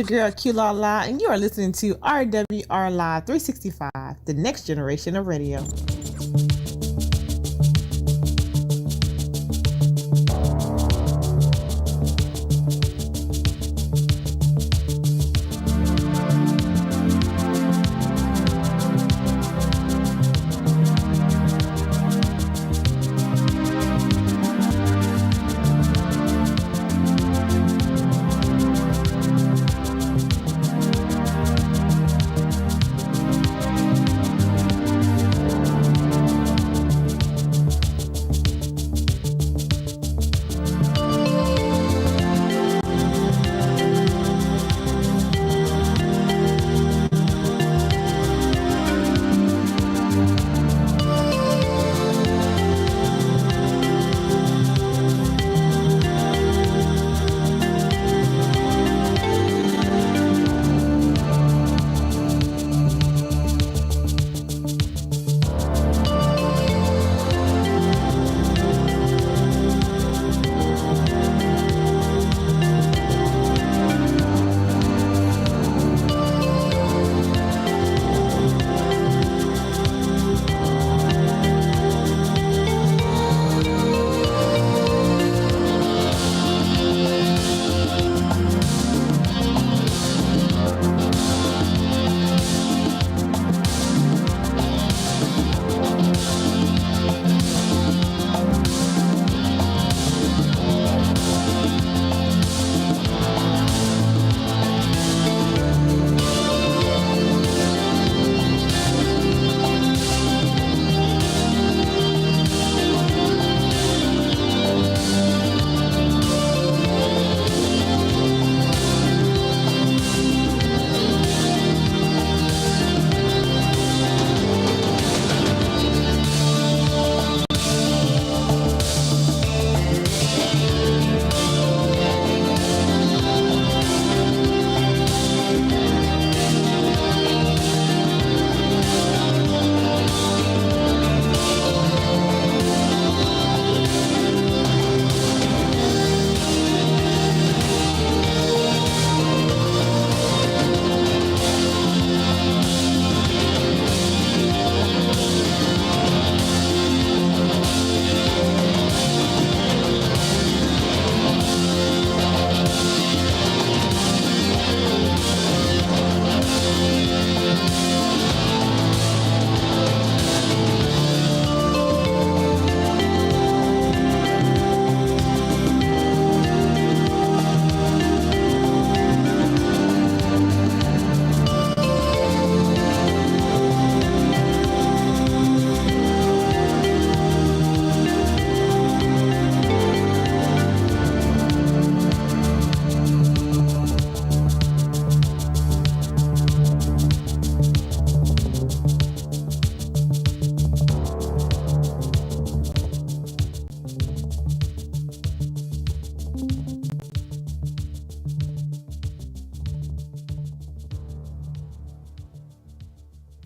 your girl Q La, and you are listening to RWR Live 365, the next generation of radio.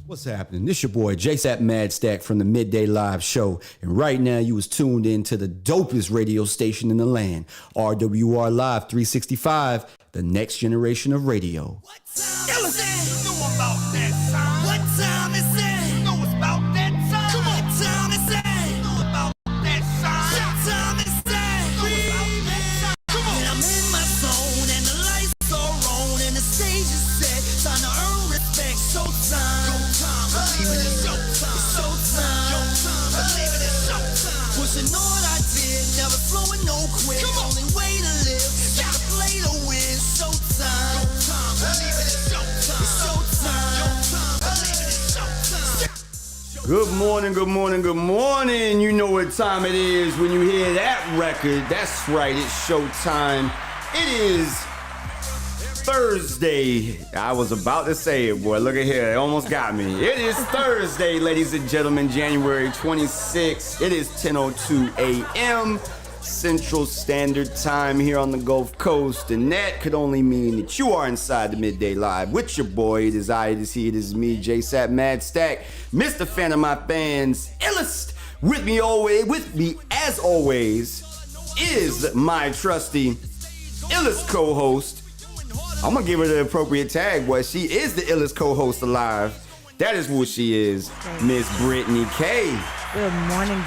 What's happening? This your boy JSapp MadStak from the Midday Live Show, and right now you was tuned in to the dopest radio station in the land, RWR Live 365, the next generation of radio. What time is it? Know about that time. What time is it? Know about that time. Come on, what time is it? Know about that time. What time is that? Know about that time. Come on. And I'm in my zone, and the lights are on, and the stage is set. Time to earn respect. Showtime. Believe it, it's showtime. It's showtime. Believe it, it's showtime. Pushing all I did, never flowing, no quit. Only way to live, gotta play to win. Showtime. Believe it, it's showtime. It's showtime. Believe it, it's showtime. Good morning, good morning, good morning. You know what time it is when you hear that record. That's right, it's showtime. It is Thursday. I was about to say it, boy. Look at here. It almost got me. It is Thursday, ladies and gentlemen, January 26th. It is 10:02 a.m. Central Standard Time here on the Gulf Coast. And that could only mean that you are inside the Midday Live with your boy. It is I, it is he, it is me, JSapp MadStak, Mr. Fan of my fans, iLLEST. With me as always, is my trusty iLLEST co-host, I'm gonna give her the appropriate tag, boy. She is the illest co-host alive. That is what she is, Miss Brittani Kei. Good morning,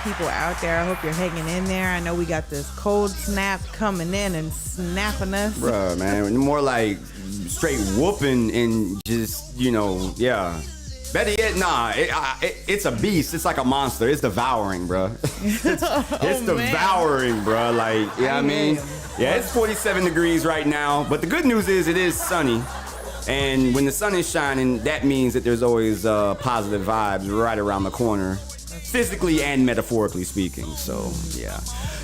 people out there. I hope you're hanging in there. I know we got this cold snap coming in and snapping us. Bruh, man, more like straight whooping and just, yeah. Better yet, nah, it's a beast. It's like a monster. It's devouring, bruh. It's devouring, bruh. Like, yeah, I mean, yeah, it's 47 degrees right now. But the good news is it is sunny. And when the sun is shining, that means that there's always positive vibes right around the corner, physically and metaphorically speaking. So, yeah.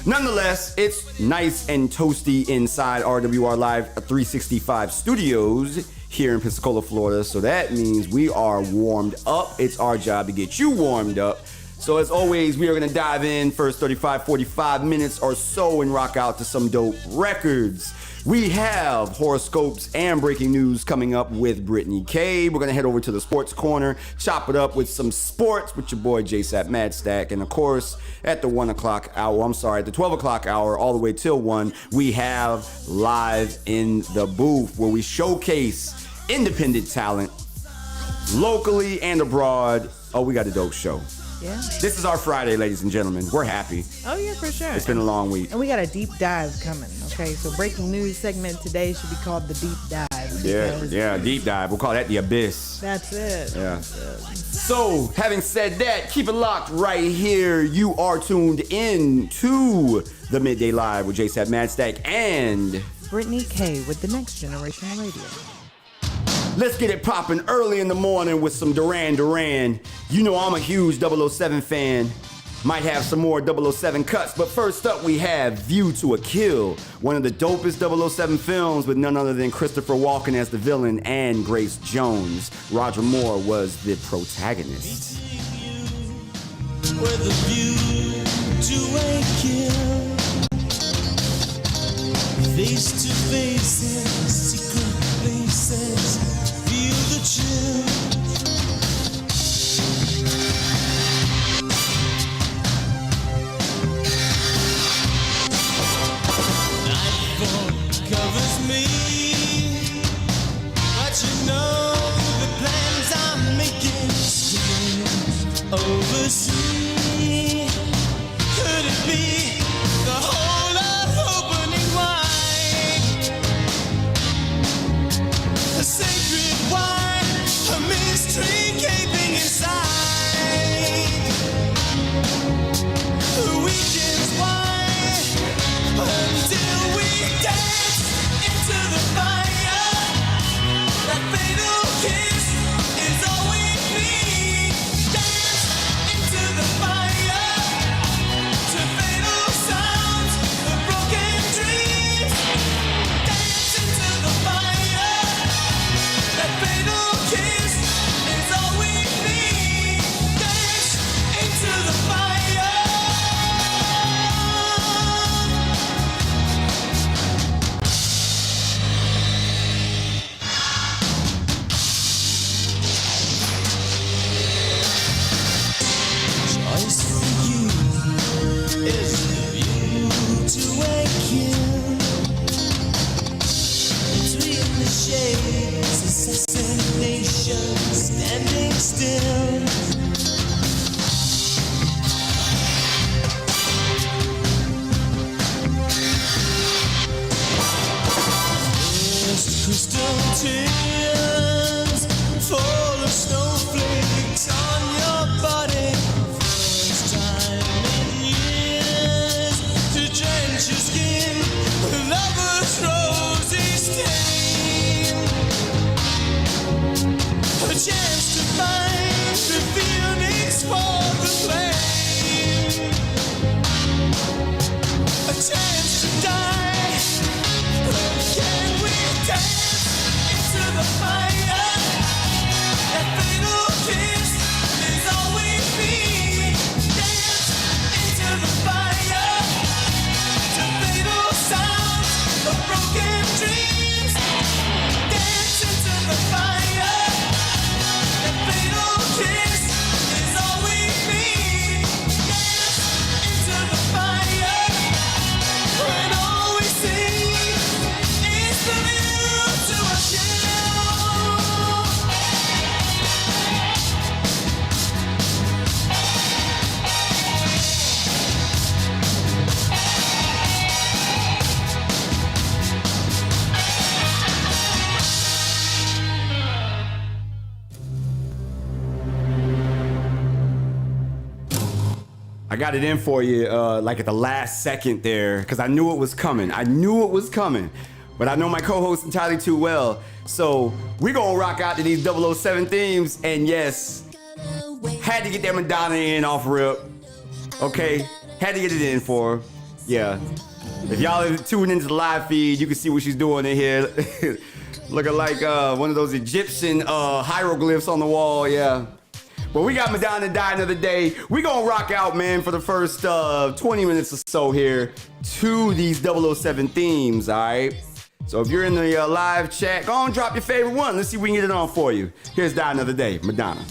Nonetheless, it's nice and toasty inside RWR Live 365 studios here in Pensacola, Florida. So that means we are warmed up. It's our job to get you warmed up. So as always, we are going to dive in first 35, 45 minutes or so and rock out to some dope records. We have horoscopes and breaking news coming up with Brittani Kei. We're going to head over to the sports corner, chop it up with some sports with your boy JSapp MadStak. And of course, at the 12 o'clock hour, all the way till 1, we have Live in the Booth, where we showcase independent talent locally and abroad. Oh, we got a dope show. Yeah. This is our Friday, ladies and gentlemen. We're happy. Oh, yeah, for sure. It's been a long week. And we got a deep dive coming, okay? So breaking news segment today should be called the deep dive. Yeah, deep dive. We'll call that the abyss. That's it. Yeah. That's it. So, having said that, keep it locked right here. You are tuned in to the Midday Live with JSapp MadStak and Brittani Kei with the Next Generation Radio. let's get it popping early in the morning with some Duran Duran. You know I'm a huge 007 fan. Might have some more 007 cuts, but first up we have View to a Kill, one of the dopest 007 films with none other than Christopher Walken as the villain and Grace Jones. Roger Moore was the protagonist. With a view to a kill, face to face in secret places, feel the chill. Nightfall covers me, but you know the plans I'm making still oversee. Could it be the whole of opening wide? A sacred wine, a mystery gaping inside. The weekend's wine until we dance into the fire. That fatal kiss is all we need. Dance into the fire. To fatal sounds of broken dreams. Dance into the fire. That fatal kiss is all we need. Dance into the fire. Choice for you is the view to a kill. Between the shades, assassination standing still. First crystal tears fall of snowflakes on your body. First time in years to drench your skin with lover's rosy stain. A chance to find the feelings for the flame. A chance to die. Can we dance into the I got it in for you like at the last second there because I knew it was coming. But I know my co-host entirely too well. So we're going to rock out to these 007 themes. And yes, had to get that Madonna in off rip. Okay, had to get it in for her. Yeah. If y'all are tuning into the live feed, you can see what she's doing in here. Looking like one of those Egyptian hieroglyphs on the wall, yeah. But we got Madonna Die Another Day. We gonna rock out, man, for the first 20 minutes or so here to these 007 themes, all right? So if you're in the live chat, go on, drop your favorite one. Let's see if we can get it on for you. Here's Die Another Day, Madonna.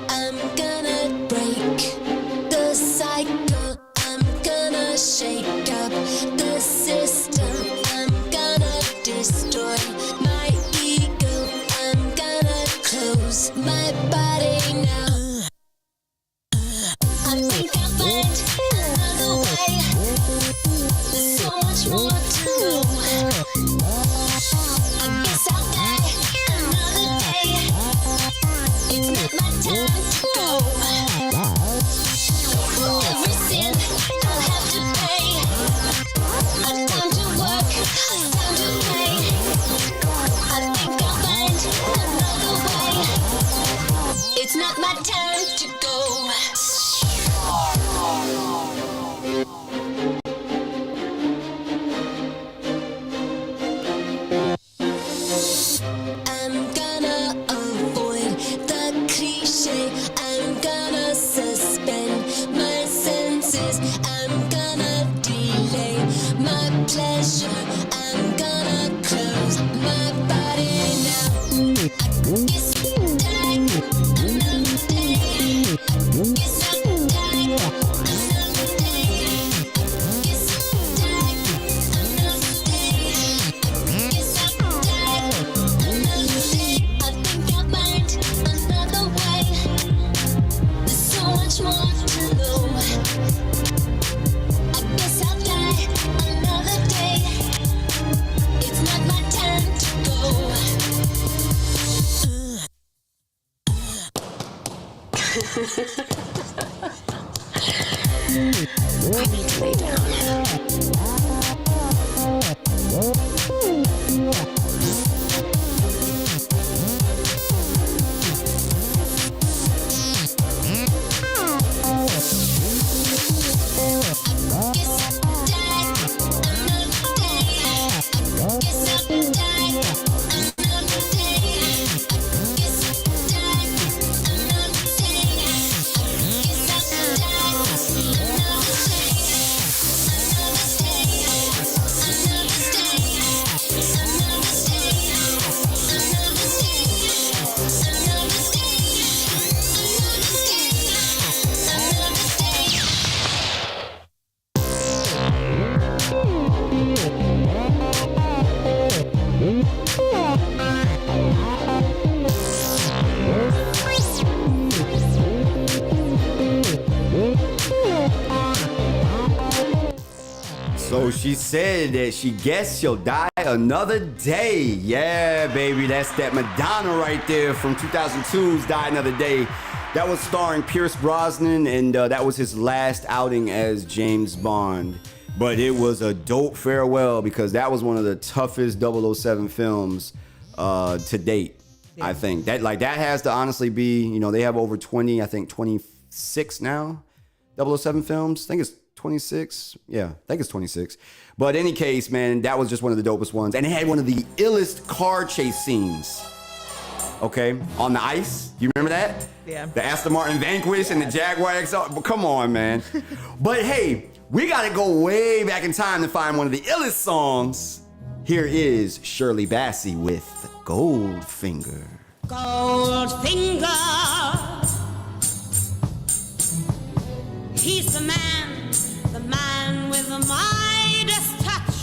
I'm gonna break the cycle. I'm gonna shake up the system. I'm gonna destroy my ego. I'm gonna close my body now. I think I'll find another way. There's so much more to know. I guess I'll die another day. It's not my time to go. For every sin I'll have to pay. A time to work, a time to play. I think I'll find another way. It's not my time to go. I'm gonna avoid the cliche. I'm gonna suspend my senses. I'm gonna delay my pleasure. I'm gonna close my body now. I guess I'll die another day. I guess I'll die another day. I guess I'll die another day. I guess I'll die another day. I think I'll find another way. There's so much more to know. I guess I'll die another day. It's not my time to go. I need to lay down. So she said that she guessed she'll die another day. Yeah, baby, that's that Madonna right there from 2002's Die Another Day. That was starring Pierce Brosnan, and that was his last outing as James Bond. But it was a dope farewell because that was one of the toughest 007 films to date. Yeah. I think that has to honestly be, you know, they have over 20, I think 26 now 007 films. I think it's 26. Yeah, I think it's 26. But in any case, man, that was just one of the dopest ones. And it had one of the illest car chase scenes. Okay, on the ice. You remember that? Yeah. The Aston Martin Vanquish and the Jaguar XL. Come on, man. But hey, we got to go way back in time to find one of the illest songs. Here is Shirley Bassey with Goldfinger. Goldfinger, he's the man with the Midas touch.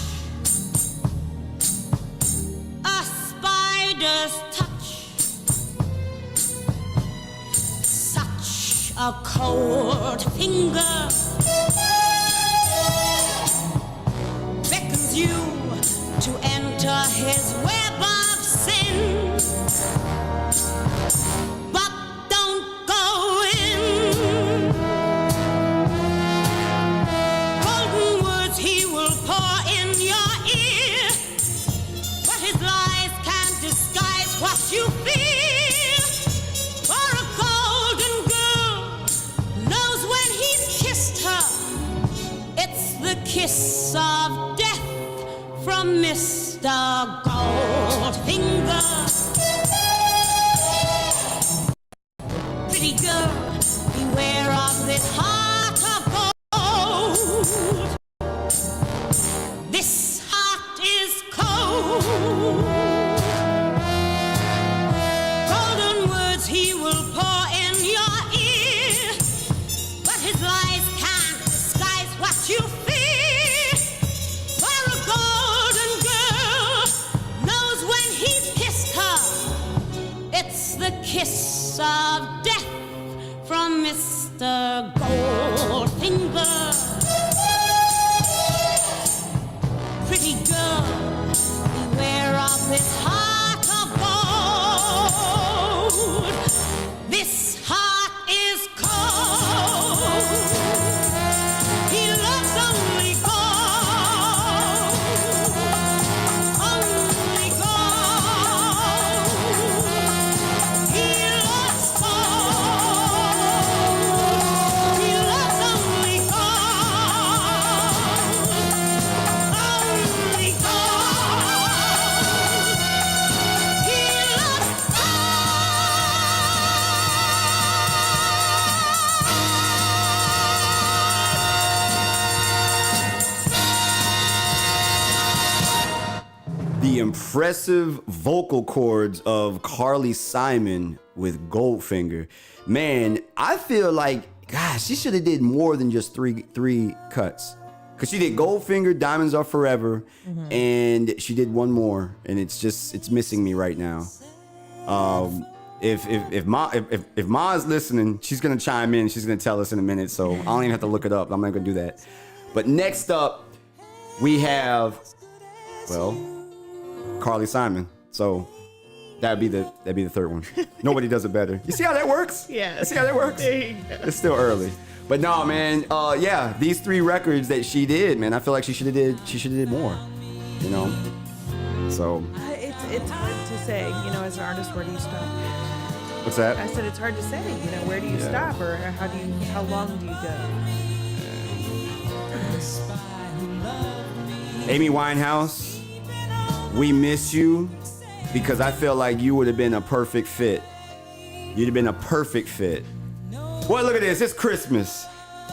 a cold finger beckons you to enter his web of sin. But don't go in. Golden words he will pour in your ear, but his lies can't disguise what you feel. For a golden girl knows when he's kissed her, it's the kiss of death from Mr. Goldfinger. Pretty girl, beware of this heart of gold. This heart is cold. Golden words he will pour in your ear, but his lies can't disguise what you feel. For a golden girl knows when he's kissed her, it's the kiss of death from Mr. Goldfinger. Pretty girl, beware of this heart of gold. This heart is cold. He loves only gold. Only gold. He loves gold. He loves only gold. Only gold. He loves The impressive vocal cords of Carly Simon with Goldfinger. Man, I feel like, gosh, she should have did more than just three cuts. Cause she did Goldfinger, Diamonds Are Forever, and she did one more, and it's missing me right now. If Ma is listening, she's gonna chime in. She's gonna tell us in a minute, so I don't even have to look it up. I'm not gonna do that. But next up, we have, well, Carly Simon. So that'd be the third one. Nobody does it better. You see how that works? Yeah. You see how that works? There you go. It's still early. But no, man, yeah, these 3 records that she did, man, I feel like she should have did more. You know? So It's hard to say, you know, as an artist, where do you stop? what's that? I said it's hard to say, you know, where do you stop, or how long do you go? Amy Winehouse, we miss you because I feel like you would have been a perfect fit. You'd have been a perfect fit. Boy, look at this. It's Christmas.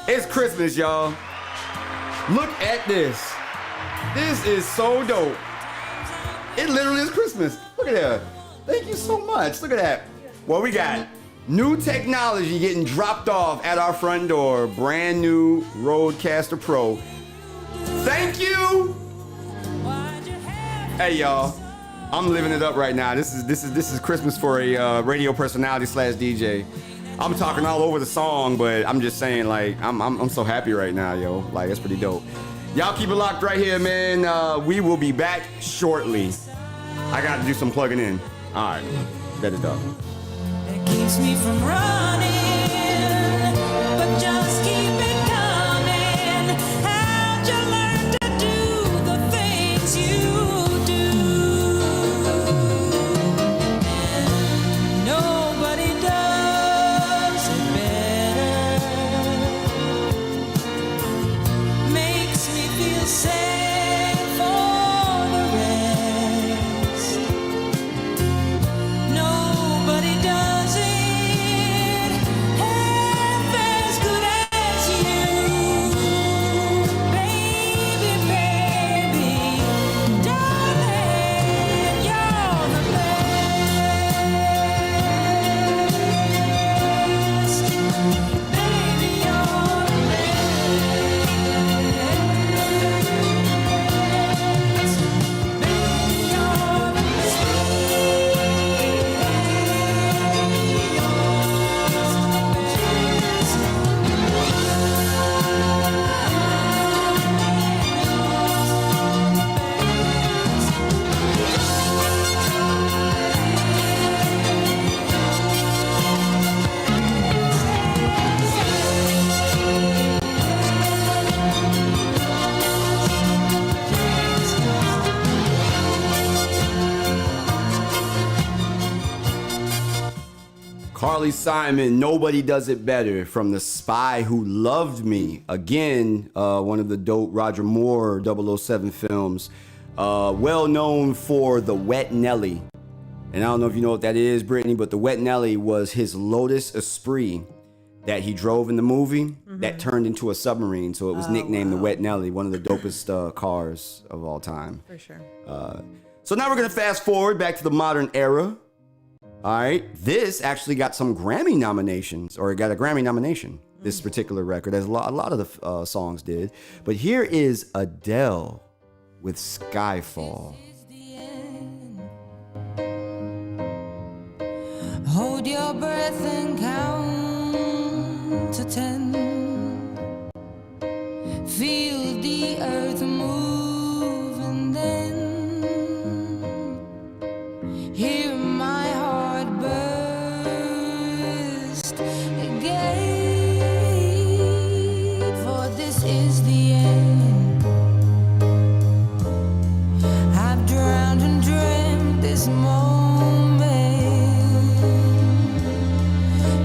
It's Christmas, y'all. Look at this. This is so dope. It literally is Christmas. Look at that. Thank you so much. Look at that. Well, we got new technology getting dropped off at our front door. Brand new Rodecaster Pro. Thank you. Hey, y'all. I'm living it up right now. This is Christmas for a radio personality / DJ. I'm talking all over the song, but I'm just saying, like, I'm so happy right now, yo. Like, it's pretty dope. Y'all keep it locked right here, man. We will be back shortly. I got to do some plugging in. All right, bet it up. It keeps me from running, but just keep it coming. How'd you learn to do the things you do? Nobody does it better. Makes me feel sad for the rest. Nobody does it Carly Simon, Nobody Does It Better from The Spy Who Loved Me. Again, one of the dope Roger Moore 007 films. Well known for The Wet Nelly. And I don't know if you know what that is, Brittany, but the Wet Nelly was his Lotus Esprit that he drove in the movie that turned into a submarine. So it was nicknamed the Wet Nelly, one of the dopest cars of all time. For sure. So now we're going to fast forward back to the modern era. All right. This actually got some Grammy nominations, or it got a Grammy nomination, this particular record, as a lot of the songs did. But here is Adele with Skyfall. Hold your breath and count to 10. Feel the earth move and then hear my heart burst again. For this is the end. I've drowned and dreamt this moment.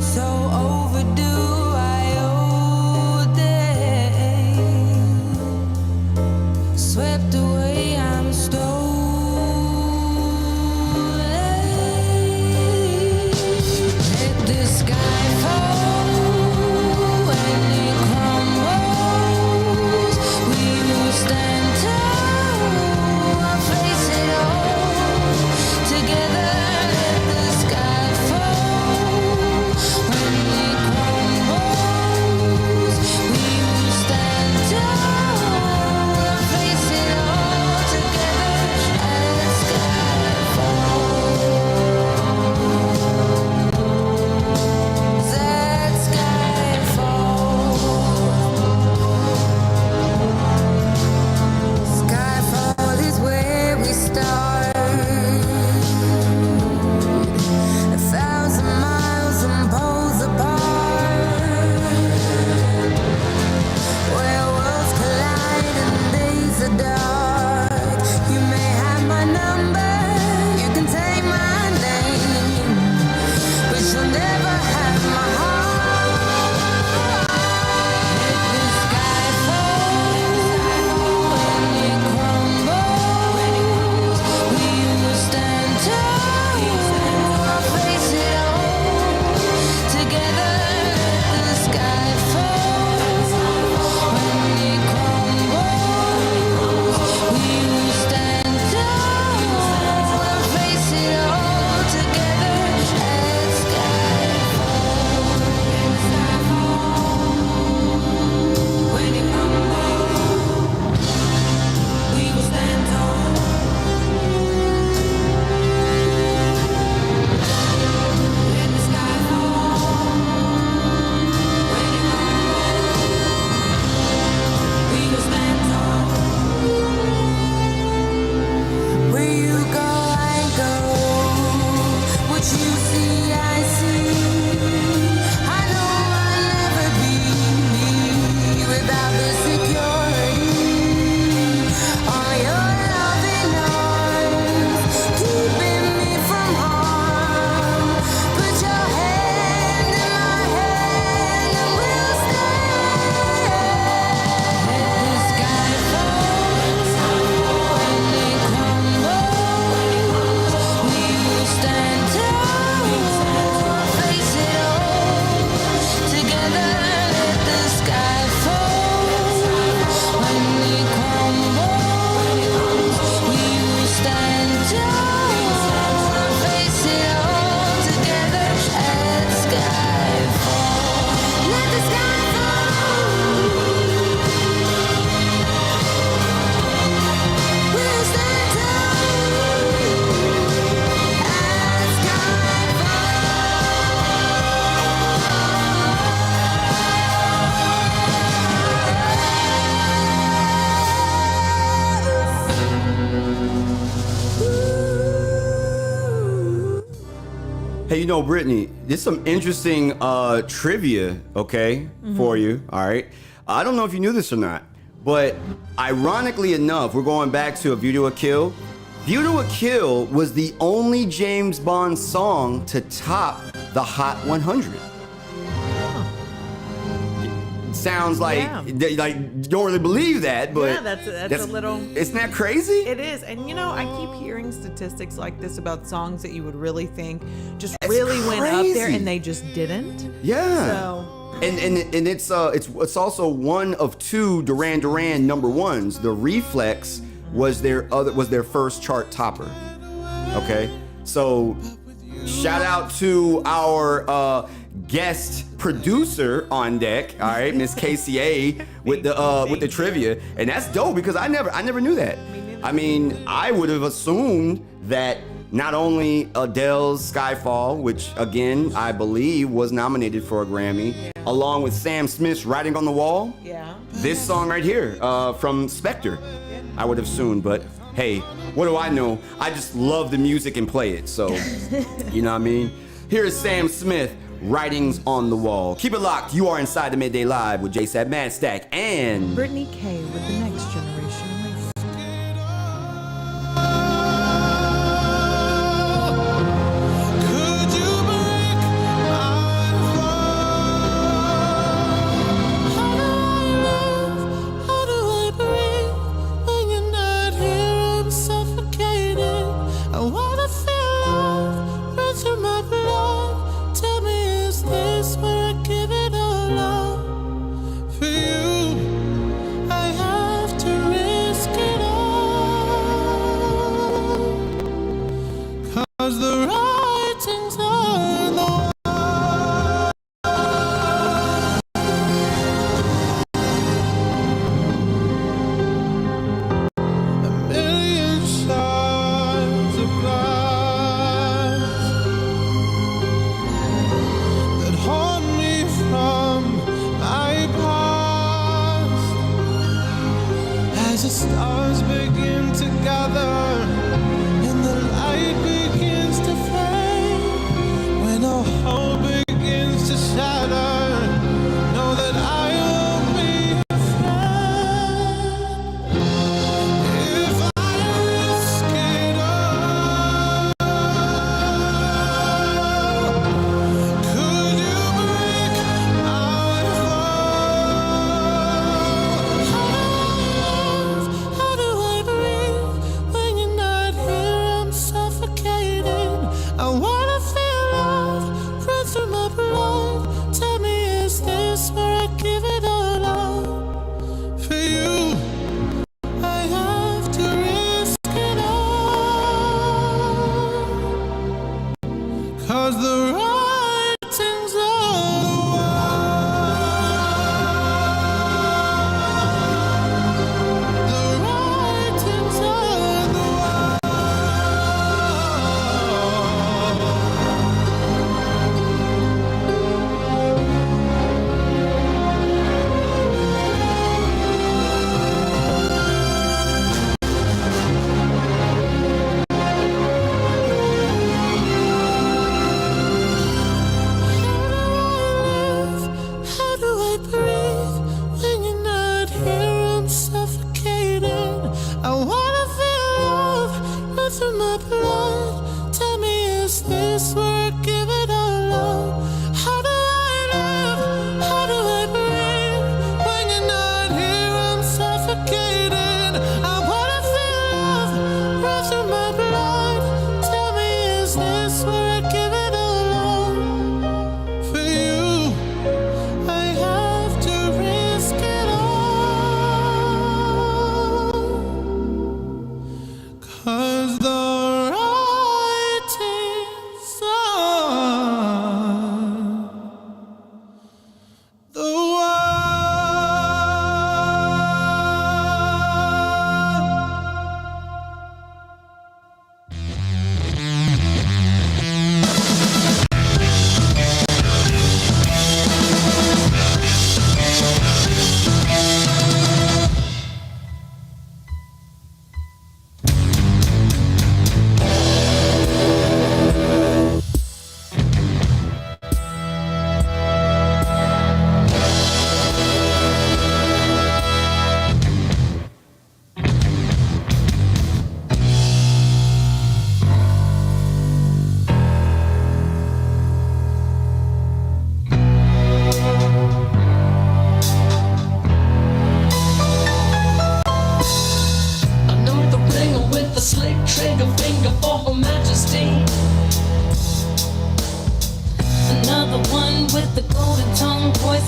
So overdue, I owe them. Swept away, I'm stolen. Let the sky fall when it crumbles. We will stand tall, I'll face it all together. Let the sky fall when it crumbles. We will stand tall, I'll face it all together. As sky falls, as sky falls. Skyfall is where we start. 1,000 miles and poles apart, where worlds collide and days are dark. You may have my number, you can take my name, but you'll never have my heart. Let the sky fall when it crumbles. We will stand tall, I'll face it all together. Let the sky fall when it crumbles. We will stand tall, I'll face it all together. As sky falls when it crumbles. We will stand tall. Let the sky fall when it crumbles. We will stand tall. Where you go, I go. What you see, I see. I know I'll never be me without the security. All your loving arms keeping me from harm. Put your hand in my hand and we'll stand. Let the sky fall when it crumbles. We will stand tall, face it all together. Let the sky fall when it crumbles. We will stand tall, face it all together. As sky fall, let the sky fall. We'll stand tall, as sky Hey, you know, Brittany, there's some interesting trivia, okay, for you. All right. I don't know if you knew this or not, but ironically enough, we're going back to A View to a Kill. View to a Kill was the only James Bond song to top the the Hot 100. Sounds like like you don't really believe that, but Yeah, that's a little. Isn't that crazy? It is, and you know, I keep hearing statistics like this about songs that you would really think just It's really went up there, crazy. and they just didn't. Yeah. So And it's also one of two Duran Duran number ones. The Reflex was their first chart topper. Okay, so shout out to our guest producer on deck. All right, Miss KCA with the trivia, and that's dope because I never knew that. I mean, I would have assumed that not only Adele's Skyfall, which again I believe was nominated for a Grammy, along with Sam Smith's Writing on the Wall. yeah, This song right here from Spectre, I would have assumed, but hey, what do I know? I just love the music and play it, so you know what I mean? Here is Sam Smith, Writings on the Wall. Keep it locked. You are inside the Midday Live with JSapp MadStak and Brittani Kei with the Next Generation Radio. Could you break my fall? How do I breathe when you're not here? I'm suffocating. I wanna feel love run through my blood. Tell me, is this where I give it all up? For you, I have to risk it all. 'Cause the writings on the wall. A million shards of glass that haunt me from my past. As the stars begin to gather and the light begins to fade, when all hope begins to shatter, know that I will be afraid. If I risk it all, could you break my fall? How do I breathe when you're not here?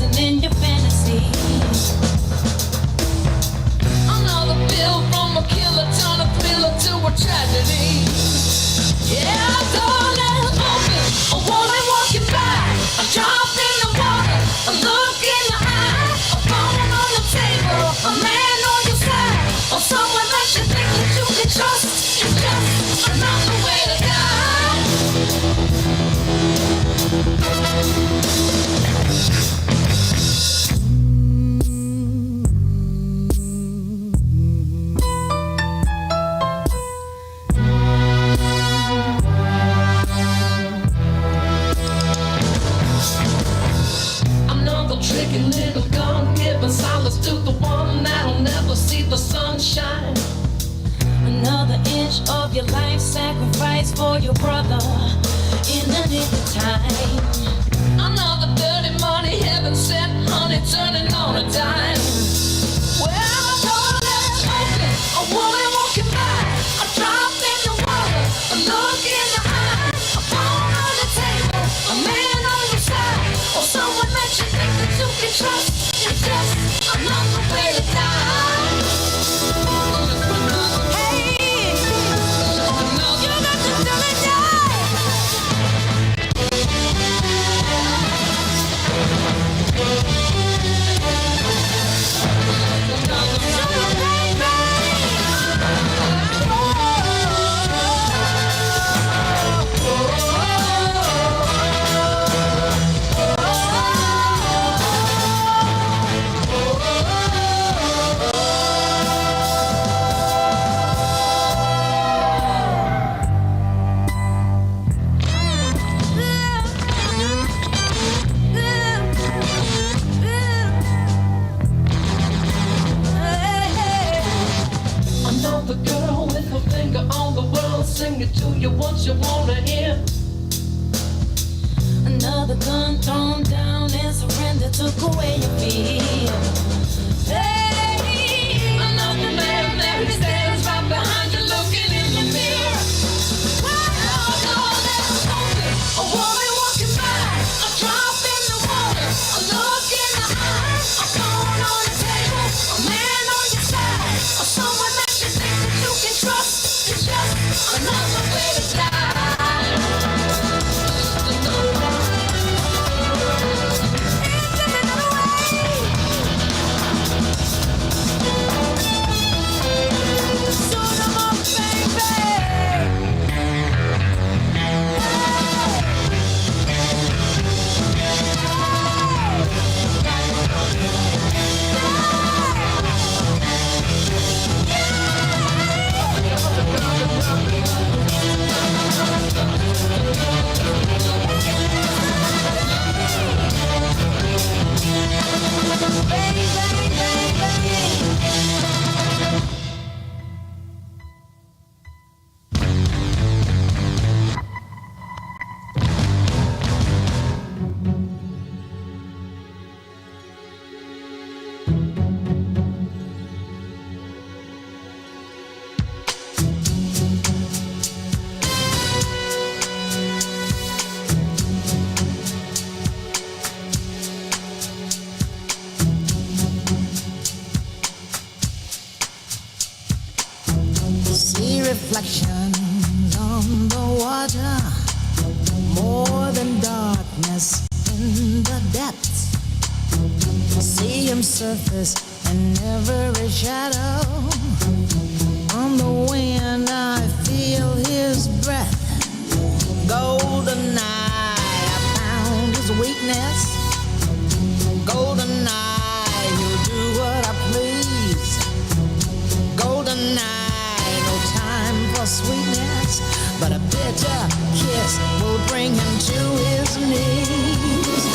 dancing in your fantasy. Another pill from a killer, turn a thriller to a tragedy. Yeah, door left open, a woman walking by, a drop in the water, a look in the eye, a phone on the table, a man on your side, or someone that you think that you can trust. It's just another way to die. Another tricky little gun giving solace to the one that'll never see the sunshine. Another inch of your life sacrifice for your brother in the nick of time. Another dirty money heaven sent honey turning on a dime. Well, the door left open, a woman walking by, a drop in the water, a look in the eye, a phone on the table, a man on your side, or someone that you think that you can trust. It's just another way to die. Hey, you got to do it, die. Another girl with her finger on the world, singing to you what you wanna hear. Another gun thrown down and surrender took away your fear. Hey, another man there, he stands right behind you looking in the mirror. Well, door left open, a woman walking by, a drop in the water, a look in the eye, a phone on the table, a man on your side, or someone that you think that you can trust. It's just another way to die. See reflections on the water, more than darkness in the depths. See him surface in every shadow. On the wind I feel his breath. Golden eye, I found his weakness. Golden eye, he'll do what I please. Golden eye, no time for sweetness, but a bitter kiss will bring him to his knees.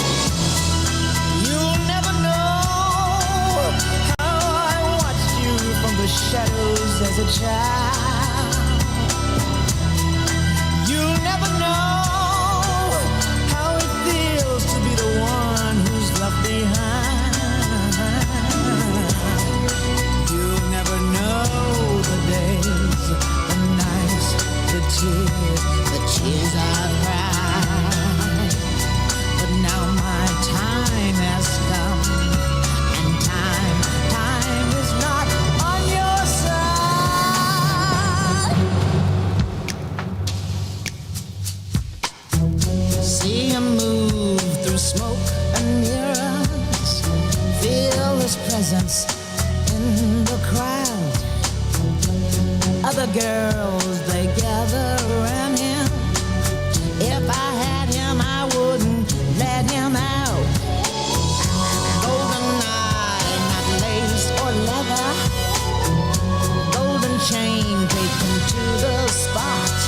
You'll never know how I watched you from the shadows as a child. You'll never know how it feels to be the one who's left behind. You'll never know the days, the nights, the tears I've cried. But now my time has come. presence in the crowd. Other girls, they gather around him. If I had him, I wouldn't let him out. Golden eye, not lace or leather. Golden chain taken to the spot.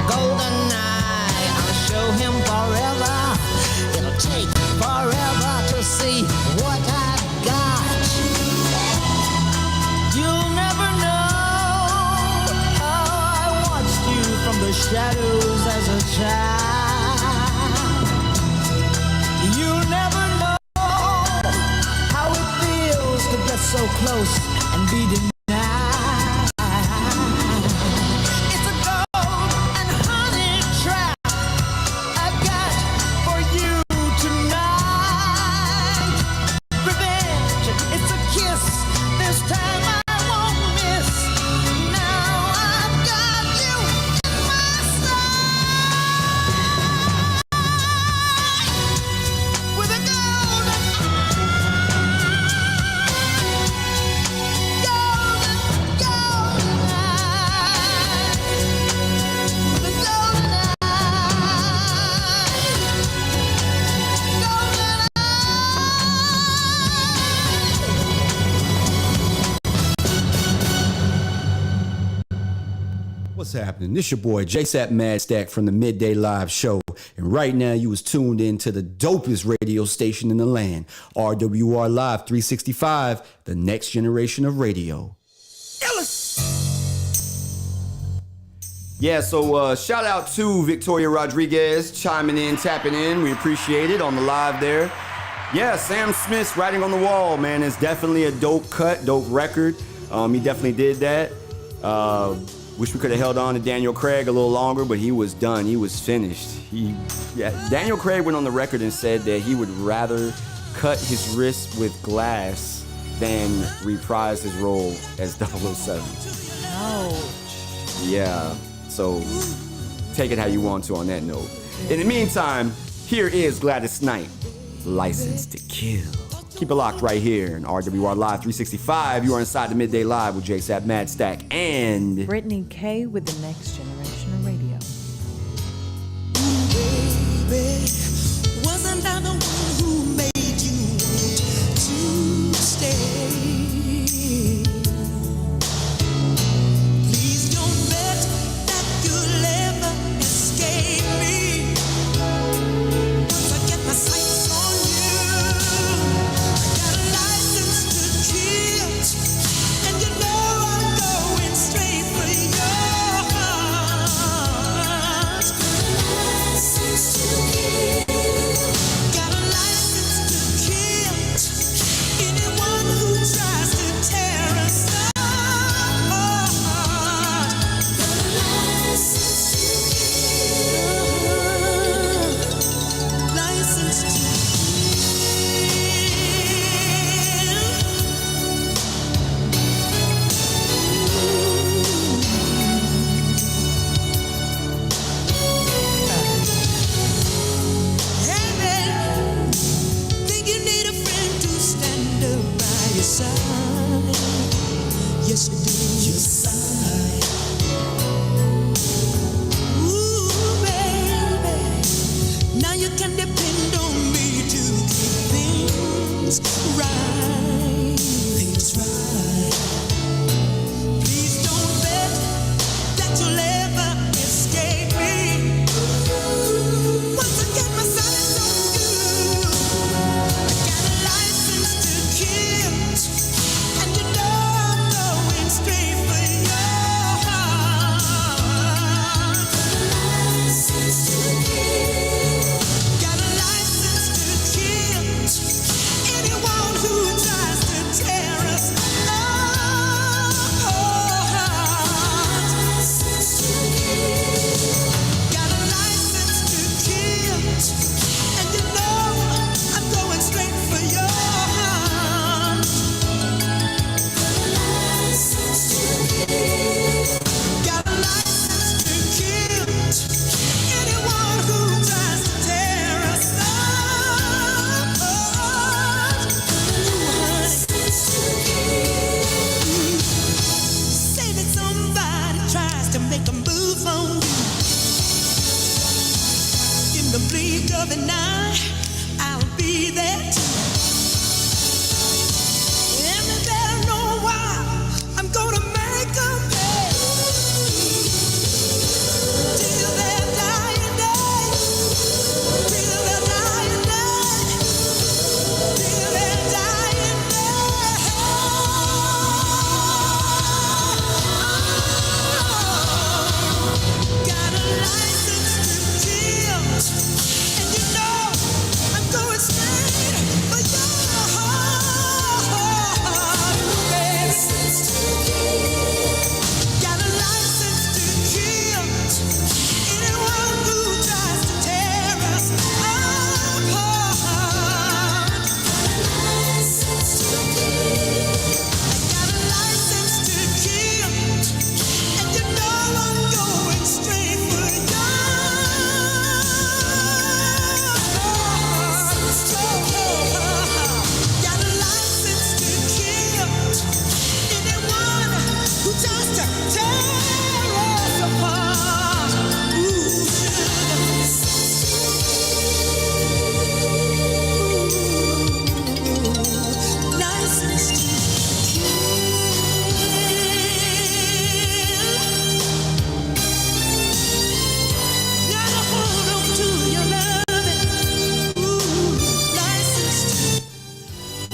Golden eye, I'll show him forever. It'll take forever to see what I've got. You'll never know how I watched you from the shadows as a child. You'll never know how it feels to get so close and be denied. It's a gold and honey trap I got for you tonight. Revenge, it's a kiss. This time I won't miss. Now I've got you, my side. With a golden What's happening? This your boy JSapp MadStak from the Midday Live Show, and right now you was tuned in to the dopest radio station in the land, RWR Live 365, the next generation of radio. Yeah, so shout out to Victoria Rodriguez chiming in, tapping in. We appreciate it on the live there. Yeah, Sam Smith's Writing on the Wall, man, is definitely a dope cut, dope record. He definitely did that. Wish we could have held on to Daniel Craig a little longer, but he was done. He was finished. Daniel Craig went on the record and said that he would rather cut his wrist with glass than reprise his role as 007. Oh. Yeah, so take it how you want to on that note. In the meantime, here is Gladys Knight, License to Kill. Keep it locked right here in RWR Live 365. You are inside the Midday Live with JSapp MadStak and Brittani Kei with the next generation of radio. Baby, wasn't I the one who made you want to stay? Please don't bet that you'll ever escape me. Once I get my sights on you, I got a license to kill, and you know I'm going straight for your heart. License to kill. Got a license to kill anyone who tries to tear us apart. Got a license to kill. License to Hey man, think you need a friend to stand up by your side? Yes you do. Your side. Ooh baby, now you can depend on me to keep things right. Things right. Please don't bet that you'll ever escape me. Once I get my sights on you, I got a license to kill, and you know I'm going straight for your heart. License to kill. Got a license to kill anyone who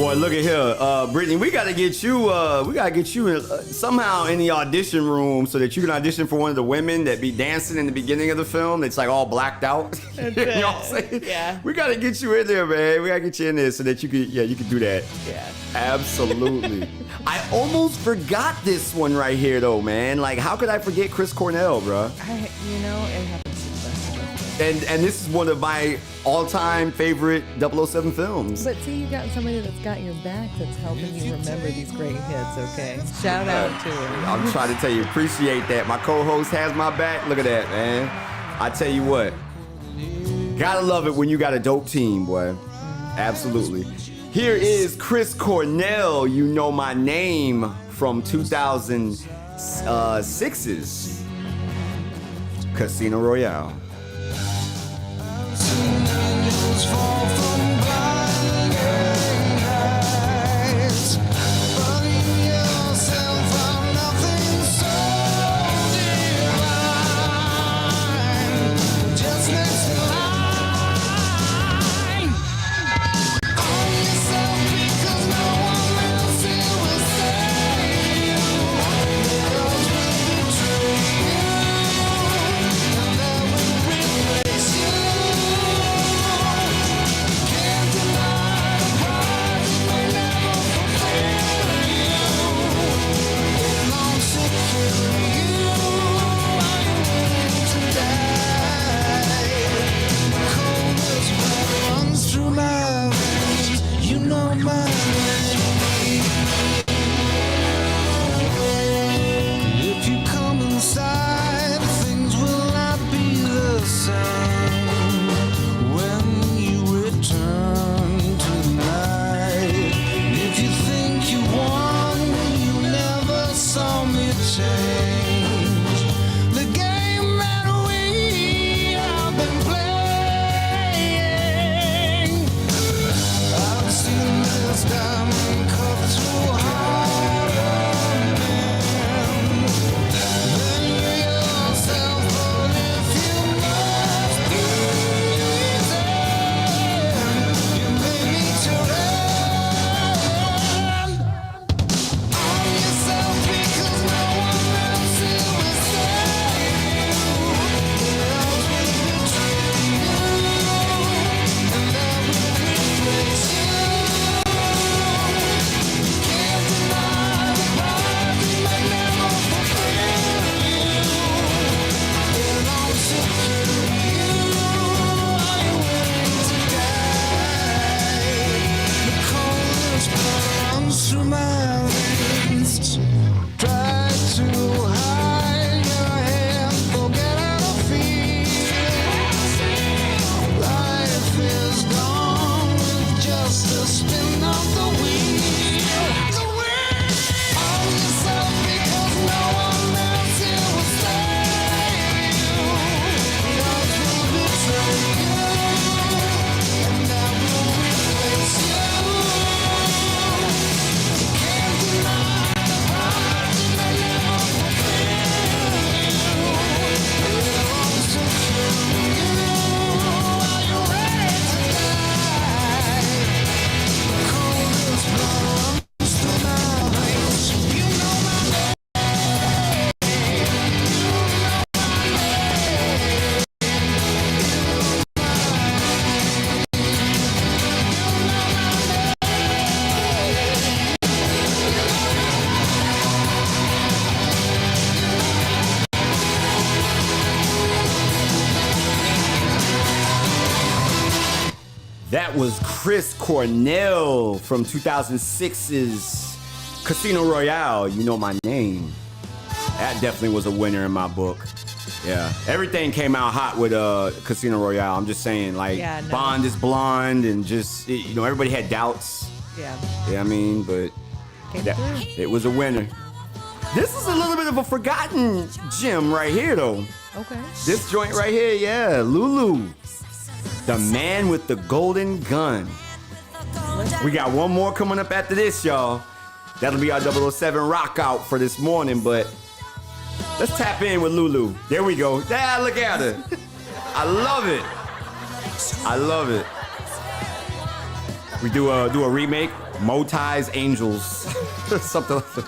Boy, look at here, Brittany. We gotta get you. Somehow in the audition room so that you can audition for one of the women that be dancing in the beginning of the film. It's like all blacked out. You know what I'm saying? Yeah. We gotta get you in there, man. We gotta get you in there so that you can do that. Yeah. Absolutely. I almost forgot this one right here, though, man. Like, how could I forget Chris Cornell, bro? It happens sometimes. And this is one of my all-time favorite 007 films. But see, you got somebody that's got your back that's helping you remember these great hits, okay? Shout out to him. I'm trying to tell you, appreciate that. My co-host has my back. Look at that, man. I tell you what, gotta love it when you got a dope team, boy. Absolutely. Here is Chris Cornell, You Know My Name, from 2006's Casino Royale. That was Chris Cornell from 2006's Casino Royale, You Know My Name. That definitely was a winner in my book. Yeah, everything came out hot with Casino Royale. I'm just saying, like, Yeah, no. Bond is blonde, and just, you know, everybody had doubts. Yeah. Yeah, I mean, but it was a winner. This is a little bit of a forgotten gem right here, though. Okay. This joint right here, yeah, Lulu. The Man with the Golden Gun. We got one more coming up after this, y'all. That'll be our 007 rock out for this morning, but let's tap in with Lulu. There we go. Yeah, look at her. I love it. I love it. We do a remake, Moti's Angels, something like that.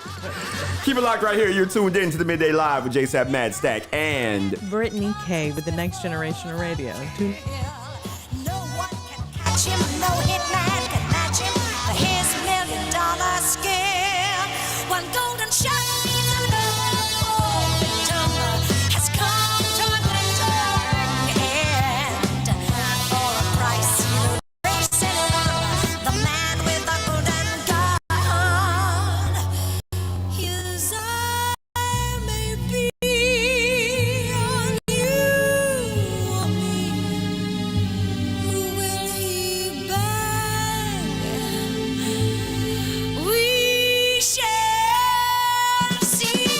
Keep it locked right here. You're tuned in to the Midday Live with JSapp MadStak and Brittani Kei with the Next Generation of Radio. No one can catch him, no hitman can match him for his $1 million skill. One golden shot means another victim has come to a glittering end. For a price you race anyone, the man with the golden gun. His eye may be on you or me. Who will he bang? We shall see.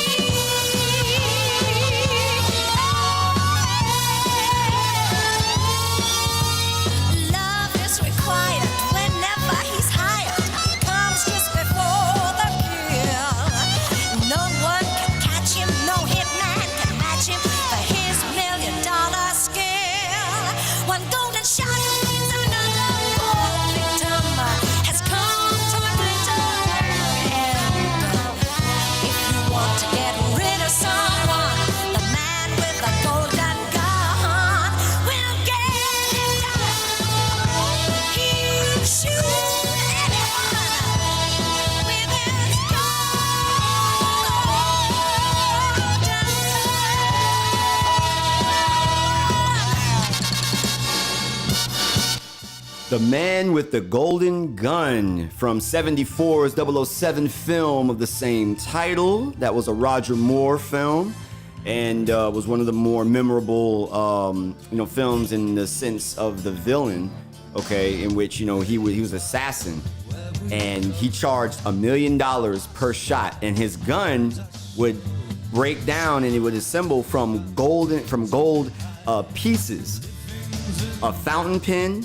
Love is required whenever he's hired. He comes just before the kill. No one can catch him, no hitman can match him for his $1 million skill. One golden shot means another poor victim has come to a glittering end. If you want to get rid of someone, the man with the golden gun will get it done. He'll shoot anyone with his The Man with the Golden Gun from 74's 007 film of the same title. That was a Roger Moore film and was one of the more memorable, films in the sense of the villain, okay, in which, he was assassin and he charged $1 million per shot, and his gun would break down and it would assemble from gold pieces, a fountain pen,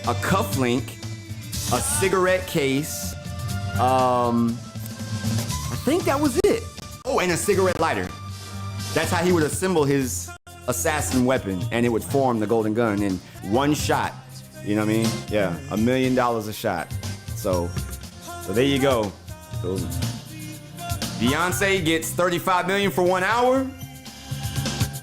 a cufflink, a cigarette case. I think that was it. Oh, and a cigarette lighter. That's how he would assemble his assassin weapon, and it would form the golden gun in one shot. You know what I mean? Yeah, $1 million a shot. So there you go. So Beyonce gets $35 million for 1 hour,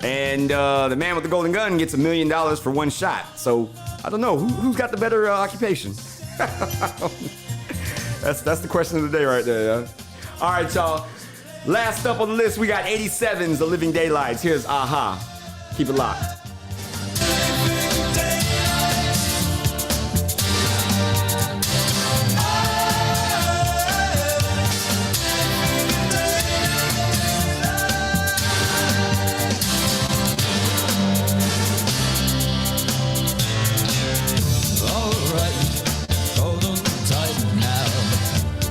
and the man with the golden gun gets $1 million for one shot. So I don't know who's got the better occupation. That's the question of the day right there. Yeah? All right, y'all. Last up on the list, we got 87's The Living Daylights. Here's Aha. Keep it locked.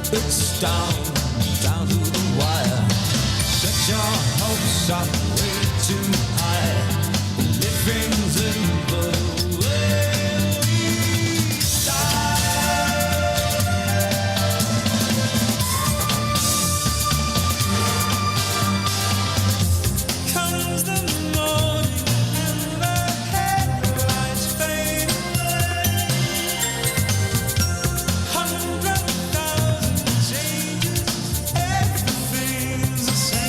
It's down to the wire. Set your hopes up way too high. Living's in the way we die. Comes the morning and the headlights fade away. 100,000 changes, everything's the same.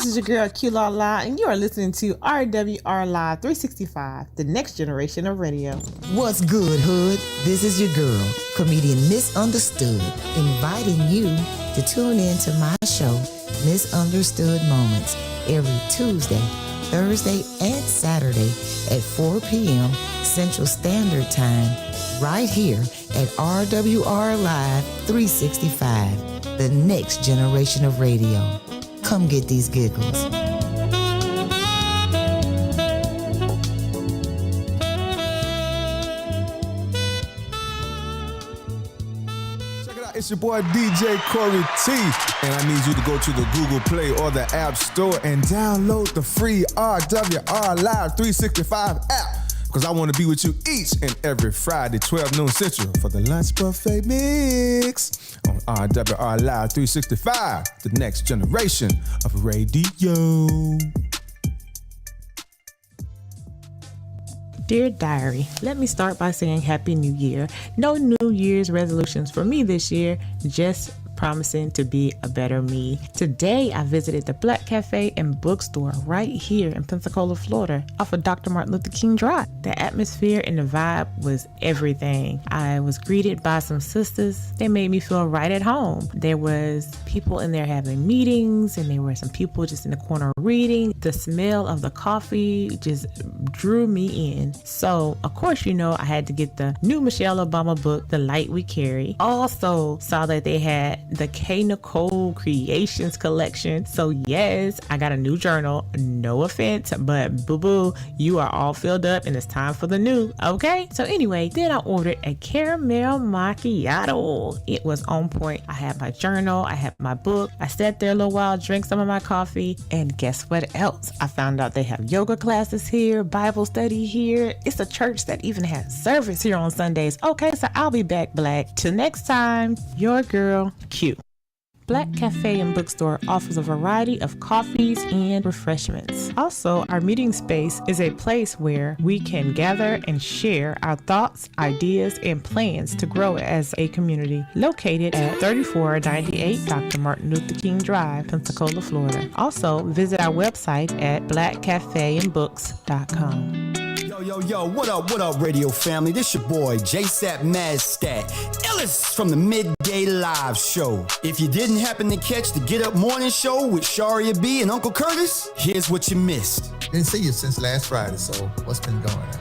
is your girl Q La La, and you are listening to RWR Live 365, the next generation of radio. What's good, Hood? This is your girl, comedian Misunderstood, inviting you to tune in to my show, Misunderstood Moments, every Tuesday, Thursday, and Saturday at 4 p.m. Central Standard Time, right here at RWR Live 365, the next generation of radio. Come get these giggles. It's your boy DJ Corey T, and I need you to go to the Google Play or the App Store and download the free RWR Live 365 app, because I want to be with you each and every Friday, 12 noon Central, for the Lunch Buffet Mix on RWR Live 365, the next generation of radio. Dear Diary, let me start by saying Happy New Year. No New Year's resolutions for me this year, just promising to be a better me. Today, I visited the Black Cafe and Bookstore right here in Pensacola, Florida, off of Dr. Martin Luther King Drive. The atmosphere and the vibe was everything. I was greeted by some sisters. They made me feel right at home. There was people in there having meetings, and there were some people just in the corner reading. The smell of the coffee just drew me in. So, of course, you know, I had to get the new Michelle Obama book, The Light We Carry. Also saw that they had the K. Nicole Creations collection. So yes, I got a new journal. No offense, but boo-boo, you are all filled up and it's time for the new, okay? So anyway, then I ordered a caramel macchiato. It was on point. I had my journal, I had my book. I sat there a little while, drank some of my coffee, and guess what else? I found out they have yoga classes here, Bible study here. It's a church that even has service here on Sundays. Okay, so I'll be back, Black. Till next time, your girl, Q. Black Cafe and Bookstore offers a variety of coffees and refreshments. Also, our meeting space is a place where we can gather and share our thoughts, ideas, and plans to grow as a community. Located at 3498 Dr. Martin Luther King Drive, Pensacola, Florida. Also, visit our website at blackcafeandbooks.com. Yo, what up, radio family? This your boy, JSapp MadStak, iLLEST from the Midday Live Show. If you didn't happen to catch the Get Up Morning Show with Sharia B and Uncle Curtis, here's what you missed. Didn't see you since last Friday, so what's been going on?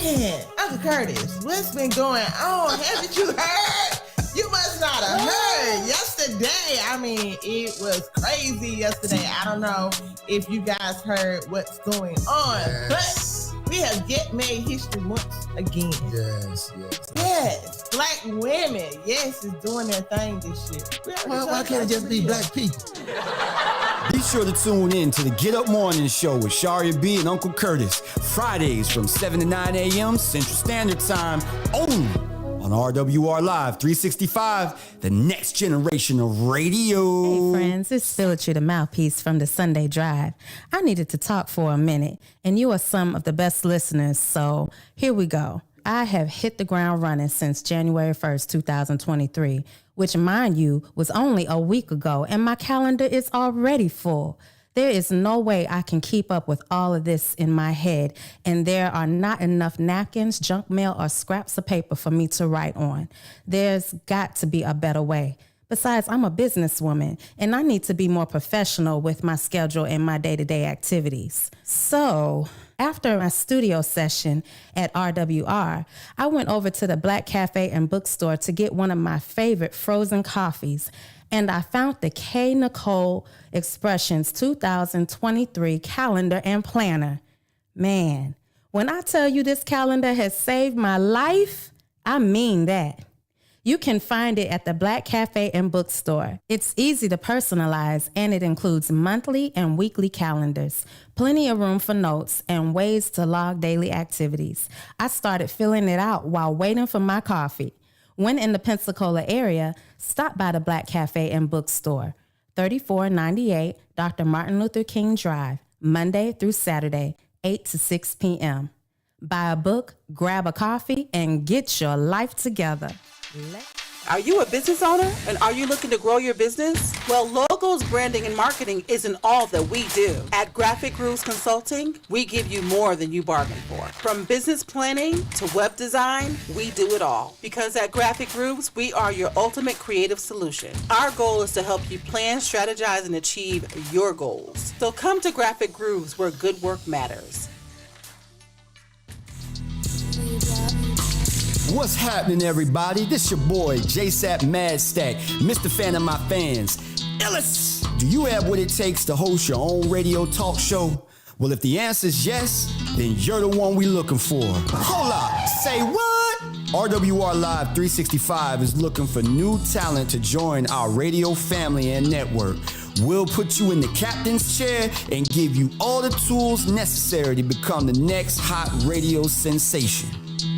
Man, Uncle Curtis, what's been going on? Haven't you heard? You must not have heard. Yesterday, I mean, it was crazy yesterday. I don't know if you guys heard what's going on, but we have yet made history once again. Yes. Yes, black women, yes, is doing their thing this year. Well, why can't it just be black people? Be sure to tune in to the Get Up Morning Show with Sharia B and Uncle Curtis, Fridays from 7 to 9 a.m. Central Standard Time, only on RWR Live 365, the next generation of radio. Hey friends, it's Philitry, the mouthpiece from the Sunday Drive. I needed to talk for a minute, and you are some of the best listeners, so here we go. I have hit the ground running since January 1st, 2023, which, mind you, was only a week ago, and my calendar is already full. There is no way I can keep up with all of this in my head, and there are not enough napkins, junk mail, or scraps of paper for me to write on. There's got to be a better way. Besides, I'm a businesswoman, and I need to be more professional with my schedule and my day-to-day activities. So, after my studio session at RWR, I went over to the Black Cafe and Bookstore to get one of my favorite frozen coffees, and I found the K. Nicole Expressions 2023 calendar and planner. Man, when I tell you this calendar has saved my life, I mean that. You can find it at the Black Cafe and Bookstore. It's easy to personalize, and it includes monthly and weekly calendars, plenty of room for notes, and ways to log daily activities. I started filling it out while waiting for my coffee. When in the Pensacola area, stop by the Black Cafe and Bookstore, 3498 Dr. Martin Luther King Drive, Monday through Saturday, 8 to 6 p.m. Buy a book, grab a coffee, and get your life together. Are you a business owner and are you looking to grow your business? Well, logos, branding, and marketing isn't all that we do. At Graphic Grooves Consulting, we give you more than you bargained for. From business planning to web design, we do it all. Because at Graphic Grooves, we are your ultimate creative solution. Our goal is to help you plan, strategize, and achieve your goals. So come to Graphic Grooves where good work matters. What's happening, everybody? This your boy, JSapp MadStak, Mr. Fan of my fans. iLLEST! Do you have what it takes to host your own radio talk show? Well, if the answer is yes, then you're the one we looking for. Hold up, say what? RWR Live 365 is looking for new talent to join our radio family and network. We'll put you in the captain's chair and give you all the tools necessary to become the next hot radio sensation.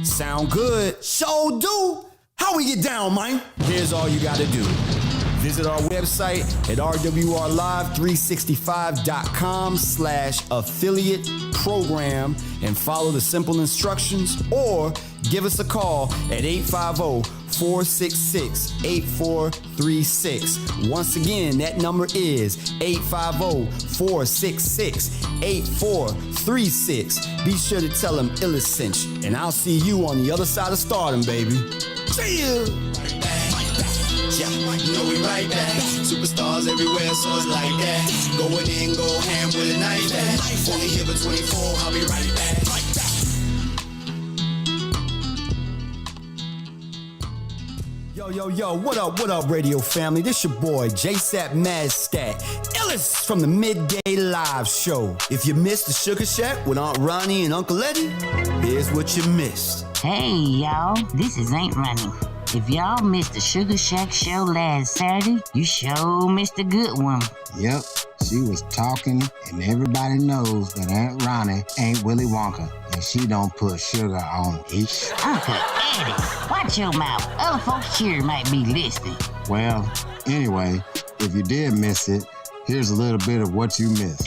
Sound good? Show do! How we get down, man? Here's all you gotta do. Visit our website at rwrlive365.com/affiliate program and follow the simple instructions, or give us a call at 850-466-8436. Once again, that number is 850-466-8436. Be sure to tell them iLLEST sent you, and I'll see you on the other side of stardom, baby. See ya! Yeah, you know we right back. Superstars everywhere, so it's like that. Going in, go ham with a knife. Only here for 24, I'll be right back. Yo, what up, radio family? This your boy, JSapp MadStak, iLLEST from the Midday Live Show. If you missed the Sugar Shack with Aunt Ronnie and Uncle Eddie, here's what you missed. Hey, y'all, this is Aunt Ronnie. If y'all missed the Sugar Shack show last Saturday, you sure missed a good one. Yep, she was talking, and everybody knows that Aunt Ronnie ain't Willy Wonka, and she don't put sugar on it. Uncle Eddie, watch your mouth. Other folks here might be listening. Well, anyway, if you did miss it, here's a little bit of what you missed.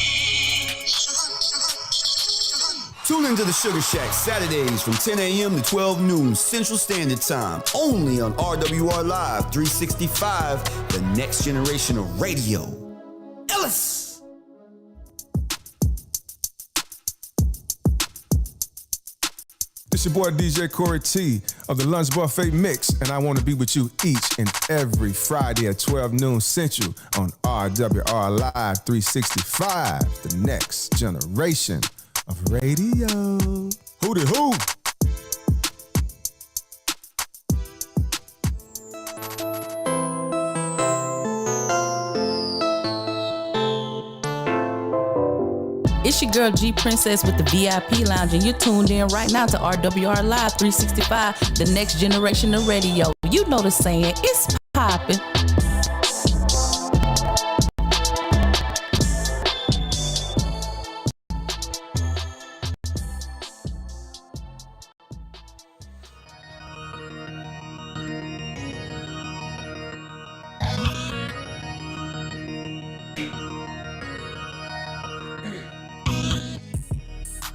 Tune into the Sugar Shack Saturdays from 10 a.m. to 12 noon Central Standard Time, only on RWR Live 365, the next generation of radio. iLLEST! This your boy DJ Corey T of the Lunch Buffet Mix, and I want to be with you each and every Friday at 12 noon Central on RWR Live 365, the next generation of radio. Hootie hoo! It's your girl G Princess with the VIP Lounge, and you're tuned in right now to RWR Live 365, the next generation of radio. You know the saying, it's poppin'.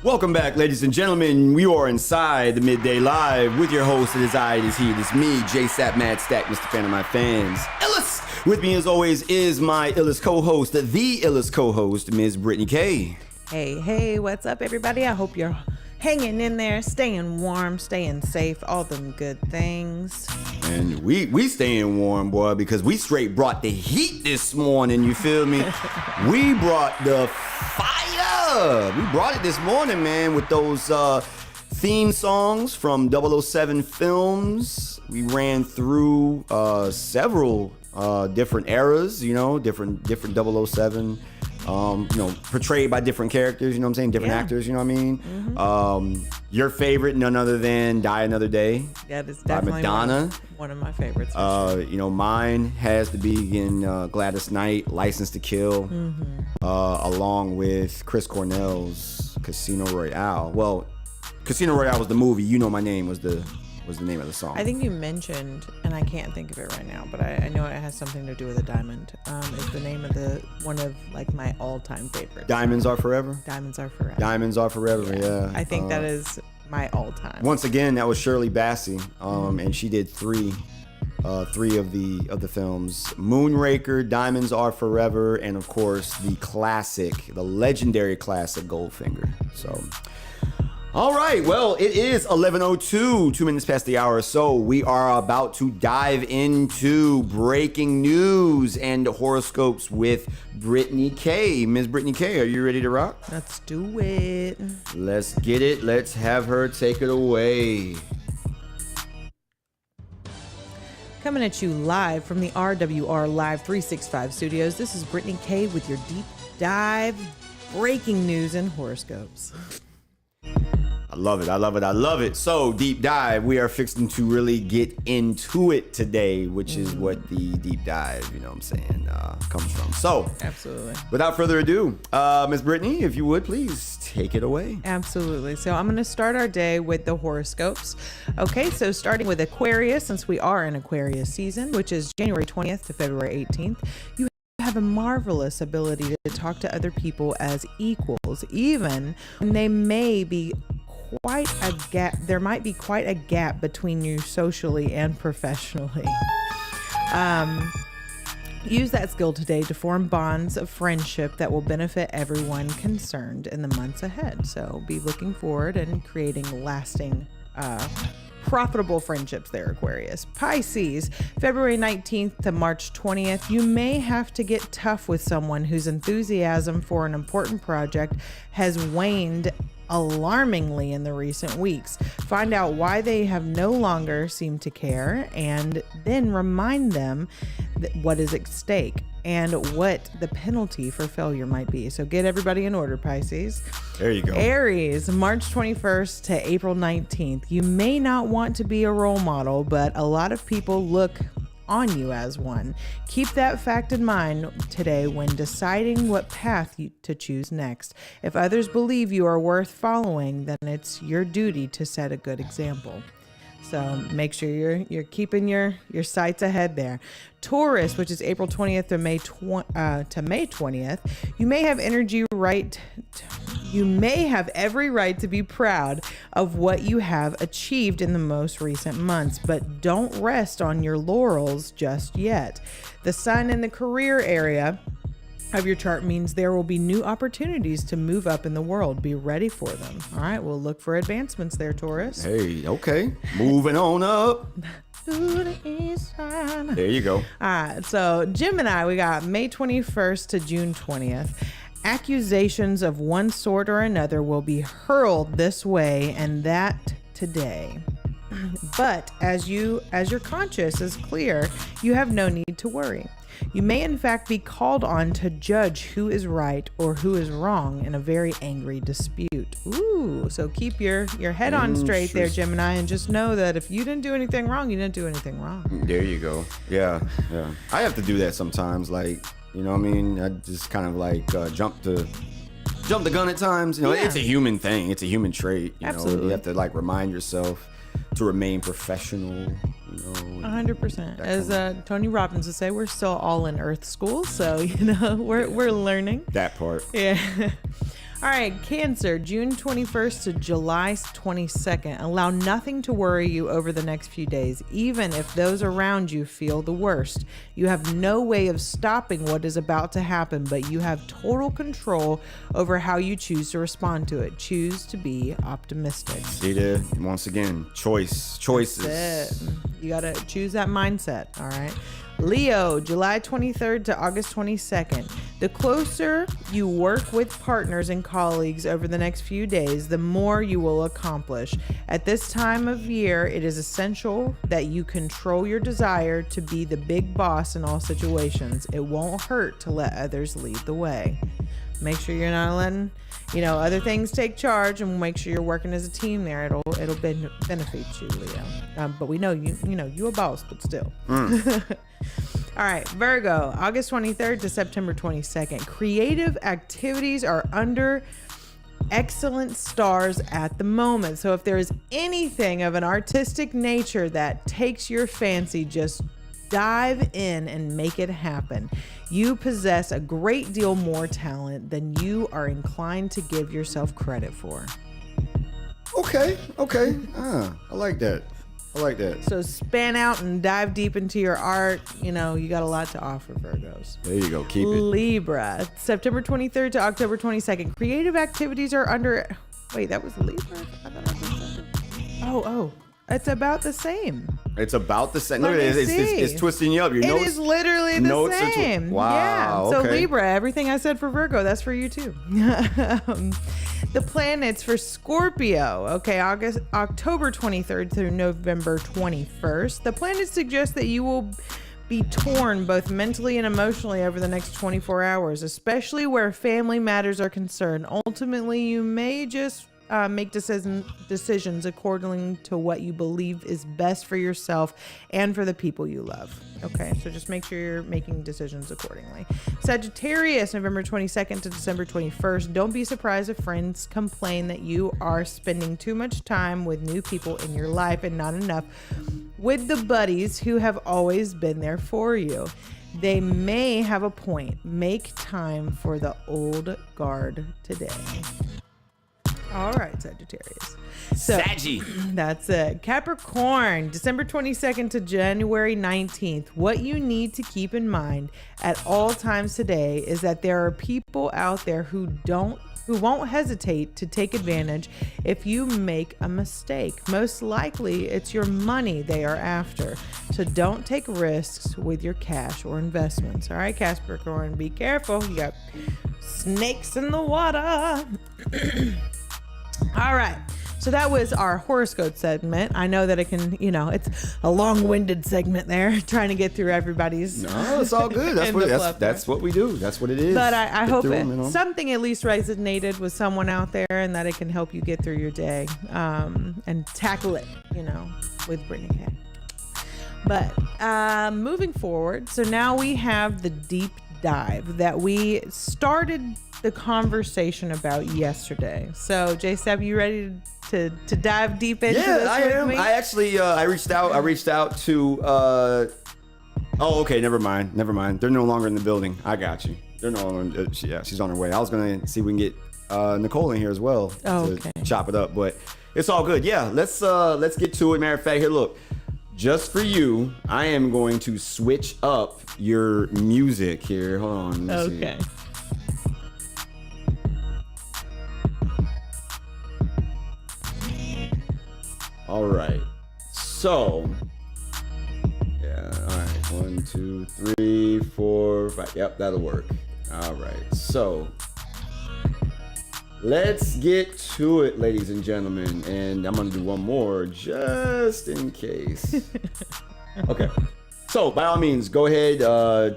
Welcome back, ladies and gentlemen. We are inside the Midday Live with your host. It is I, it is he, it is me, JSapp MadStak, Mr. Fan of my fans. iLLEST! With me, as always, is my iLLEST co-host, the iLLEST co-host, Ms. Brittani Kei. Hey, what's up, everybody? I hope you're hanging in there, staying warm, staying safe, all them good things. And we staying warm, boy, because we straight brought the heat this morning, you feel me? We brought the fire. We brought it this morning, man, with those theme songs from 007 films. We ran through several different eras, different 007, portrayed by different characters, you know what I'm saying? Different actors, you know what I mean? Mm-hmm. Your favorite, none other than Die Another Day. Yeah, that's definitely by Madonna. One of my favorites. Mine has to be in Gladys Knight, License to Kill, along with Chris Cornell's Casino Royale. Well, Casino Royale was the movie. You Know My Name was the name of the song. I think you mentioned, and I can't think of it right now, but I know it has something to do with a diamond. Is the name of one of like my all-time favorites. Diamonds Are Forever? Diamonds Are Forever. Diamonds Are Forever, yeah. I think that is my all-time. Once again, that was Shirley Bassey, and she did 3 three of the films: Moonraker, Diamonds Are Forever, and of course the legendary classic Goldfinger. So, all right, well, it is 11:02, 2 minutes past the hour. So we are about to dive into breaking news and horoscopes with Brittani Kei. Ms. Brittani Kei, are you ready to rock? Let's do it. Let's get it. Let's have her take it away. Coming at you live from the RWR Live 365 studios, this is Brittani Kei with your deep dive breaking news and horoscopes. I love it. I love it. I love it. So, deep dive, we are fixing to really get into it today, which is what the deep dive, you know what I'm saying, comes from. So, absolutely. Without further ado, Ms. Brittani, if you would please take it away. Absolutely. So I'm going to start our day with the horoscopes. Okay, so starting with Aquarius, since we are in Aquarius season, which is January 20th to February 18th, you have a marvelous ability to talk to other people as equals, even when they may be quite a gap. There might be quite a gap between you socially and professionally. Use that skill today to form bonds of friendship that will benefit everyone concerned in the months ahead. So be looking forward and creating lasting, profitable friendships there, Aquarius. Pisces, February 19th to March 20th, you may have to get tough with someone whose enthusiasm for an important project has waned alarmingly in the recent weeks. Find out why they have no longer seemed to care, and then remind them what is at stake and what the penalty for failure might be. So get everybody in order, Pisces. There you go. Aries, March 21st to April 19th. You may not want to be a role model, but a lot of people look on you as one. Keep that fact in mind today when deciding what path to choose next. If others believe you are worth following, then it's your duty to set a good example. So make sure you're keeping your sights ahead there. Taurus, which is April 20th to May 20th, you may have every right to be proud of what you have achieved in the most recent months, but don't rest on your laurels just yet. The sun in the career area of your chart means there will be new opportunities to move up in the world. Be ready for them. All right, we'll look for advancements there, Taurus. Hey, okay. Moving on up. To the east side. There you go. All right, so Gemini, we got May 21st to June 20th. Accusations of one sort or another will be hurled this way and that today. But as your conscience is clear, you have no need to worry. You may in fact be called on to judge who is right or who is wrong in a very angry dispute. Ooh, so keep your head on straight there, Gemini, and just know that if you didn't do anything wrong, you didn't do anything wrong. There you go. Yeah. I have to do that sometimes, like, you know what I mean? I just kind of like jump the gun at times. You know, It's a human thing. It's a human trait. You Absolutely. know, you have to like remind yourself to remain professional. You know, 100%. As Tony Robbins would say, we're still all in Earth school, so we're learning. That part. Yeah. All right, Cancer, June 21st to July 22nd. Allow nothing to worry you over the next few days, even if those around you feel the worst. You have no way of stopping what is about to happen, but you have total control over how you choose to respond to it. Choose to be optimistic. See there, once again, choices. That's it. You got to choose that mindset, all right? Leo, July 23rd to August 22nd. The closer you work with partners and colleagues over the next few days, the more you will accomplish. At this time of year, it is essential that you control your desire to be the big boss in all situations. It won't hurt to let others lead the way. Make sure you're not letting, other things take charge, and make sure you're working as a team there. It'll benefit you, Leo. But we know you a boss, but still. All right, Virgo, August 23rd to September 22nd. Creative activities are under excellent stars at the moment. So if there is anything of an artistic nature that takes your fancy, just dive in and make it happen. You possess a great deal more talent than you are inclined to give yourself credit for. Okay. I like that. I like that. So span out and dive deep into your art. You know, you got a lot to offer, Virgos. There you go. Keep it. Libra, September 23rd to October 22nd. Creative activities are under... Wait, that was Libra? I thought I was... Oh. It's about the same. It's about the same. Look at Let it. me It's see. twisting you up. Your notes. It is literally the notes are same. wow. Yeah. So Okay. Libra, everything I said for Virgo, that's for you too. The planets for Scorpio. Okay, October 23rd through November 21st. The planets suggest that you will be torn both mentally and emotionally over the next 24 hours, especially where family matters are concerned. Ultimately, you may just make decisions according to what you believe is best for yourself and for the people you love. Okay, so just make sure you're making decisions accordingly. Sagittarius, November 22nd to December 21st. Don't be surprised if friends complain that you are spending too much time with new people in your life and not enough with the buddies who have always been there for you. They may have a point. Make time for the old guard today. All right, Sagittarius. So, Saggy. That's it. Capricorn, December 22nd to January 19th. What you need to keep in mind at all times today is that there are people out there who won't hesitate to take advantage if you make a mistake. Most likely, it's your money they are after. So don't take risks with your cash or investments. All right, Capricorn, be careful. You got snakes in the water. All right. So that was our horoscope segment. I know that it can, it's a long-winded segment there, trying to get through everybody's. No, it's all good. That's what we do. That's what it is. But I hope through, something at least resonated with someone out there, and that it can help you get through your day and tackle it, with Brittani Kei. But moving forward, so now we have the deep dive that we started the conversation about yesterday. So JSapp, you ready to dive deep into this? Yeah, I am. I actually I reached out to oh, okay, never mind. They're no longer in the building. I got you. They're no longer she's on her way. I was gonna see if we can get Nicole in here as well to chop it up, but it's all good. Yeah, let's get to it. Matter of fact, here, look. Just for you, I am going to switch up your music here. Hold on. Let me see. All right. So, yeah. All right. 1, 2, 3, 4, 5. Yep, that'll work. All right. So, let's get to it, ladies and gentlemen. And I'm going to do one more just in case. Okay. So, by all means, go ahead.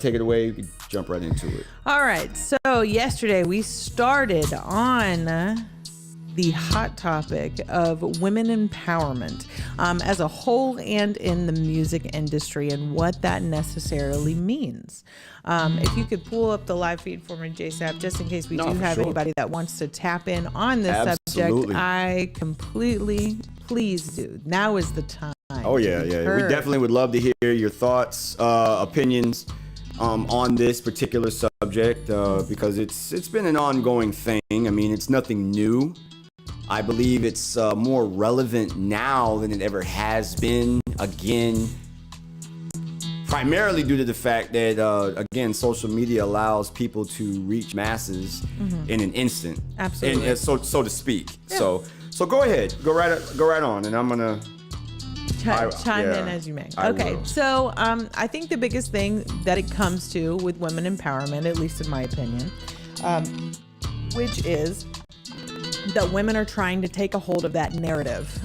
Take it away. You can jump right into it. All right. So, yesterday we started on the hot topic of women empowerment as a whole and in the music industry and what that necessarily means. If you could pull up the live feed for me, JSapp, just in case we do have anybody that wants to tap in on this subject, I please do. Now is the time. Oh, yeah. We definitely would love to hear your thoughts, opinions on this particular subject because it's been an ongoing thing. I mean, it's nothing new. I believe it's more relevant now than it ever has been. Again, primarily due to the fact that, again, social media allows people to reach masses in an instant. Absolutely. And, so to speak. Yeah. So go ahead. Go right on. And I'm going to chime in as you may. Okay. So I think the biggest thing that it comes to with women empowerment, at least in my opinion, which is that women are trying to take a hold of that narrative.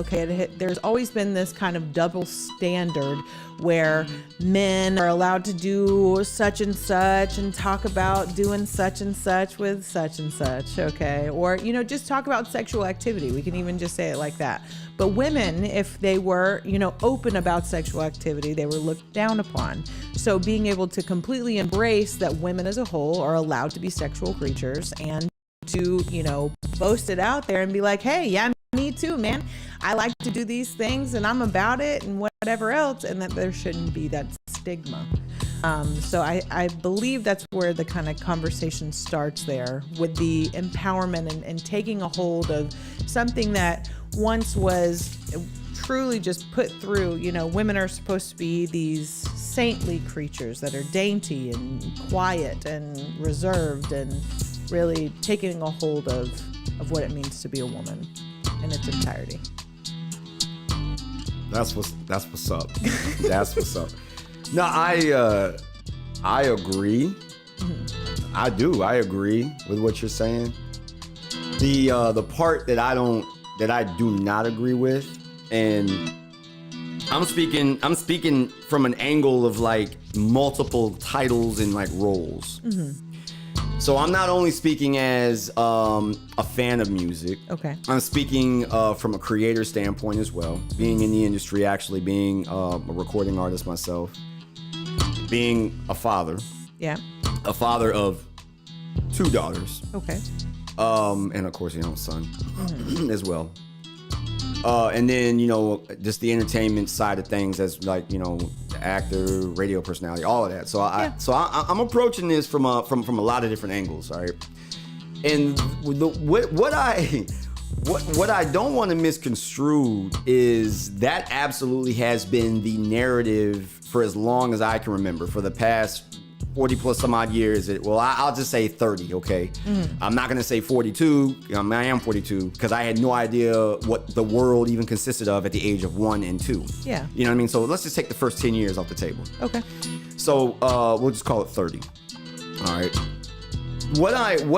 Okay, there's always been this kind of double standard where men are allowed to do such and such and talk about doing such and such with such and such, okay? Or, just talk about sexual activity. We can even just say it like that. But women, if they were, open about sexual activity, they were looked down upon. So being able to completely embrace that women as a whole are allowed to be sexual creatures and to, boast it out there and be like, hey, yeah, me too, man. I like to do these things and I'm about it and whatever else, and that there shouldn't be that stigma. So I believe that's where the kind of conversation starts there with the empowerment and taking a hold of something that once was truly just put through, you know, women are supposed to be these saintly creatures that are dainty and quiet and reserved and really taking a hold of what it means to be a woman in its entirety. That's what's up. That's what's up. No, I agree. Mm-hmm. I do. I agree with what you're saying. The part that I do not agree with, and I'm speaking from an angle of like multiple titles and like roles. Mm-hmm. So I'm not only speaking as a fan of music. Okay. I'm speaking from a creator standpoint as well. Being in the industry, actually being a recording artist myself, being a father. Yeah. A father of 2 daughters. Okay. And of course, son as well. And then, just the entertainment side of things as like, actor, radio personality, all of that. So I'm approaching this from a lot of different angles. All right. And what I don't want to misconstrue is that absolutely has been the narrative for as long as I can remember, for the past 40 plus some odd years. I'll just say 30, okay? Mm-hmm. I'm not gonna say 42. I am 42 because I had no idea what the world even consisted of at the age of 1 and 2. Yeah. You know what I mean? So let's just take the first 10 years off the table. Okay. So we'll just call it 30. All right. What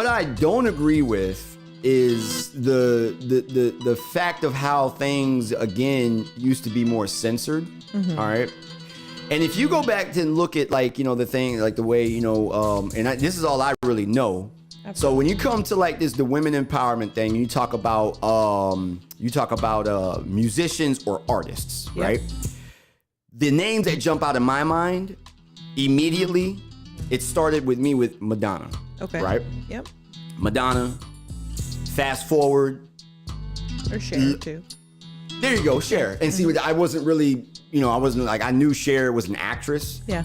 I don't agree with is the fact of how things again used to be more censored. Mm-hmm. All right. And if you go back and look at like, the thing, like the way, this is all I really know. Absolutely. So when you come to like the women empowerment thing, you talk about musicians or artists, yep. Right? The names that jump out of my mind immediately, it started with me with Madonna. Okay. Right? Yep. Madonna, fast forward. Or Cher too. There you go, Cher. And see, I wasn't really, I knew Cher was an actress. Yeah.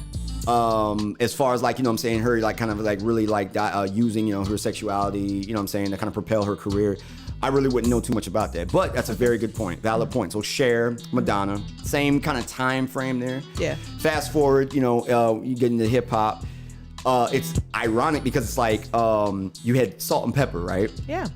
As far as like, I'm saying, her like kind of like really like using, her sexuality, I'm saying, to kind of propel her career. I really wouldn't know too much about that, but that's a very good point, valid point. So Cher, Madonna, same kind of time frame there. Yeah. Fast forward, you get into hip hop. It's ironic because it's like you had Salt and Pepper, right? Yeah.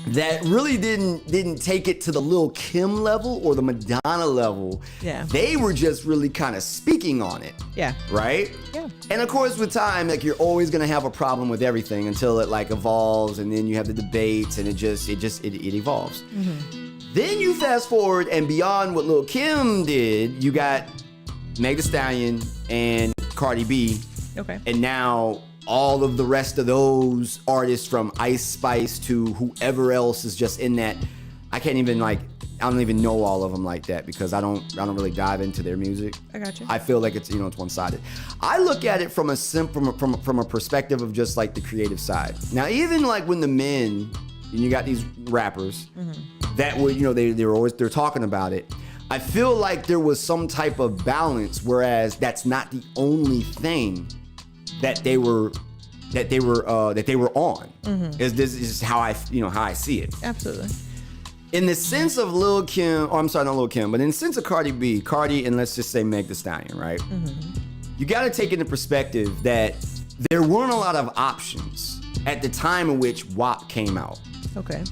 That really didn't take it to the Lil' Kim level or the Madonna level. Yeah. They were just really kind of speaking on it. Yeah. Right? Yeah. And of course with time, like you're always gonna have a problem with everything until it like evolves, and then you have the debates and it evolves. Mm-hmm. Then you fast forward and beyond what Lil' Kim did, you got Meg Thee Stallion and Cardi B. Okay. And now all of the rest of those artists from Ice Spice to whoever else is just in that. I don't even know all of them like that because I don't really dive into their music. I got you. I feel like it's it's one-sided. I look at it from a perspective of just like the creative side. Now even like when the men, and you got these rappers that would they're talking about it. I feel like there was some type of balance, whereas that's not the only thing that they were on. Mm-hmm. This is how I see it. Absolutely. In the sense of Lil' Kim, not Lil' Kim, but in the sense of Cardi B, and let's just say Meg Thee Stallion, right? Mm-hmm. You got to take into perspective that there weren't a lot of options at the time in which WAP came out. Okay.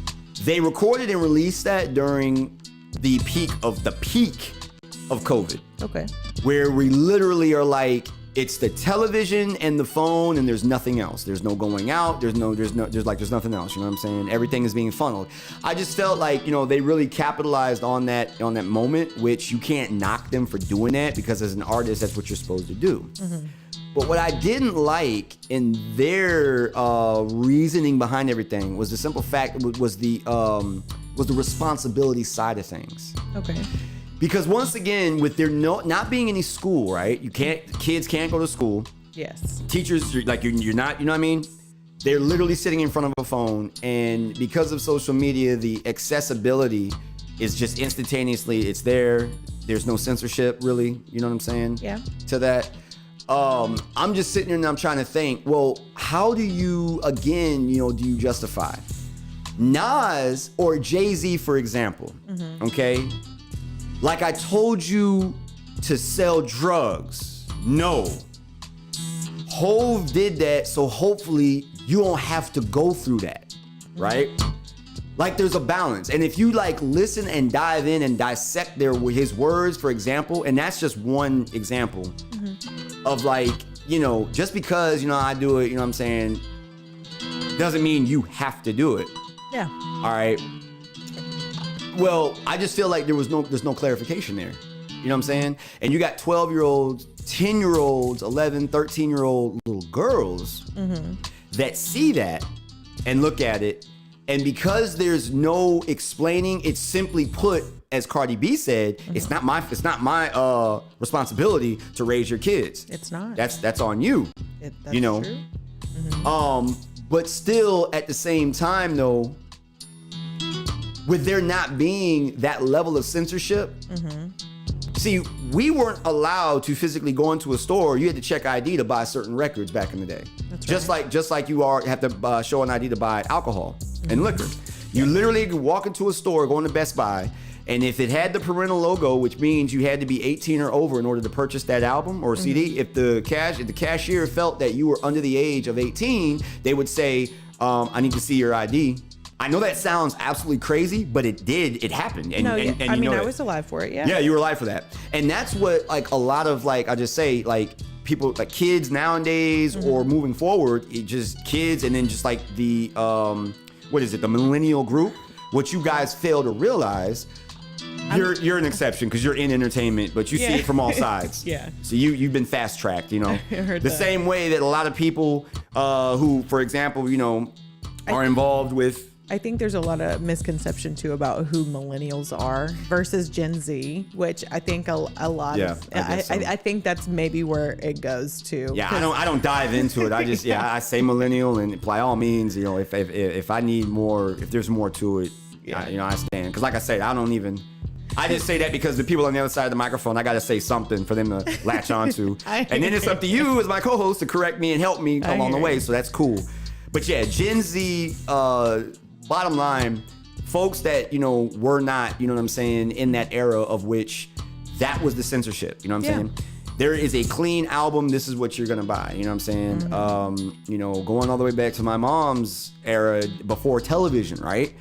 They recorded and released that during the peak of COVID. Okay. Where we literally are like, it's the television and the phone, and there's nothing else. There's no going out. There's nothing else. You know what I'm saying? Everything is being funneled. I just felt like, they really capitalized on that moment, which you can't knock them for doing that because as an artist, that's what you're supposed to do. Mm-hmm. But what I didn't like in their reasoning behind everything was the simple fact was the responsibility side of things. Okay. Because once again, with there not being any school, right? Kids can't go to school. Yes. Teachers, you're not, you know what I mean? They're literally sitting in front of a phone, and because of social media, the accessibility is just instantaneously, it's there. There's no censorship, really. You know what I'm saying? Yeah. To that. I'm just sitting here and I'm trying to think, well, how do you, again, do you justify? Nas or Jay-Z, for example, okay? Like I told you to sell drugs. No. Hove did that, so hopefully you don't have to go through that, right? Like there's a balance. And if you like listen and dive in and dissect his words, for example, and that's just one example of like, just because, I do it, what I'm saying, doesn't mean you have to do it. Yeah. All right. Well, I just feel like there's no clarification there. You know what I'm saying? And you got 12-year-olds, 10-year-olds, 11, 13-year-old little girls that see that and look at it. And because there's no explaining, it's simply put, as Cardi B said, it's not my responsibility to raise your kids. It's not. That's on you. That's true. But still at the same time though, with there not being that level of censorship, see, we weren't allowed to physically go into a store. You had to check ID to buy certain records back in the day. That's right. Just like you have to show an ID to buy alcohol and liquor. You literally could walk into a store, go into Best Buy, and if it had the parental logo, which means you had to be 18 or over in order to purchase that album or CD, if the cashier felt that you were under the age of 18, they would say, I need to see your ID. I know that sounds absolutely crazy, but it happened. And, I was alive for it, yeah. Yeah, you were alive for that. And that's what like a lot of like, I just say like people, like kids nowadays or moving forward, it just kids and then just like the, the millennial group, what you guys fail to realize, you're an exception because you're in entertainment, but you see it from all sides. Yeah. So you've been fast tracked, I heard the that. same way that a lot of people who, for example, are involved with. I think there's a lot of misconception too about who millennials are versus Gen Z, which I think a lot of. I think that's maybe where it goes to. Yeah, I don't dive into it. I just I say millennial, and by all means, if I need more, if there's more to it, I stand. Because like I said, I just say that because the people on the other side of the microphone, I got to say something for them to latch onto. And then it's up to you as my co-host to correct me and help me along the way. So that's cool. But yeah, Gen Z, bottom line, folks that, were not, what I'm saying, in that era of which that was the censorship, what I'm saying? There is a clean album, this is what you're gonna buy, what I'm saying? Going all the way back to my mom's era before television, right?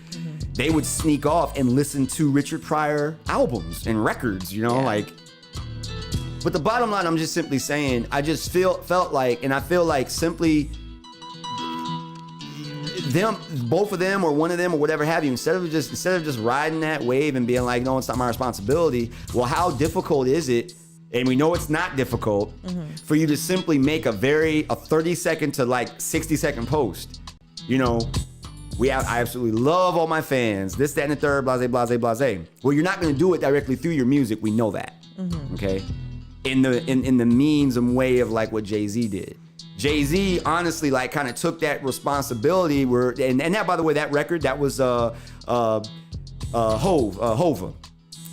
They would sneak off and listen to Richard Pryor albums and records, but the bottom line, I'm just simply saying, I just felt like, and I feel like simply both of them or one of them or whatever have you, instead of just riding that wave and being like, no, it's not my responsibility. Well, how difficult is it? And we know it's not difficult for you to simply make a 30-second to like 60-second post. I absolutely love all my fans, this, that, and the third, blase, blase, blase. Well, you're not going to do it directly through your music. We know that. Okay. In the means and way of like what Jay-Z did. Jay-Z honestly like kind of took that responsibility and that, by the way, that record, that was Hova.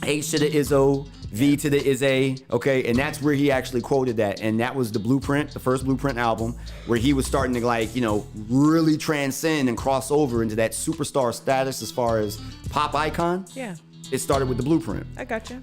H to the Izzo, V to the Izzy, okay? And that's where he actually quoted that. And that was the Blueprint, the first Blueprint album, where he was starting to really transcend and cross over into that superstar status as far as pop icon. Yeah. It started with the Blueprint. I gotcha.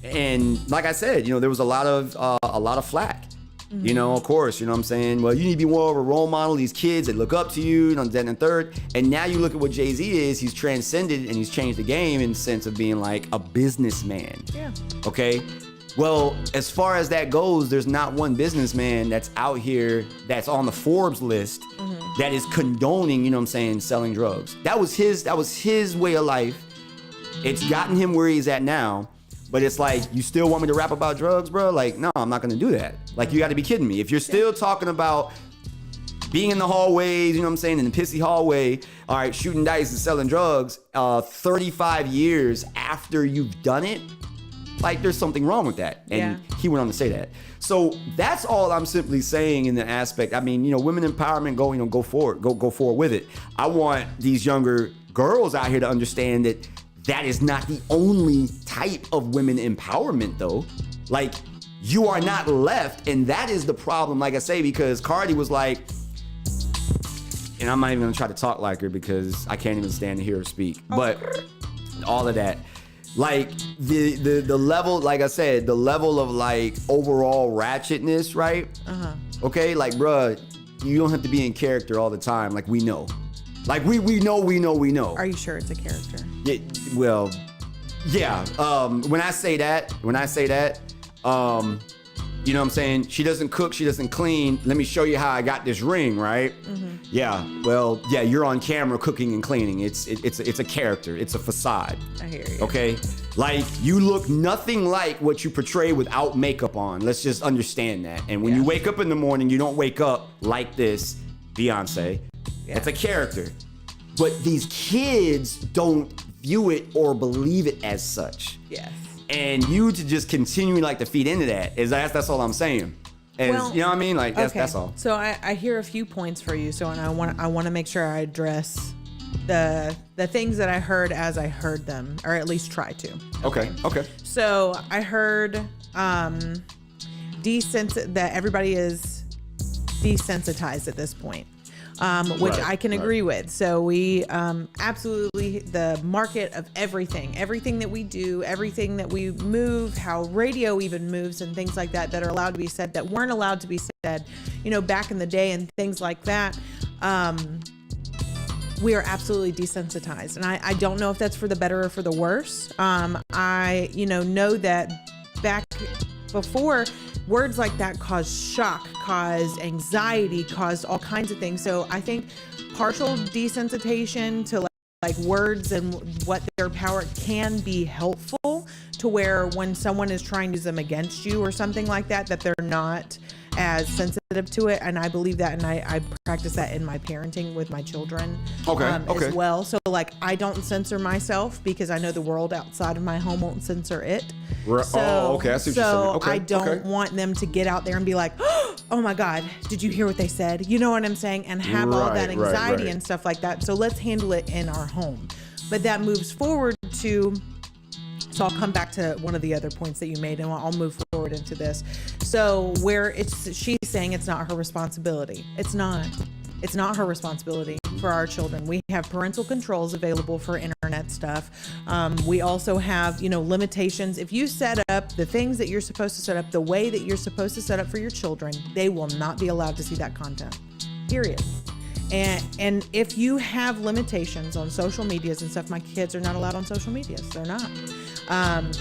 And like I said, there was a lot of flack. Of course, what I'm saying? Well, you need to be more of a role model. These kids that look up to you, that and the third. And now you look at what Jay-Z is. He's transcended and he's changed the game in the sense of being like a businessman. Yeah. Okay? Well, as far as that goes, there's not one businessman that's out here that's on the Forbes list that is condoning, selling drugs. That was his way of life. It's gotten him where he's at now. But it's like, you still want me to rap about drugs, bro? Like, no, I'm not going to do that. Like, you got to be kidding me. If you're still talking about being in the hallways, in the pissy hallway, all right, shooting dice and selling drugs, 35 years after you've done it, like, there's something wrong with that. And he went on to say that. So that's all I'm simply saying in the aspect. I mean, women empowerment, go forward, go forward with it. I want these younger girls out here to understand that is not the only type of women empowerment, though. Like, you are not left, and that is the problem, like I say, because Cardi was like, and I'm not even gonna try to talk like her because I can't even stand to hear her speak, but all of that. Like the level, like I said, the level of like overall ratchetness, right? Okay, like bruh, you don't have to be in character all the time. Like we know. Like we know. Are you sure it's a character? Yeah, well, yeah. When I say that, you know what I'm saying? She doesn't cook, she doesn't clean. Let me show you how I got this ring, right? Yeah. Well, yeah, you're on camera cooking and cleaning. It's a character. It's a facade. I hear you. Okay? Like you look nothing like what you portray without makeup on. Let's just understand that. And when you wake up in the morning, you don't wake up like this, Beyonce. It's a character. But these kids don't view it or believe it as such. Yes. And you to just continue like to feed into that is that's all I'm saying. As, Well, you know what I mean? Like that's all. So I hear a few points for you. So and I want to make sure I address the things that I heard as I heard them, or at least try to. Okay. So I heard that everybody is desensitized at this point. Which Right, I can agree with. So we absolutely, the market of everything that we do, everything that we move, how radio even moves and things like that are allowed to be said that weren't allowed to be said, back in the day and things like that. We are absolutely desensitized. And I don't know if that's for the better or for the worse. I know that back before, words like that caused shock, caused anxiety, caused all kinds of things. So I think partial desensitization to like words and what their power can be helpful to where when someone is trying to use them against you or something like that they're not as sensitive to it. And I believe that, and I practice that in my parenting with my children as well. So like I don't censor myself because I know the world outside of my home won't censor it. I see what you're saying. Okay, I don't want them to get out there and be like, oh my God, did you hear what they said? You know what I'm saying? And have all that anxiety and stuff like that. So let's handle it in our home. But that moves forward to, so I'll come back to one of the other points that you made and I'll move forward into this. So where she's saying it's not her responsibility. It's not her responsibility for our children. We have parental controls available for internet stuff. We also have, limitations. If you set up the things that you're supposed to set up, the way that you're supposed to set up for your children, they will not be allowed to see that content, period. And if you have limitations on social medias and stuff, my kids are not allowed on social medias. They're not.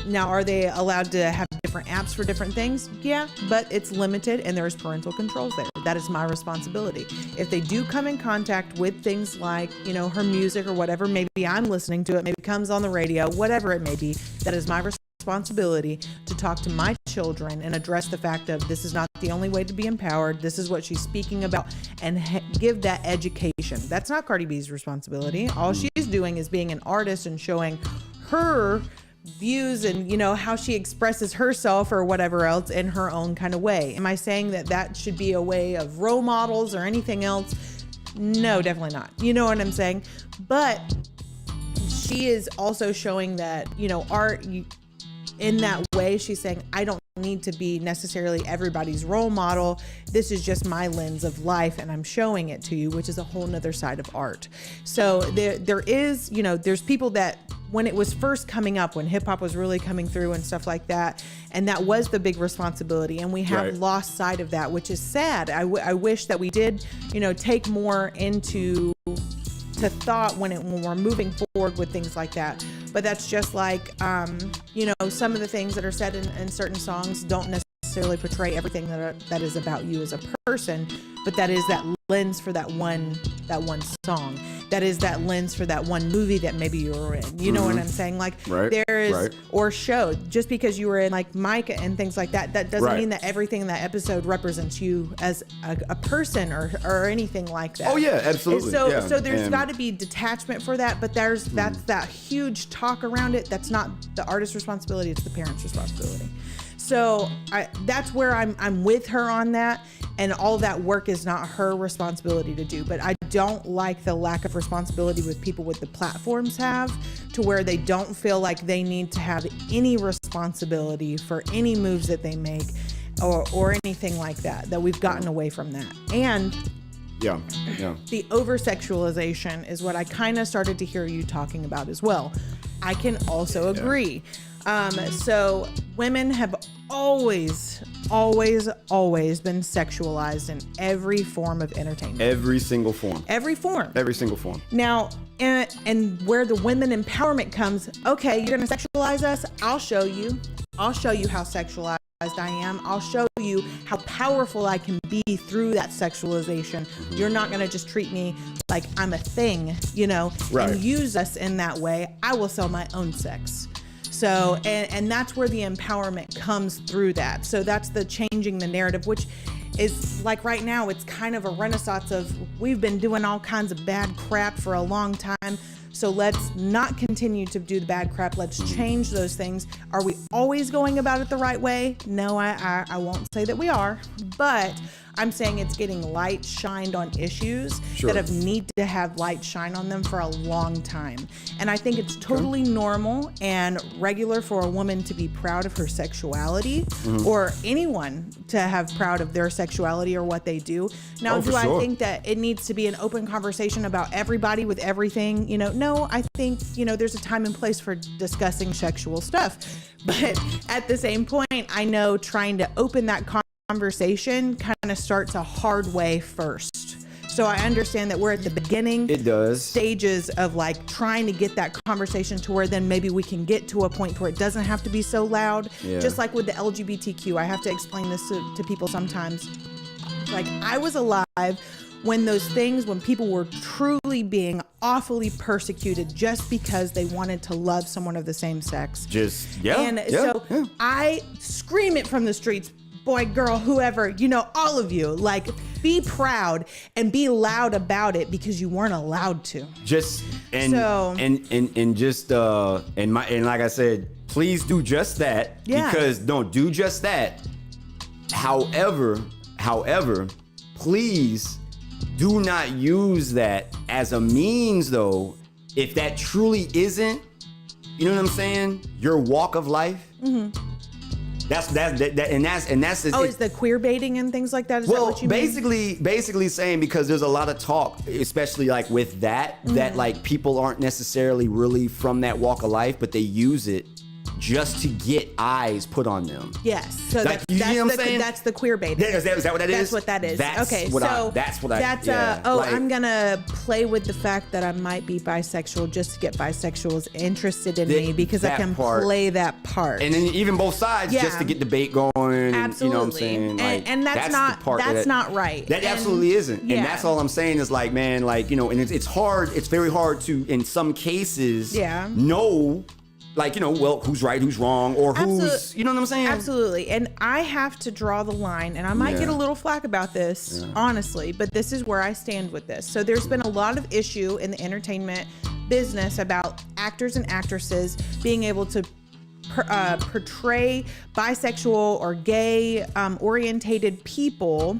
Now, are they allowed to have different apps for different things? Yeah, but it's limited and there's parental controls there. That is my responsibility. If they do come in contact with things like, her music or whatever, maybe I'm listening to it, maybe it comes on the radio, whatever it may be, that is my responsibility to talk to my children and address the fact of this is not the only way to be empowered. This is what she's speaking about, and give that education. That's not Cardi B's responsibility. All she's doing is being an artist and showing her views and how she expresses herself or whatever else in her own kind of way. Am I saying that should be a way of role models or anything else? No, definitely not. You know what I'm saying? But she is also showing that art, in that way, she's saying, I don't need to be necessarily everybody's role model. This is just my lens of life and I'm showing it to you, which is a whole nother side of art. So there is, there's people that when it was first coming up, when hip hop was really coming through and stuff like that, and that was the big responsibility, and we have lost sight of that, which is sad. I wish that we did, take more into thought when we're moving forward with things like that. But that's just like, some of the things that are said in certain songs don't necessarily portray everything that is about you as a person, but that is that lens for that one song. That is that lens for that one movie that maybe you were in. You know what I'm saying? Like there is, or show, just because you were in like Micah and things like that, that doesn't mean that everything in that episode represents you as a person or anything like that. Oh yeah, absolutely. So there's got to be detachment for that, but that's that huge talk around it. That's not the artist's responsibility, it's the parent's responsibility. So that's where I'm with her on that, and all that work is not her responsibility to do. But I don't like the lack of responsibility with people with the platforms have, to where they don't feel like they need to have any responsibility for any moves that they make or anything like that we've gotten away from that. And the over-sexualization is what I kind of started to hear you talking about as well. I can also agree. So women have always been sexualized in every form of entertainment. Every single form. Every form. Every single form. Now, and where the women empowerment comes, okay, you're gonna sexualize us, I'll show you how sexualized I am. I'll show you how powerful I can be through that sexualization. You're not gonna just treat me like I'm a thing, Right. and use us in that way. I will sell my own sex. So, and that's where the empowerment comes through that. So that's the changing the narrative, which is like right now, it's kind of a renaissance of we've been doing all kinds of bad crap for a long time. So let's not continue to do the bad crap. Let's change those things. Are we always going about it the right way? No, I won't say that we are, but I'm saying it's getting light shined on issues that have need to have light shine on them for a long time. And I think it's totally normal and regular for a woman to be proud of her sexuality, or anyone to have proud of their sexuality or what they do. Now, do I think that it needs to be an open conversation about everybody with everything? No, I think, there's a time and place for discussing sexual stuff. But at the same point, I know trying to open that conversation kind of starts a hard way first. So I understand that we're at the beginning stages of like trying to get that conversation to where then maybe we can get to a point where it doesn't have to be so loud. Just like with the LGBTQ, I have to explain this to people sometimes. Like, I was alive when people were truly being awfully persecuted just because they wanted to love someone of the same sex. I scream it from the streets. Boy, girl, whoever, all of you, like, be proud and be loud about it because you weren't allowed to. And like I said, please do just that. Yeah. Because don't do just that. However, please do not use that as a means, though, if that truly isn't, you know what I'm saying, your walk of life. That's is the queer baiting and things like that? Is that what you mean? Basically saying, because there's a lot of talk, especially like with that like people aren't necessarily really from that walk of life, but they use it just to get eyes put on them. Yes. So like, that's the queer baiting. Is that what that is? That's what that is. I'm gonna play with the fact that I might be bisexual just to get bisexuals interested in me because I can play that part. And then even both sides just to get debate going. Absolutely. You know what I'm saying? Like, and that's not right. That absolutely isn't. And that's all I'm saying is like, man, like, and it's hard. It's very hard to, in some cases, know, like, who's right, who's wrong, or who's, you know what I'm saying? Absolutely. And I have to draw the line, and I might get a little flack about this, honestly, but this is where I stand with this. So there's been a lot of issue in the entertainment business about actors and actresses being able to portray bisexual or gay orientated people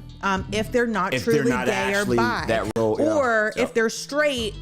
if they're not truly gay or bi, that role, or if they're straight,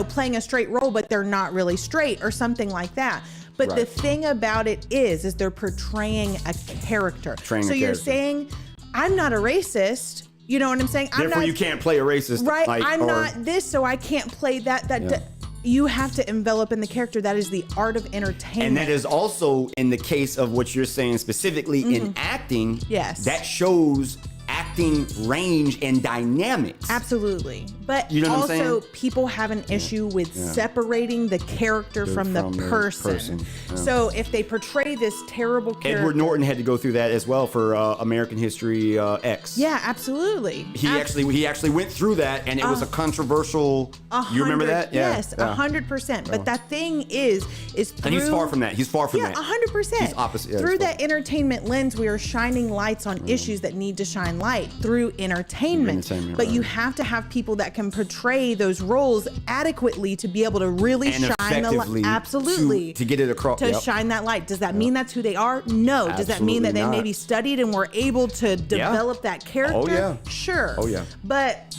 playing a straight role but they're not really straight or something like that. But the thing about it is they're portraying a character. You're saying, I'm not a racist. You know what I'm saying? Therefore, you can't play a racist. Right. I'm not this, so I can't play that. You have to envelop in the character. That is the art of entertainment. And that is also in the case of what you're saying specifically in acting. Yes. That shows acting range and dynamics. Absolutely. But you know what I'm also saying? People have an issue with separating the character from the person. So if they portray this terrible character. Edward Norton had to go through that as well for American History X. Yeah, absolutely. He actually went through that, and it was a controversial. You remember that? Yes, 100%. But that thing is through, and he's far from that. He's far from that. 100%. He's opposite. Through that entertainment lens, we are shining lights on issues that need to shine light through entertainment. But you have to have people that can portray those roles adequately to be able to really and shine the light. Absolutely. To get it across. To shine that light. Does that mean that's who they are? No. Does that mean that they maybe studied and were able to develop that character? Oh, yeah. Sure. Oh, yeah. But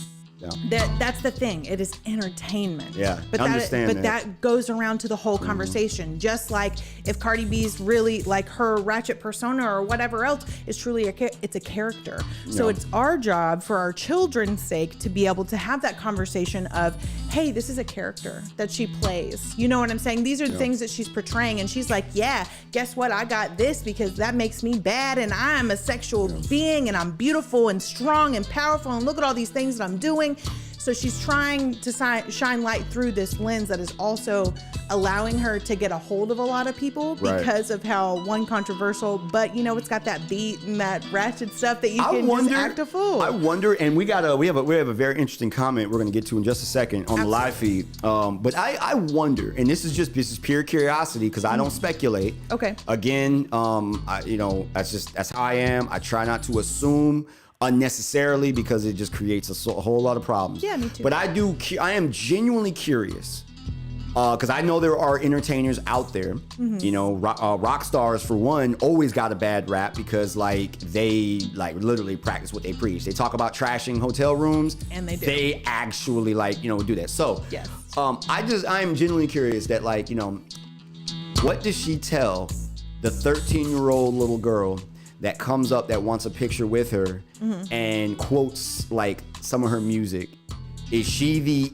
That's the thing. It is entertainment. Yeah, but that goes around to the whole conversation. Just like if Cardi B's really like her ratchet persona or whatever else is truly it's a character. So it's our job for our children's sake to be able to have that conversation of, hey, this is a character that she plays. You know what I'm saying? These are the things that she's portraying, and she's like, yeah, guess what? I got this because that makes me bad, and I'm a sexual being, and I'm beautiful and strong and powerful, and look at all these things that I'm doing. So she's trying to shine light through this lens that is also allowing her to get a hold of a lot of people because of how controversial, but it's got that beat and that ratchet stuff that you can just act a fool. I wonder, and we have a very interesting comment we're going to get to in just a second on the live feed. But I wonder, and this is pure curiosity because I don't speculate. Okay. Again, that's how I am. I try not to assume unnecessarily because it just creates a whole lot of problems. Yeah, me too. But I am genuinely curious because I know there are entertainers out there. Rock stars for one always got a bad rap because they literally practice what they preach. They talk about trashing hotel rooms, and they actually do that. So yes. I am genuinely curious that what does she tell the 13-year-old little girl that comes up that wants a picture with her and quotes some of her music? Is she the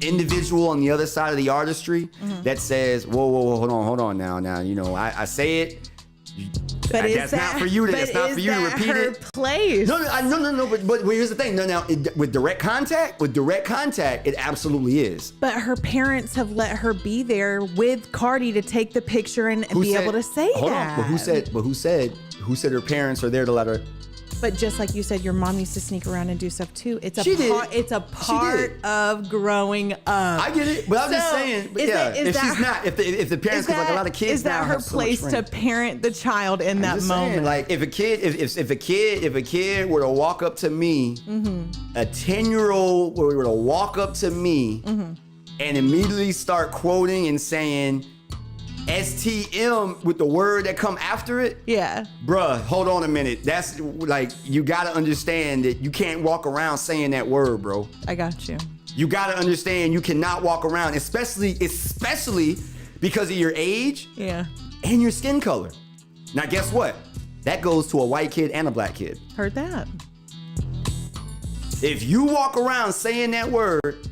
individual on the other side of the artistry that says, whoa, hold on now, I say it, but that's not for you to repeat it. Place? No, but here's the thing. Now with direct contact, it absolutely is. But her parents have let her be there with Cardi to take the picture and be able to say that. Hold on, but who said her parents are there to let her? But just like you said, your mom used to sneak around and do stuff too. It's a part of growing up. I get it, but I'm just saying. If the parents, because a lot of kids is that now her have so place much to parent the child in that moment? Saying, if a kid were to walk up to me, a 10-year-old were to walk up to me and immediately start quoting and saying STM with the word that come after it. Yeah. Bruh, hold on a minute. That's you gotta understand that you can't walk around saying that word, bro. I got you. You gotta understand you cannot walk around, especially because of your age and your skin color. Now guess what? That goes to a white kid and a black kid. Heard that. If you walk around saying that word,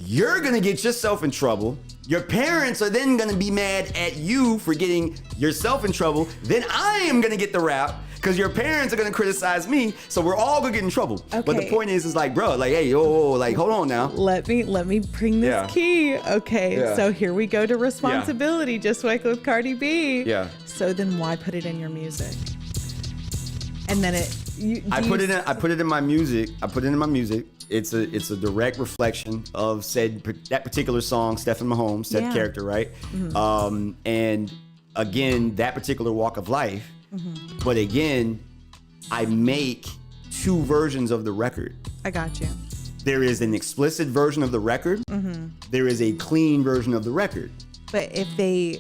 you're gonna get yourself in trouble. Your parents are then gonna be mad at you for getting yourself in trouble. Then I am gonna get the rap because your parents are gonna criticize me. So we're all gonna get in trouble. Okay. But the point is bro, hey, hold on now. Let me bring this key. Okay, so here we go to responsibility, just like with Cardi B. Yeah. So then why put it in your music? And then I put it in my music. It's a direct reflection of that particular song, Stephen Mahomes, said character, right? And again, that particular walk of life. But again, I make two versions of the record. I got you. There is an explicit version of the record. There is a clean version of the record. But if they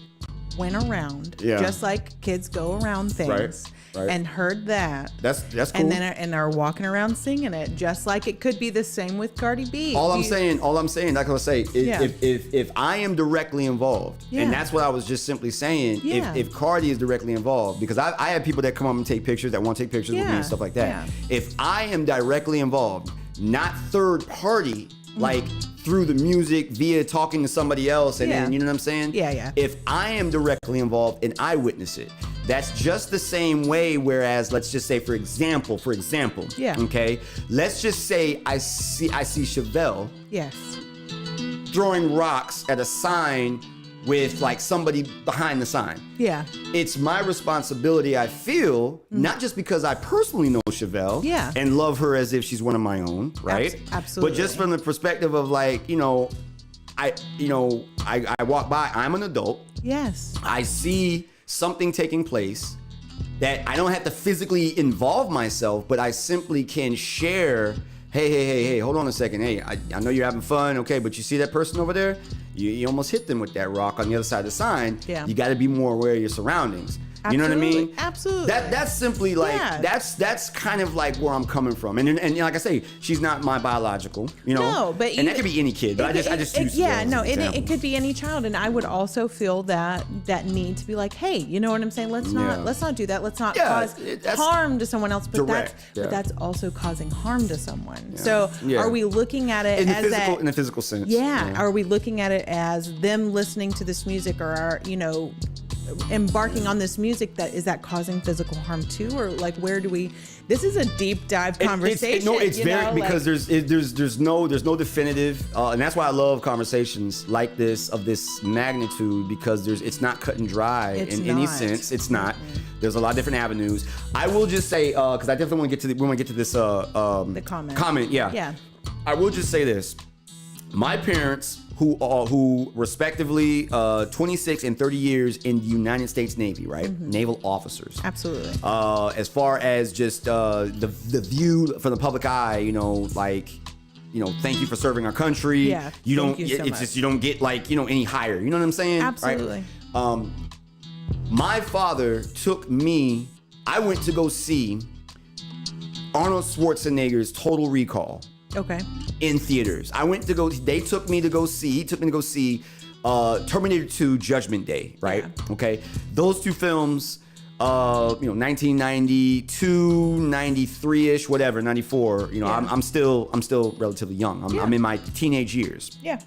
went around, just like kids go around things. Right. And heard that. That's cool. And they're walking around singing it, just like it could be the same with Cardi B. All I'm saying, like I was saying, if I am directly involved, and that's what I was just simply saying, if Cardi is directly involved, because I have people that come up and take pictures, that want to take pictures with me and stuff like that. If I am directly involved, not third party, through the music via talking to somebody else, and then, you know what I'm saying? Yeah. If I am directly involved and I witness it, that's just the same way. Whereas, let's just say, for example, okay, let's just say I see Chevelle, throwing rocks at a sign with somebody behind the sign. Yeah. It's my responsibility, I feel, not just because I personally know Chevelle and love her as if she's one of my own, right? Absolutely. But just from the perspective of I walk by, I'm an adult. Yes. I see something taking place that I don't have to physically involve myself, but I simply can share, hey, hold on a second. Hey, I know you're having fun, okay, but you see that person over there? You almost hit them with that rock on the other side of the sign. Yeah. You got to be more aware of your surroundings. You know what I mean? Absolutely. That's simply like Yeah. that's kind of like where I'm coming from. And like I say, she's not my biological. No, but and that could be any kid. But I just use it could be any child, and I would also feel that need to be like, hey, you know what I'm saying? Let's not do that. Let's not cause harm to someone else. But that's also causing harm to someone. So are we looking at it in the physical sense? Yeah. Are we looking at it as them listening to this music, or embarking on this music that causing physical harm too, or like where do we? This is a deep dive conversation. It's very because there's no definitive, and that's why I love conversations like this of this magnitude, because it's not cut and dry in any sense. It's not. There's a lot of different avenues. I will just say because I definitely want to get to this the comment. Yeah. I will just say this. My parents, who respectively 26 and 30 years in the United States Navy, right? Mm-hmm. Naval officers. Absolutely. As far as just the view from the public eye, thank you for serving our country. Yeah. You don't. Thank you so It's much. just you don't get any higher. You know what I'm saying? Absolutely. Right? My father took me. I went to go see Arnold Schwarzenegger's Total Recall. Okay. In theaters. He took me to go see Terminator 2 Judgment Day, right? Yeah. Okay. Those two films, 1992, 93-ish, whatever, 94, I'm still relatively young. I'm in my teenage years. Yeah.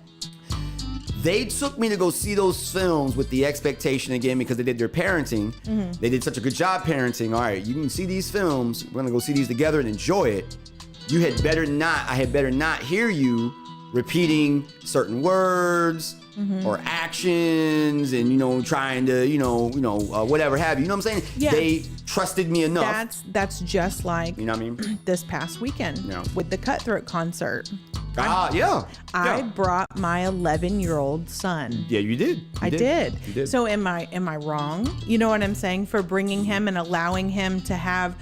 They took me to go see those films with the expectation, again, because they did their parenting. Mm-hmm. They did such a good job parenting. All right, you can see these films. We're going to go see these together and enjoy it. I had better not hear you repeating certain words or actions and, trying to, whatever have you. You know what I'm saying? Yeah. They trusted me enough. That's just like, you know what I mean? This past weekend with the Cutthroat concert. I brought my 11-year-old son. Yeah, you did. I did. You did. So am I wrong? You know what I'm saying? For bringing him and allowing him to have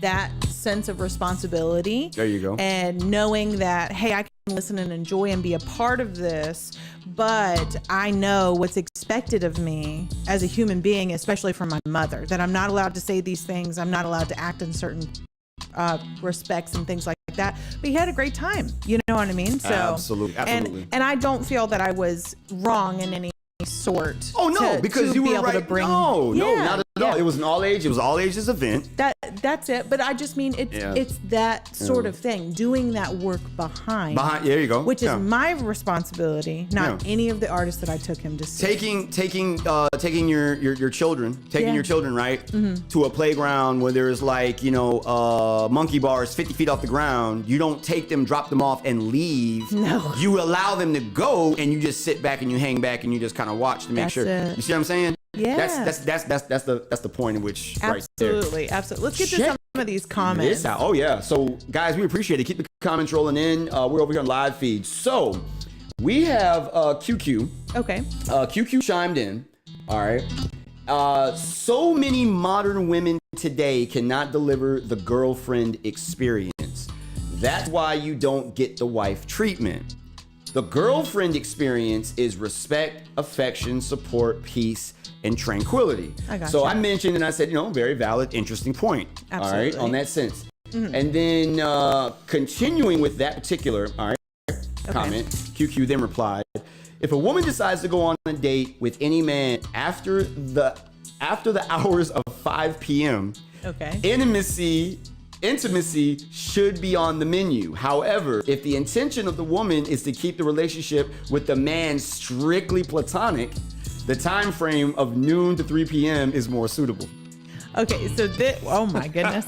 that sense of responsibility. There you go. And knowing that, hey, I can listen and enjoy and be a part of this, but I know what's expected of me as a human being, especially from my mother, that I'm not allowed to say these things. I'm not allowed to act in certain respects and things like that. But he had a great time. You know what I mean? So absolutely. And I don't feel that I was wrong in any sort. Oh no, because you were right. No, not at all. It was an all ages event. That's it. But I just mean it's that sort of thing, doing that work behind. There you go. Which is my responsibility, not any of the artists that I took him to see. Taking your children, right, to a playground where there's monkey bars 50 feet off the ground. You don't take them, drop them off, and leave. No. You allow them to go, and you just sit back and you hang back and you just kind of watch to make sure. You see what I'm saying? Yeah. That's the point in which absolutely. Let's get to some of these comments. Oh yeah. So guys, we appreciate it. Keep the comments rolling in. We're over here on live feed. So we have QQ. Okay. QQ chimed in. All right. So many modern women today cannot deliver the girlfriend experience. That's why you don't get the wife treatment. The girlfriend experience is respect, affection, support, peace, and tranquility. So I mentioned and I said, very valid, interesting point. Absolutely. All right, on that sense. Mm-hmm. And then continuing with that particular comment, QQ then replied, if a woman decides to go on a date with any man after the hours of 5 p.m., Intimacy should be on the menu. However, if the intention of the woman is to keep the relationship with the man strictly platonic, the time frame of noon to 3 p.m. is more suitable. Okay, so oh my goodness.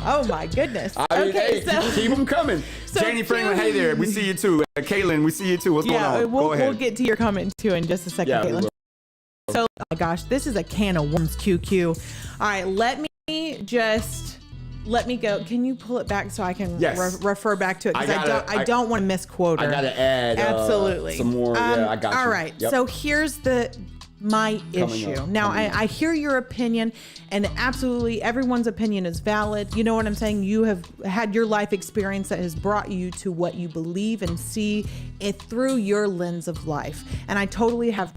Oh my goodness. Okay, keep them coming. So Janie Franklin, hey there, we see you too. Caitlin, we see you too. What's going on? Go ahead. We'll get to your comment too in just a second, Caitlin. So, oh my gosh, this is a can of worms, QQ. All right, let me go. Can you pull it back so I can refer back to it? Because I don't want to misquote her. I gotta add absolutely some more. I got you. All right. Yep. So here's my issue. Now I hear your opinion, and absolutely everyone's opinion is valid. You know what I'm saying? You have had your life experience that has brought you to what you believe and see it through your lens of life, and I totally have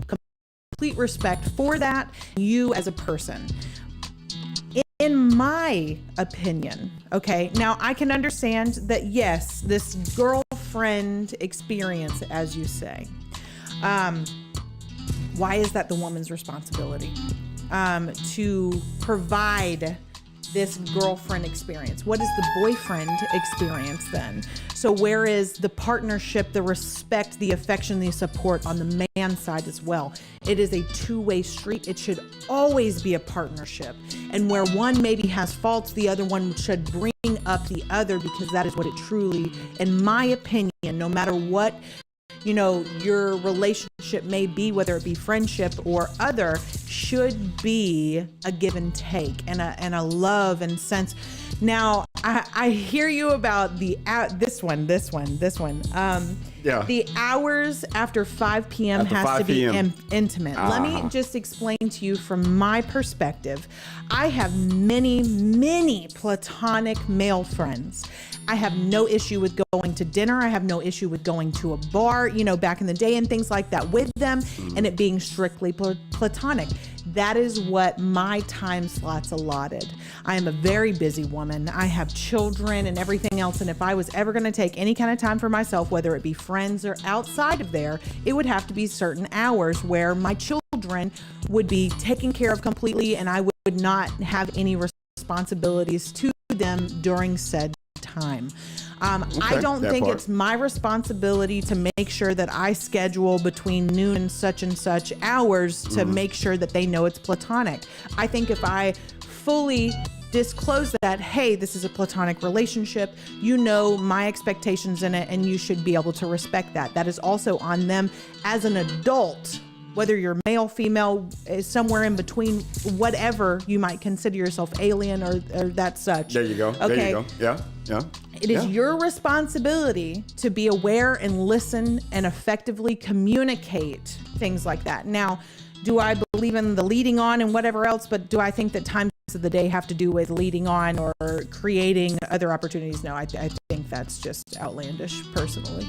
complete respect for that, you as a person. In my opinion, okay, now I can understand that, yes, this girlfriend experience, as you say, why is that the woman's responsibility to provide this girlfriend experience? What is the boyfriend experience then? So where is the partnership, the respect, the affection, the support on the man's side as well? It is a two-way street. It should always be a partnership. And where one maybe has faults, the other one should bring up the other, because that is what it truly, in my opinion, no matter what, you know, your relationship may be, whether it be friendship or other, should be a give and take and a love and sense. Now, I hear you about the this one. Yeah. The hours after 5 p.m. After has 5 to be p.m. intimate. Let me just explain to you from my perspective. I have many platonic male friends. I have no issue with going to dinner. I have no issue with going to a bar, you know, back in the day and things like that with them, and it being strictly platonic. That is what my time slots allotted. I am a very busy woman. I have children and everything else. And if I was ever going to take any kind of time for myself, whether it be friends or outside of there, it would have to be certain hours where my children would be taken care of completely, and I would not have any responsibilities to them during said time. I don't think it's my responsibility to make sure that I schedule between noon and such hours to make sure that they know it's platonic. I think if I fully disclose that, hey, this is a platonic relationship, you know my expectations in it, and you should be able to respect that. That is also on them as an adult, whether you're male, female, somewhere in between, whatever you might consider yourself, alien or that such. There you go. Okay. There you go. Yeah. It is your responsibility to be aware and listen and effectively communicate things like that. Now, do I believe in the leading on and whatever else, but do I think that times of the day have to do with leading on or creating other opportunities? No, I think that's just outlandish personally.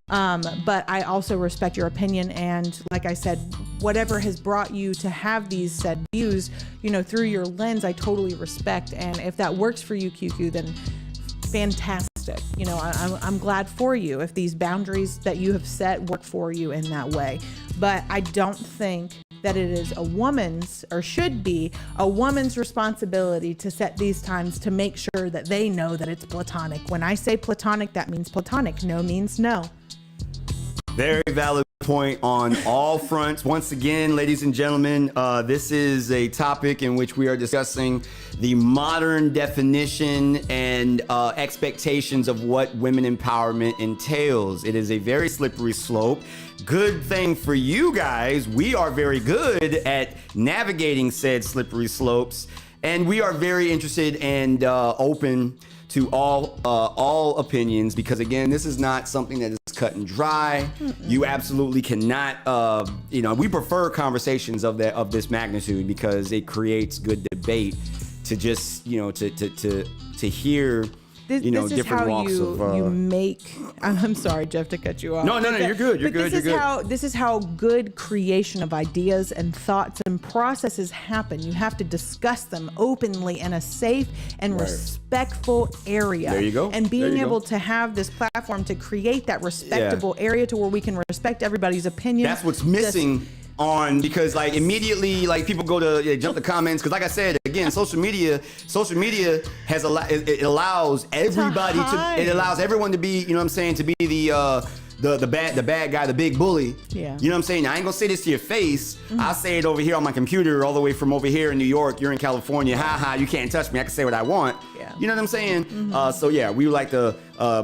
But I also respect your opinion, and like I said, whatever has brought you to have these said views, you know, through your lens, I totally respect. And if that works for you, QQ, then fantastic. You know, I'm glad for you if these boundaries that you have set work for you in that way. But I don't think that it is a woman's, or should be a woman's, responsibility to set these times to make sure that they know that it's platonic. When I say platonic, that means platonic. No means no. Very valid point on all fronts. Once again, ladies and gentlemen, this is a topic in which we are discussing the modern definition and expectations of what women empowerment entails. It is a very slippery slope. Good thing for you guys, we are very good at navigating said slippery slopes, and we are very interested and open to all opinions, because again, this is not something that is cut and dry. You absolutely cannot, we prefer conversations of this magnitude because it creates good debate to just, to hear, this different is how walks you make. I'm sorry, Jeff, to cut you off. No, you're good. You're good. This is how good creation of ideas and thoughts and processes happen. You have to discuss them openly in a safe and respectful area. There you go. And being able to have this platform to create that respectable area to where we can respect everybody's opinion. That's what's missing. Because like immediately, like people go to jump the comments, because like I said again, social media has it allows everybody it allows everyone to be, to be the bad guy, the big bully. Yeah. You know what I'm saying? I ain't gonna say this to your face. I'll say it over here on my computer, all the way from over here in New York. You're in California. Ha, you can't touch me. I can say what I want. Yeah. You know what I'm saying? So yeah, we would like to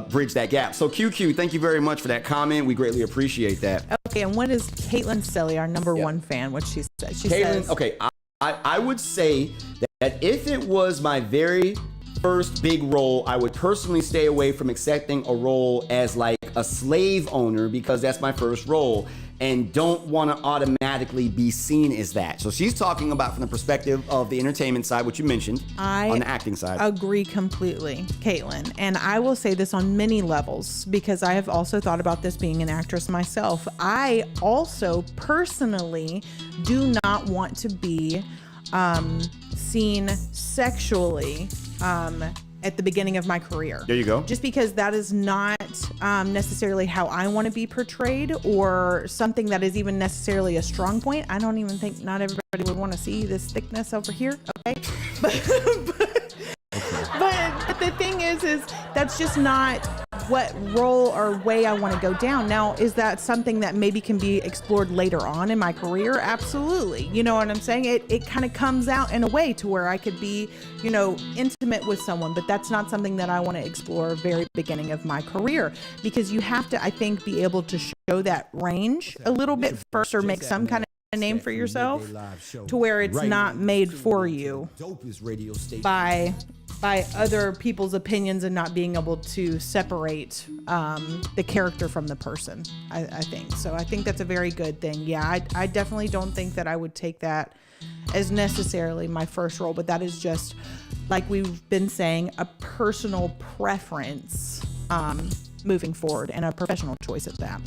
bridge that gap. So QQ, thank you very much for that comment. We greatly appreciate that. Okay, and what is Caitlin Selly, our number one fan, what she said? She Caitlin, says, okay, I would say that if it was my very first big role, I would personally stay away from accepting a role as like like a slave owner because that's my first role, and don't want to automatically be seen as that. So she's talking about from the perspective of the entertainment side, which you mentioned, on the acting side. I agree completely, Caitlin. And I will say this on many levels because I have also thought about this being an actress myself. I also personally do not want to be seen sexually at the beginning of my career. There you go. Just because that is not necessarily how I want to be portrayed, or something that is even necessarily a strong point. I don't even think not everybody would want to see this thickness over here. Okay. But the thing is that's just not what role or way I want to go down. Now, is that something that maybe can be explored later on in my career? Absolutely. You know what I'm saying? It kind of comes out in a way to where I could be, intimate with someone, but that's not something that I want to explore very beginning of my career, because you have to, I think, be able to show that range a little bit first, or make some kind of a name for yourself to where it's not made for you by other people's opinions, and not being able to separate the character from the person. I think so. I think that's a very good thing. Yeah, I definitely don't think that I would take that as necessarily my first role, but that is just, like we've been saying, a personal preference moving forward, and a professional choice at that.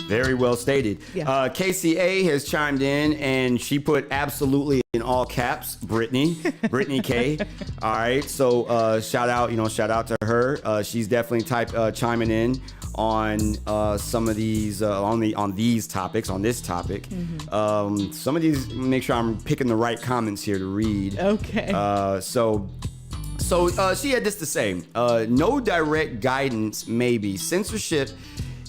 Very well stated. Yeah. KCA has chimed in, and she put absolutely in all caps, Brittani Kei. All right, so shout out to her. She's definitely chiming in on some of these on these topics, on this topic. Mm-hmm. Some of these, make sure I'm picking the right comments here to read. Okay. So she had this to say: no direct guidance, maybe censorship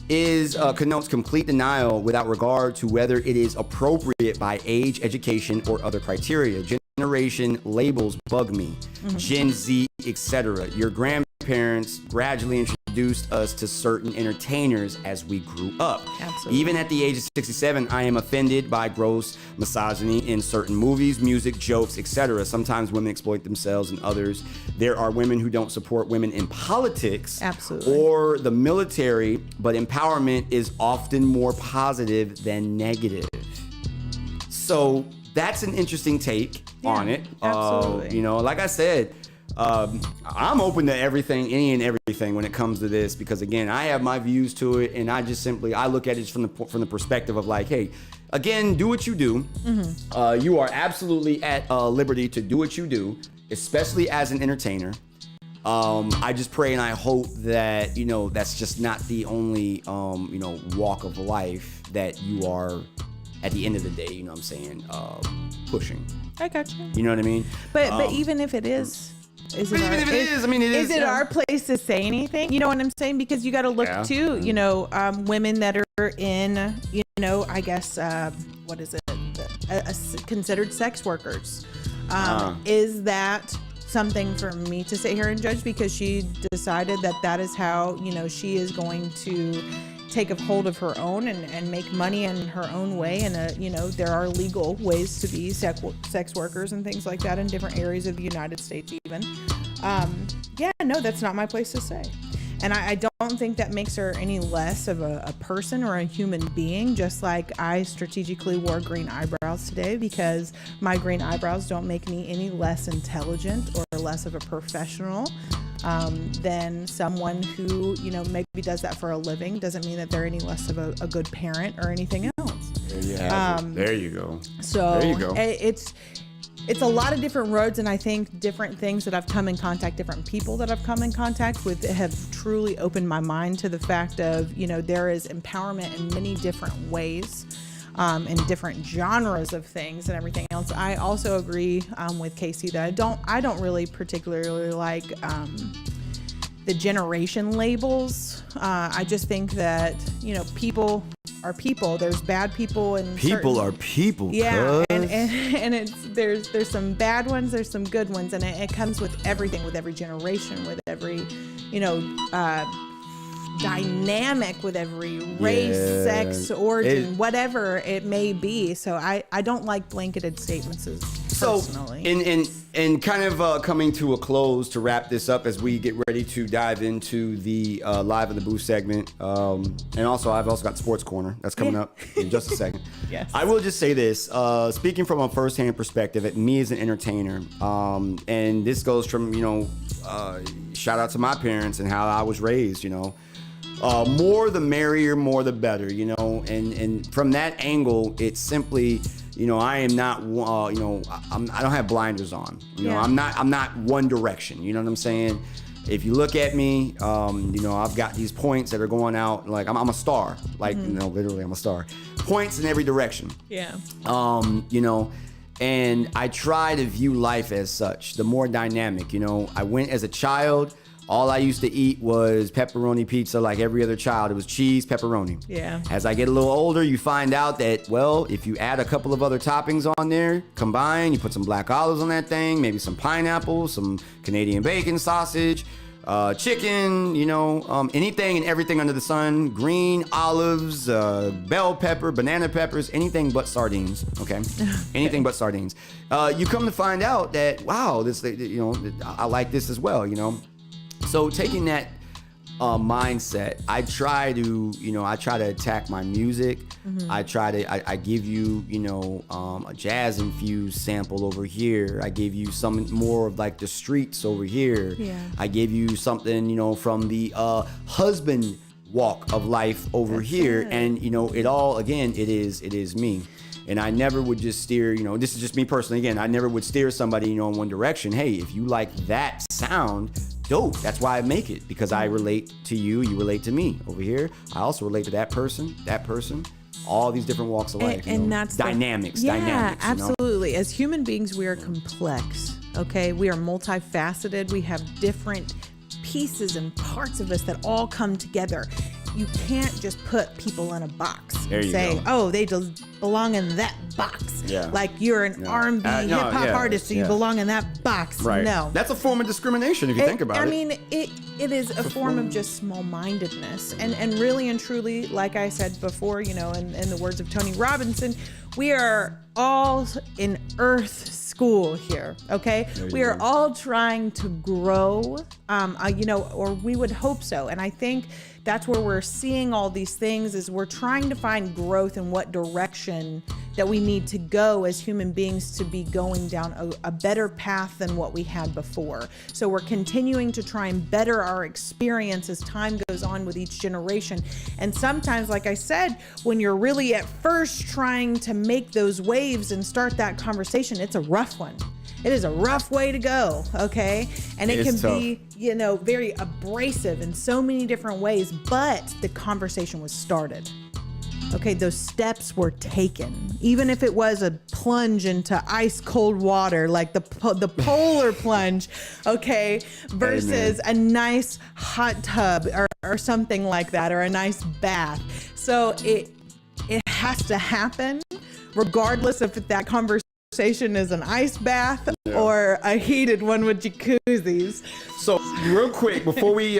connotes complete denial without regard to whether it is appropriate by age, education, or other criteria. Generation labels bug me. Gen Z, etc. Your grandparents gradually introduced us to certain entertainers as we grew up. Absolutely. Even at the age of 67, I am offended by gross misogyny in certain movies, music, jokes, etc. Sometimes women exploit themselves and others. There are women who don't support women in politics or the military, but empowerment is often more positive than negative. So that's an interesting take on it. Absolutely. Like I said, I'm open to everything, any and everything when it comes to this, because again, I have my views to it, and I look at it from the perspective of like, hey, again, do what you do. Mm-hmm. You are absolutely at liberty to do what you do, especially as an entertainer. I just pray and I hope that that's just not the only walk of life that you are at the end of the day. You know what I'm saying? Pushing. I got you. You know what I mean? But even if it is. Is it our place to say anything? You know what I'm saying? Because you got to look too, women that are in, I guess, what is it? Considered sex workers. Is that something for me to sit here and judge because she decided that is how, she is going to take a hold of her own and make money in her own way, and there are legal ways to be sex workers and things like that in different areas of the United States even. No, that's not my place to say. And I don't think that makes her any less of a person or a human being, just like I strategically wore green eyebrows today because my green eyebrows don't make me any less intelligent or less of a professional than someone who, maybe does that for a living. Doesn't mean that they're any less of a good parent or anything else. There you go. So there you go. It's a lot of different roads, and I think different things that I've come in contact, different people that I've come in contact with have truly opened my mind to the fact of, there is empowerment in many different ways, in different genres of things and everything else. I also agree with Casey that I don't really particularly like the generation labels. I just think that, people are people. There's bad people and people are people. Yeah, and there's some bad ones, there's some good ones, and it comes with everything, with every generation, with every dynamic, with every race, sex, origin, whatever it may be. So I don't like blanketed statements personally. In kind of coming to a close to wrap this up as we get ready to dive into the Live in the Booth segment. And also, I've also got Sports Corner. That's coming up in just a second. Yes. I will just say this, speaking from a firsthand perspective, at me as an entertainer, and this goes from, shout out to my parents and how I was raised, more the merrier, more the better, and from that angle, it's simply, I am not, I don't have blinders on, I'm not one direction, you know what I'm saying? If you look at me, I've got these points that are going out, like I'm a star, like, literally I'm a star, points in every direction. Yeah. And I try to view life as such, the more dynamic, I went as a child. All I used to eat was pepperoni pizza like every other child. It was cheese, pepperoni. Yeah. As I get a little older, you find out that, well, if you add a couple of other toppings on there, combine, you put some black olives on that thing, maybe some pineapple, some Canadian bacon, sausage, chicken, anything and everything under the sun, green, olives, bell pepper, banana peppers, anything but sardines, okay? Anything but sardines. You come to find out that, wow, this, I like this as well, So taking that mindset, I try to attack my music. I give you, a jazz infused sample over here. I give you some more of like the streets over here. Yeah. I give you something, from the husband walk of life over here. it. And, it all, again, it is me. And I never would just steer, this is just me personally. Again, I never would steer somebody, in one direction. Hey, if you like that sound, dope. That's why I make it, because I relate to you, you relate to me. Over here, I also relate to that person, all these different walks of life. And that's dynamics. Yeah, absolutely. As human beings, we are complex. Okay, we are multifaceted. We have different pieces and parts of us that all come together. You can't just put people in a box There and you say, go. oh, they just belong in that box. Yeah. Like you're an R&B hip hop artist, so you belong in that box. Right. No. That's a form of discrimination if you think about it. I mean, it is a form of just small-mindedness. And really and truly, like I said before, in the words of Tony Robinson, we are all in Earth school here, okay? We are all trying to grow, or we would hope so. And I think that's where we're seeing all these things, is we're trying to find growth in what direction that we need to go as human beings to be going down a better path than what we had before. So we're continuing to try and better our experience as time goes on with each generation. And sometimes, like I said, when you're really at first trying to make those waves and start that conversation, it's a rough one. It is a rough way to go, okay? And it can be, very abrasive in so many different ways, but the conversation was started. Okay, those steps were taken. Even if it was a plunge into ice cold water, like the polar plunge, okay, versus a nice hot tub or something like that, or a nice bath. So it has to happen, regardless if that conversation is an ice bath or a heated one with jacuzzis. So real quick, before we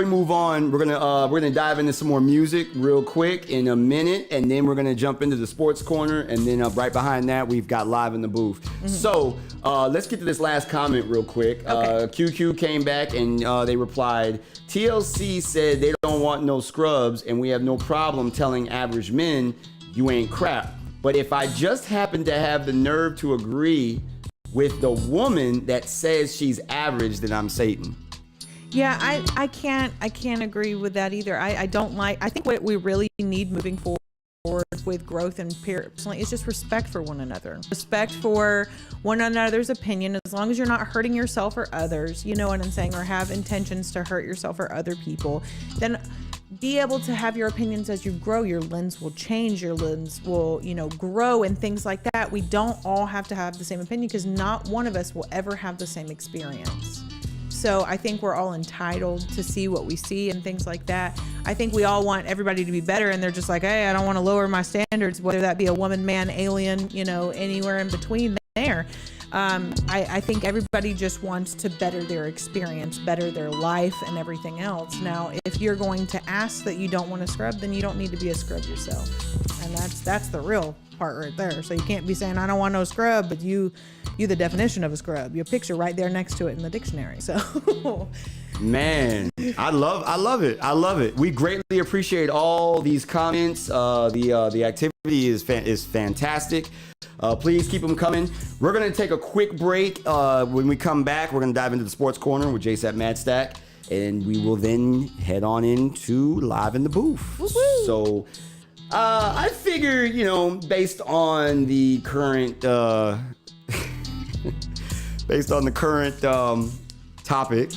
move on, we're gonna dive into some more music real quick in a minute, and then we're gonna jump into the Sports Corner, and then right behind that we've got Live in the Booth. So let's get to this last comment real quick. QQ came back and they replied, TLC said they don't want no scrubs, and we have no problem telling average men you ain't crap. But if I just happen to have the nerve to agree with the woman that says she's average, then I'm Satan. Yeah, I can't agree with that either. I think what we really need moving forward with growth and personally is just respect for one another. Respect for one another's opinion, as long as you're not hurting yourself or others, you know what I'm saying, or have intentions to hurt yourself or other people, then be able to have your opinions as you grow. Your lens will change, your lens will, grow and things like that. We don't all have to have the same opinion, because not one of us will ever have the same experience. So I think we're all entitled to see what we see and things like that. I think we all want everybody to be better, and they're just like, hey, I don't want to lower my standards, whether that be a woman, man, alien, anywhere in between there. I think everybody just wants to better their experience, better their life and everything else. Now, if you're going to ask that you don't want to scrub, then you don't need to be a scrub yourself. And And that's the real part right there. So you can't be saying I don't want no scrub, but you the definition of a scrub. Your picture right there next to it in the dictionary. So man, I love it. We greatly appreciate all these comments. The activity is fantastic. Please keep them coming. We're gonna take a quick break. When we come back, we're gonna dive into the sports corner with JSapp MadStak, and we will then head on into live in the booth. Woo-hoo. So I figure, based on the current topic,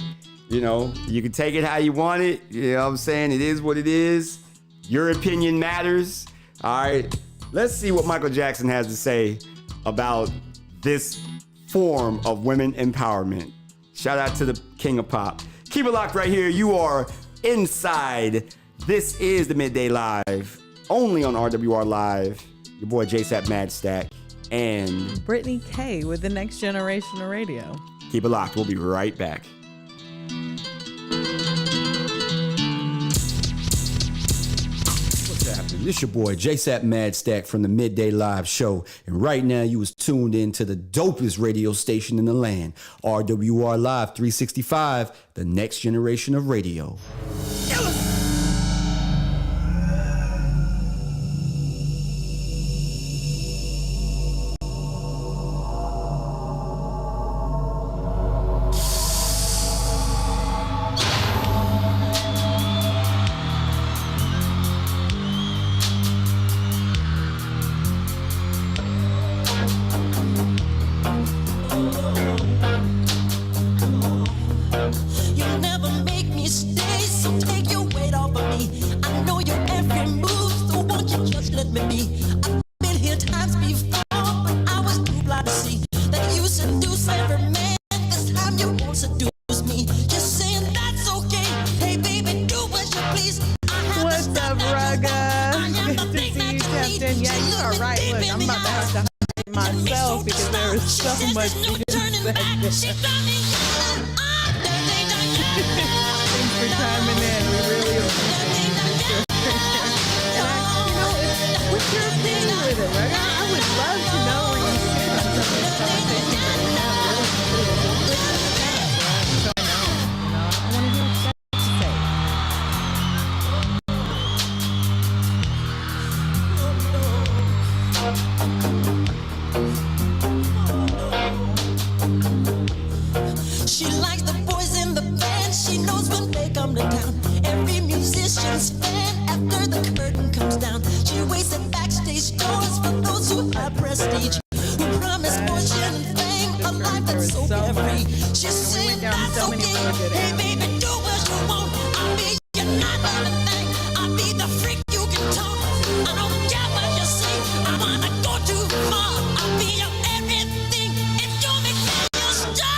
you can take it how you want it. You know what I'm saying? It is what it is. Your opinion matters. All right. Let's see what Michael Jackson has to say about this form of women empowerment. Shout out to the King of Pop. Keep it locked right here. You are inside. This is the Midday Live, only on RWR Live. Your boy JSapp MadStak and Brittani Kei with the Next Generation of Radio. Keep it locked. We'll be right back. This your boy JSapp MadStak from the Midday Live Show, and right now you was tuned in to the dopest radio station in the land, RWR Live 365, the next generation of radio. You'll never make me stay, so take your weight off of me. I know your every move, so won't you just let me be? I've been here times before, but I was too blind to see that you seduce every man. This time you won't seduce me. Just saying that's okay. Hey baby, do what you please. What's up, Rugga? Good to see you, Captain. Yeah, you are right. Look, I'm about to have to hide myself because there is so much being said. Thanks for chiming in. We really appreciate it. And what's your opinion with it, Rugga? I would love to know where you stand on some of these conversations that we have. So I know. I want to hear what you have to say. She likes the boys in the band. She knows when they come to town. Every musician's fan after the curtain comes down. She waits at backstage doors for those who have prestige, who promise fortune and fame, a life that's so carefree. She's saying that's okay. Hey baby, do what you want. I'll be your night loving thing. I'll be the freak you can talk. I don't care what you say. I wanna go too far. I'll be your everything. If you make me your star.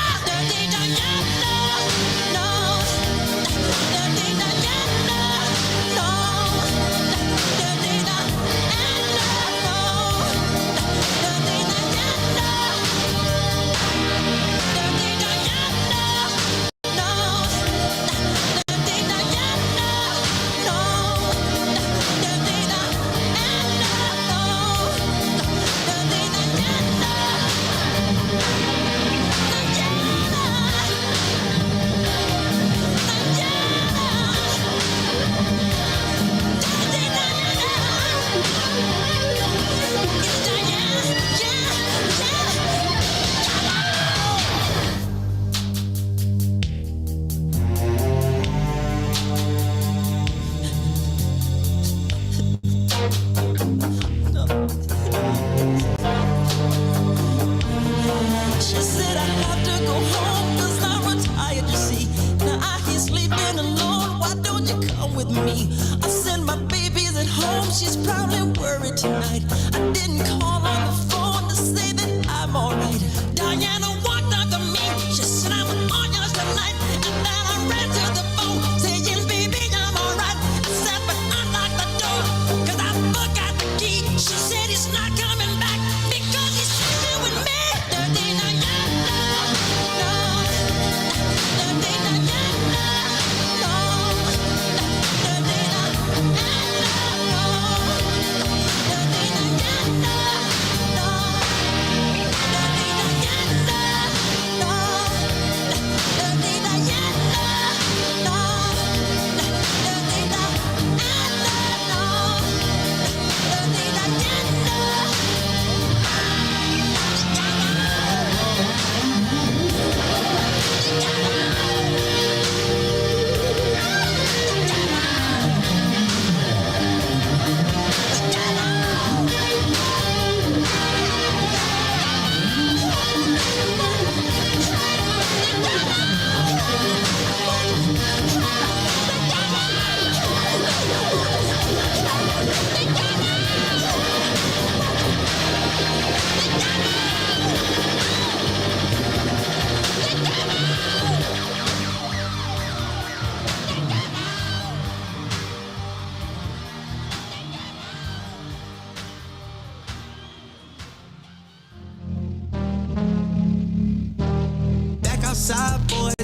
She said I have to go home 'cause I'm retired, you see. Now I hear sleeping alone, why don't you come with me? I send my babies at home, she's probably worried tonight. I didn't call on the phone to say that I'm alright. Diana walked up to me, she said I'm on yours tonight. And then I ran to the phone, saying baby I'm alright. I said but unlock the door, 'cause I forgot the key. She said he's not coming back because he's sleeping with me.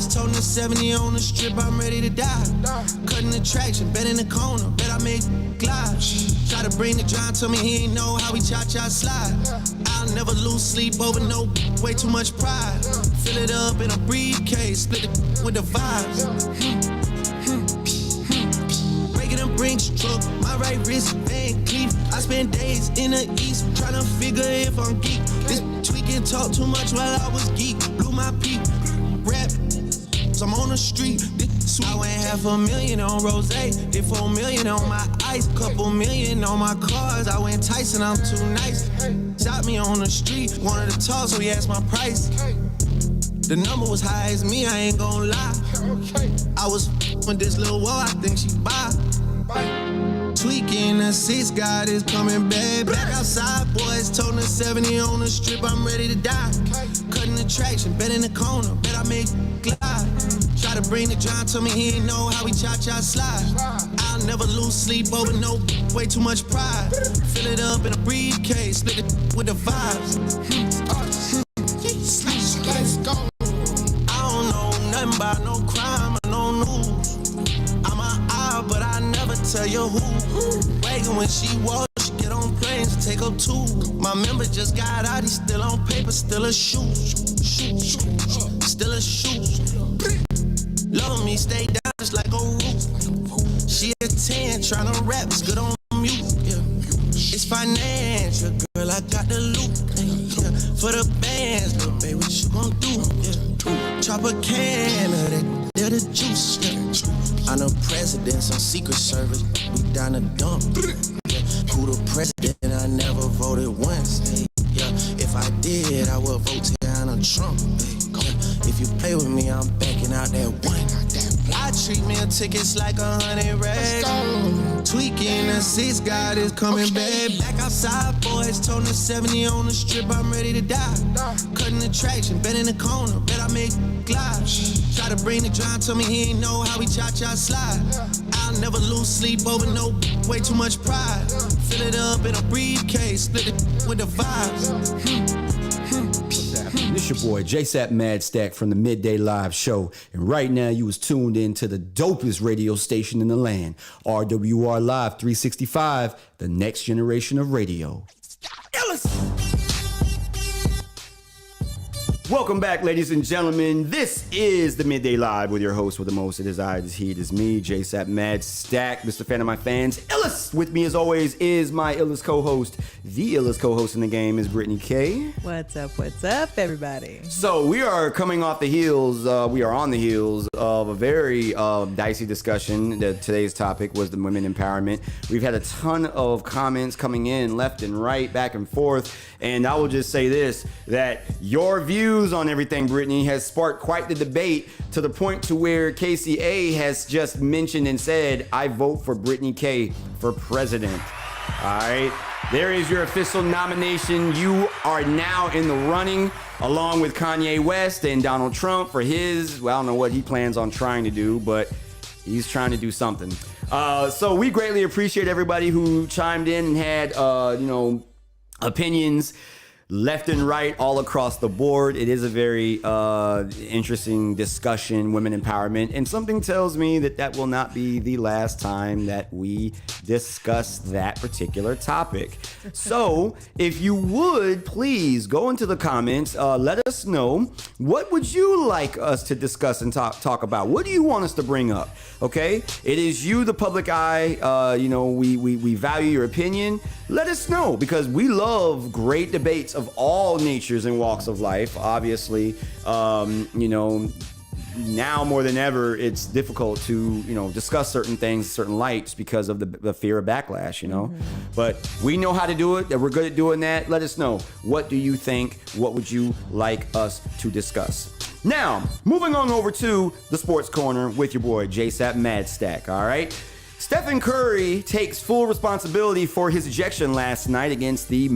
boys, toting the 70 on the strip, I'm ready to die. Cutting the traction, bet in the corner, bet I make glide. Try to bring the John, tell me he ain't know how we cha-cha slide. I'll never lose sleep over no way too much pride. Fill it up in a briefcase, split it with the vibes. Breaking them Brinks truck, my right wrist, Van Cleef. I spend days in the east, trying to figure if I'm geek. This tweaking talk too much while I was geek. Blew my peak, rap, so I'm on the street. I went $500,000 on rose, did 4 million on my ice, couple million on my cars. I went Tyson, I'm too nice. Shot me on the street, wanted to talk, so he asked my price. The number was high as me, I ain't gon' lie. I was with this little wall, I think she buy. Tweaking, the 6 God is coming back. Back outside, boys, toting the 70 on the strip, I'm ready to die. Cutting the traction, bet in the corner, bet I make glide. Try to bring the John, tell me he ain't know how we cha-cha slide. I'll never lose sleep over no way too much pride. Fill it up in a briefcase, split it with the vibes. Let's go. I don't know nothing about no crime or no news. I'm an eye, but I never tell you who. Reagan when she walks, she get on planes to take her too. My member just got out, he's still on paper, still a shoe. Still a shoe. Love me, stay down just like a roof. She a 10, tryna rap, it's good on mute. Yeah. It's financial, girl, I got the loot. Yeah. For the bands, little baby, what you gon' do? Yeah. Chop a can of that, they're the juice. Yeah. I'm the president, some secret service, we down the dump. Yeah. Who the president? I never voted once. Yeah. If I did, I would vote Donald Trump. Yeah. If you play with me, I'm backing out that one. I treat meal tickets like 100 racks. Tweaking, the 6 God is coming back. Back outside, boys, toting the 70 on the strip, I'm ready to die. Cutting the traction, bet in the corner, bet I make glide. Try to bring the John, tell me he ain't know how we cha-cha slide. I'll never lose sleep over no way too much pride. Fill it up in a briefcase, split it with the vibes. This your boy JSapp MadStak from the Midday Live Show, and right now you was tuned in to the dopest radio station in the land, RWR Live 365, the next generation of radio. Welcome back, ladies and gentlemen. This is the Midday Live with your host with the most. It is I, it is he, it is me, JSapp MadStak, Mr. Fan of my fans. iLLEST with me as always is my iLLEST co-host. The iLLEST co-host in the game is Brittani Kei. What's up, everybody? So we are coming off the heels, we are on the heels of a very dicey discussion. Today's topic was the women empowerment. We've had a ton of comments coming in left and right, back and forth. And I will just say this, that your views on everything, Brittani, has sparked quite the debate to the point to where Casey A has just mentioned and said, I vote for Brittani Kei for president. All right, there is your official nomination. You are now in the running along with Kanye West and Donald Trump for his, well, I don't know what he plans on trying to do, but he's trying to do something. So we greatly appreciate everybody who chimed in and had, opinions left and right all across the board. It is a very interesting discussion, women empowerment, and something tells me that that will not be the last time that we discuss that particular topic. So if you would please go into the comments, let us know, what would you like us to discuss and talk about? What do you want us to bring up? Okay, it is you, the public eye. We value your opinion. Let us know, because we love great debates of all natures and walks of life. Obviously, now more than ever, it's difficult to, discuss certain things, certain lights, because of the fear of backlash, But we know how to do it, that we're good at doing that. Let us know. What do you think? What would you like us to discuss? Now, moving on over to the Sports Corner with your boy, JSapp MadStak, all right? Stephen Curry takes full responsibility for his ejection last night against the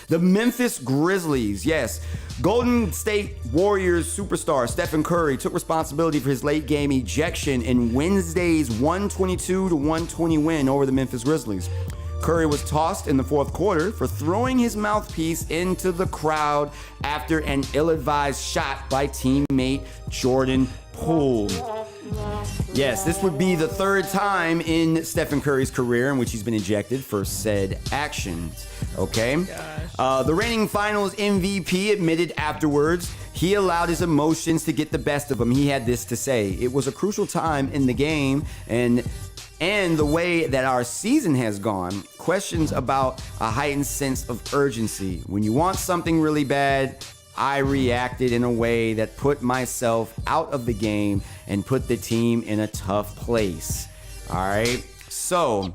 Memphis Grizzlies. Yes, Golden State Warriors superstar Stephen Curry took responsibility for his late game ejection in Wednesday's 122-120 win over the Memphis Grizzlies. Curry was tossed in the fourth quarter for throwing his mouthpiece into the crowd after an ill-advised shot by teammate Jordan Poole. Yes, this would be the third time in Stephen Curry's career in which he's been ejected for said actions. Okay? The reigning finals MVP admitted afterwards he allowed his emotions to get the best of him. He had this to say: "It was a crucial time in the game, and the way that our season has gone, questions about a heightened sense of urgency. When you want something really bad, I reacted in a way that put myself out of the game and put the team in a tough place." All right. So,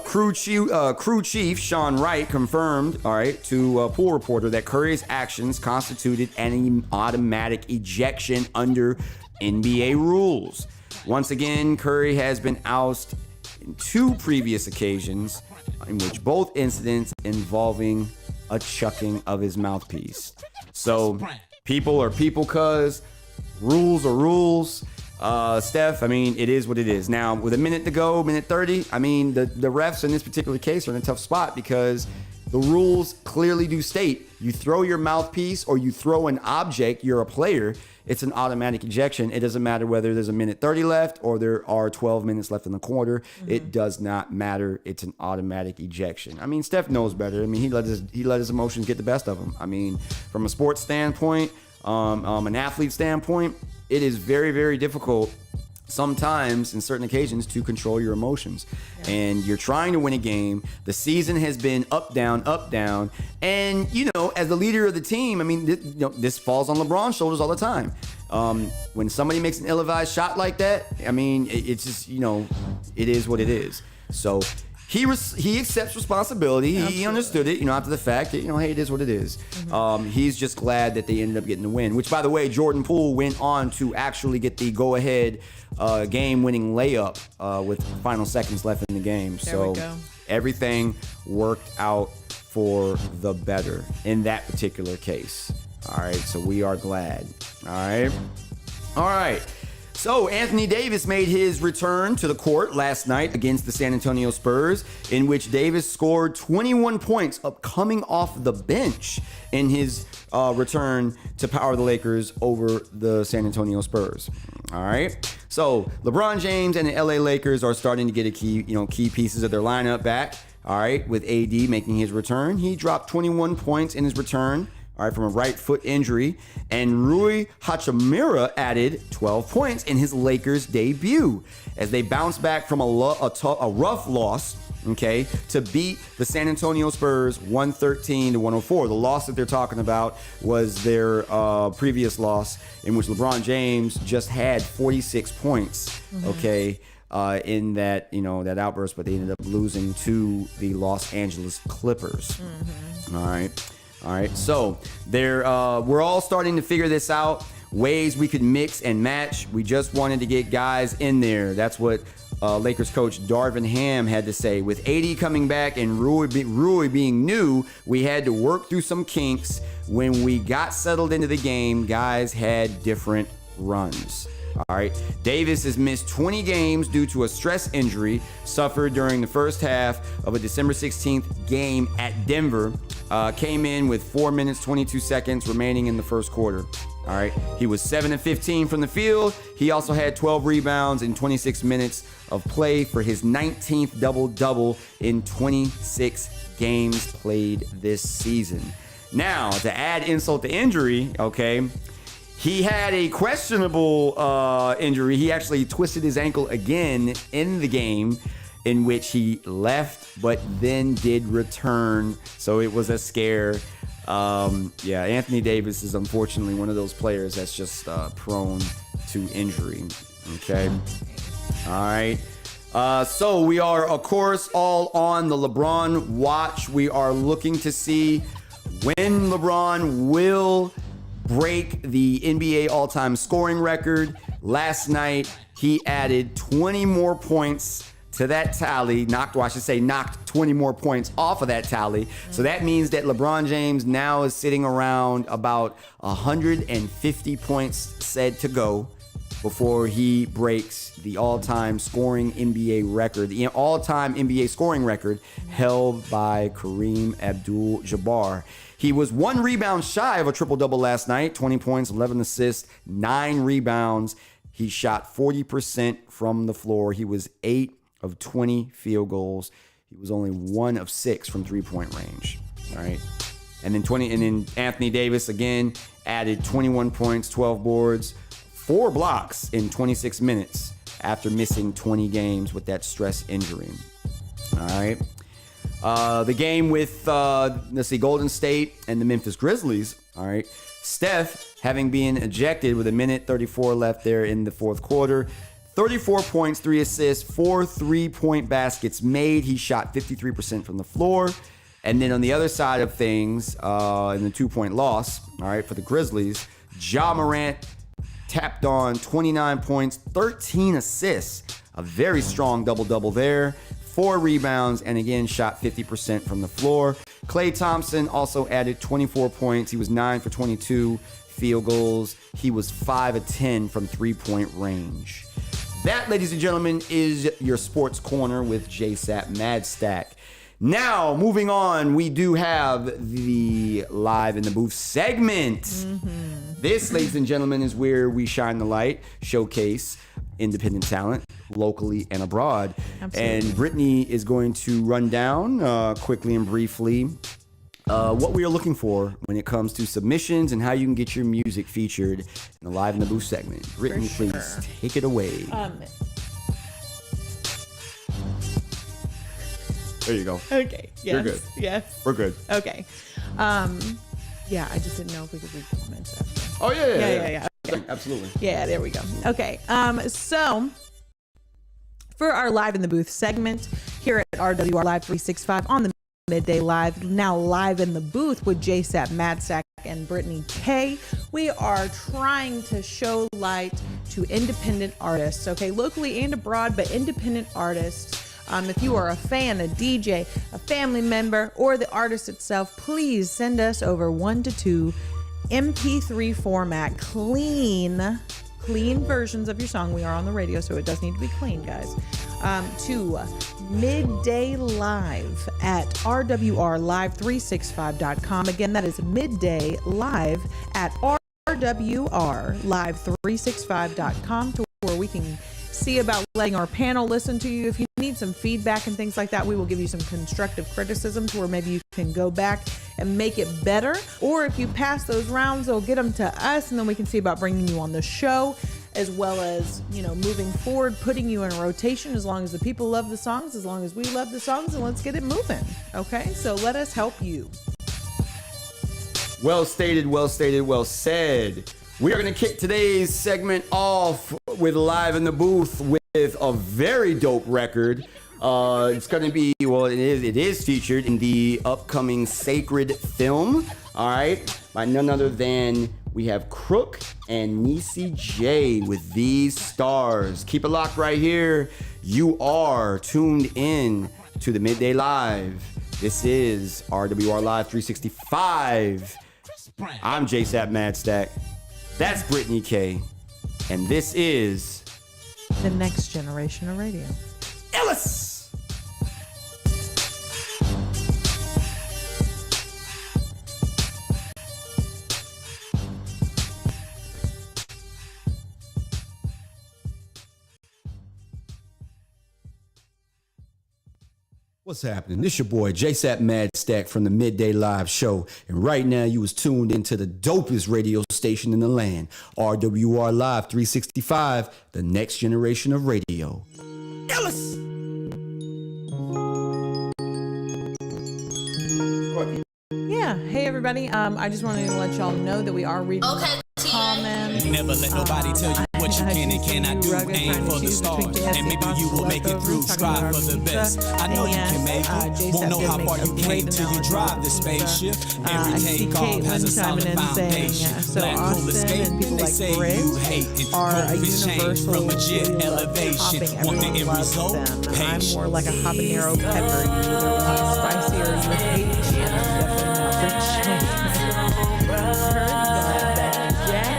crew chief Sean Wright confirmed, all right, to a pool reporter that Curry's actions constituted an automatic ejection under NBA rules. Once again, Curry has been ousted in 2 previous occasions, in which both incidents involving a chucking of his mouthpiece. So, people are people, cuz rules are rules. Steph, I mean, it is what it is. Now, with a minute to go, minute 30, I mean, the refs in this particular case are in a tough spot because the rules clearly do state you throw your mouthpiece or you throw an object, you're a player, it's an automatic ejection. It doesn't matter whether there's a minute 30 left or there are 12 minutes left in the quarter. It does not matter. It's an automatic ejection. I mean, Steph knows better. I mean, he let his emotions get the best of him. I mean, from a sports standpoint, an athlete standpoint, it is very, very difficult sometimes in certain occasions to control your emotions. And you're trying to win a game. The season has been up, down, up, down. And, you know, as the leader of the team, I mean, this falls on LeBron's shoulders all the time. When somebody makes an ill-advised shot like that, I mean, it's just, you know, it is what it is. So he accepts responsibility. He understood it, you know, after the fact that, you know, hey, it is what it is. He's just glad that they ended up getting the win, which, by the way, Jordan Poole went on to actually get the go-ahead game-winning layup with final seconds left in the game. So everything worked out for the better in that particular case. All right, so we are glad. All right. So Anthony Davis made his return to the court last night against the San Antonio Spurs, in which Davis scored 21 points coming off the bench in his return to power the Lakers over the San Antonio Spurs. All right. So LeBron James and the LA Lakers are starting to get key pieces of their lineup back. All right, with AD making his return. He dropped 21 points in his return. All right, from a right foot injury. And Rui Hachimura added 12 points in his Lakers debut as they bounced back from a rough loss, okay, to beat the San Antonio Spurs 113-104. The loss that they're talking about was their previous loss in which LeBron James just had 46 points, okay, in that, you know, that outburst, but they ended up losing to the Los Angeles Clippers. All right, so we're all starting to figure this out, ways we could mix and match. We just wanted to get guys in there. That's what Lakers coach Darvin Ham had to say. With AD coming back and Rui being new, we had to work through some kinks. When we got settled into the game, guys had different runs. All right, Davis has missed 20 games due to a stress injury suffered during the first half of a December 16th game at Denver. Came in with 4 minutes, 22 seconds remaining in the first quarter. All right, he was 7 of 15 from the field. He also had 12 rebounds in 26 minutes of play for his 19th double-double in 26 games played this season. Now, to add insult to injury, okay, he had a questionable injury. He actually twisted his ankle again in the game, in which he left but then did return. So it was a scare. Anthony Davis is unfortunately one of those players that's just prone to injury. Okay. All right. So we are, of course, all on the LeBron watch. We are looking to see when LeBron will break the NBA all-time scoring record. Last night, he added 20 more points to that tally, knocked 20 more points off of that tally. So that means that LeBron James now is sitting around about 150 points said to go. before he breaks the all-time scoring NBA record, the all-time NBA scoring record held by Kareem Abdul-Jabbar. He was 1 rebound shy of a triple-double last night, 20 points, 11 assists, 9 rebounds. He shot 40% from the floor. He was 8 of 20 field goals. He was only 1 of 6 from three-point range. All right. And then Anthony Davis again added 21 points, 12 boards, 4 blocks in 26 minutes after missing 20 games with that stress injury. All right. The game with Golden State and the Memphis Grizzlies. All right. Steph having been ejected with 1:34 left there in the fourth quarter. 34 points, 3 assists, 4 3-point baskets made. He shot 53% from the floor. And then on the other side of things, in the 2-point loss, all right, for the Grizzlies, Ja Morant tapped on 29 points, 13 assists. A very strong double-double there. 4 rebounds, and again, shot 50% from the floor. Klay Thompson also added 24 points. He was 9 for 22 field goals. He was 5 of 10 from three-point range. That, ladies and gentlemen, is your Sports Corner with JSapp MadStak. Now, moving on, we do have the Live in the Booth segment. This, ladies and gentlemen, is where we shine the light, showcase independent talent locally and abroad. Absolutely. And Brittany is going to run down quickly and briefly what we are looking for when it comes to submissions and how you can get your music featured in the Live in the Booth segment. Brittany, please take it away. There you go. Okay. Yes. You're good. Yes. We're good. Okay. Yeah, I just didn't know if we could read comments after. Oh, yeah. Okay. Absolutely. Yeah, there we go. Okay. So for our Live in the Booth segment here at RWR Live 365 on the Midday Live, now live in the booth with JSapp MadStak and Brittani Kei, we are trying to show light to independent artists, okay, locally and abroad, but independent artists. If you are a fan, a DJ, a family member, or the artist itself, please send us over 1 to 2 MP3 format, clean versions of your song. We are on the radio, so it does need to be clean, guys. To Midday Live at rwrlive365.com. Again, that is Midday Live at rwrlive365.com, to where we can see about letting our panel listen to you. If you need some feedback and things like that, we will give you some constructive criticism to where maybe you can go back and make it better. Or if you pass those rounds, they'll get them to us, and then we can see about bringing you on the show, as well as, moving forward, putting you in a rotation as long as the people love the songs, as long as we love the songs, and let's get it moving. Okay, so let us help you. Well stated, well said. We are going to kick today's segment off with Live in the Booth with a very dope record. It's going to be, it is featured in the upcoming Sacred film, all right, by none other than we have Crook and Niecy J with These Stars. Keep it locked right here. You are tuned in to the Midday Live. This is RWR Live 365. I'm JSapp MadStak. That's Brittani Kei. And this is the next generation of radio. iLLEST. What's happening? This your boy JSapp MadStak from the Midday Live Show, and right now you was tuned into the dopest radio station in the land, RWR Live 365, the next generation of radio. iLLEST. Yeah. Hey everybody. I just wanted to let y'all know that we are reading comments. Never let nobody tell you what you can and cannot do. Aim for the stars, and maybe you will make it through. Strive for the best. I know you can make it. Won't know how far you came till you drive the spaceship. Every takeoff has a solid foundation. Black hole escape. They say you hate it. Growth is change from legit elevation. Want the end result? I'm more like a habanero pepper. You either want spicy or you hate it. And I'm definitely not for children. Heard that, Jackie.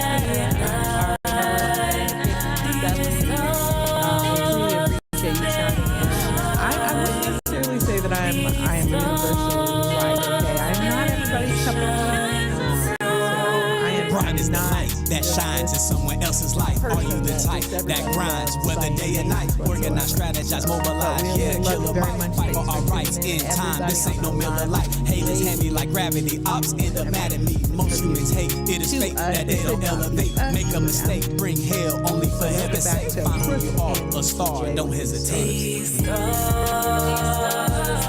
I am universally like, okay, I am not everybody's cup of tea. So I am Bright is the light that shines in someone else's life. Are you the type that grinds, whether day or night? Organize, strategize, mobilize, yeah, kill a bite, fight for our rights in time. This ain't no Miller Lite. Haters heavy like gravity, ops end up mad at me. Most humans hate, it is fate that they don't elevate. Make a mistake, bring hell only for heaven's sake. Find who you are, a star, don't hesitate. These stars,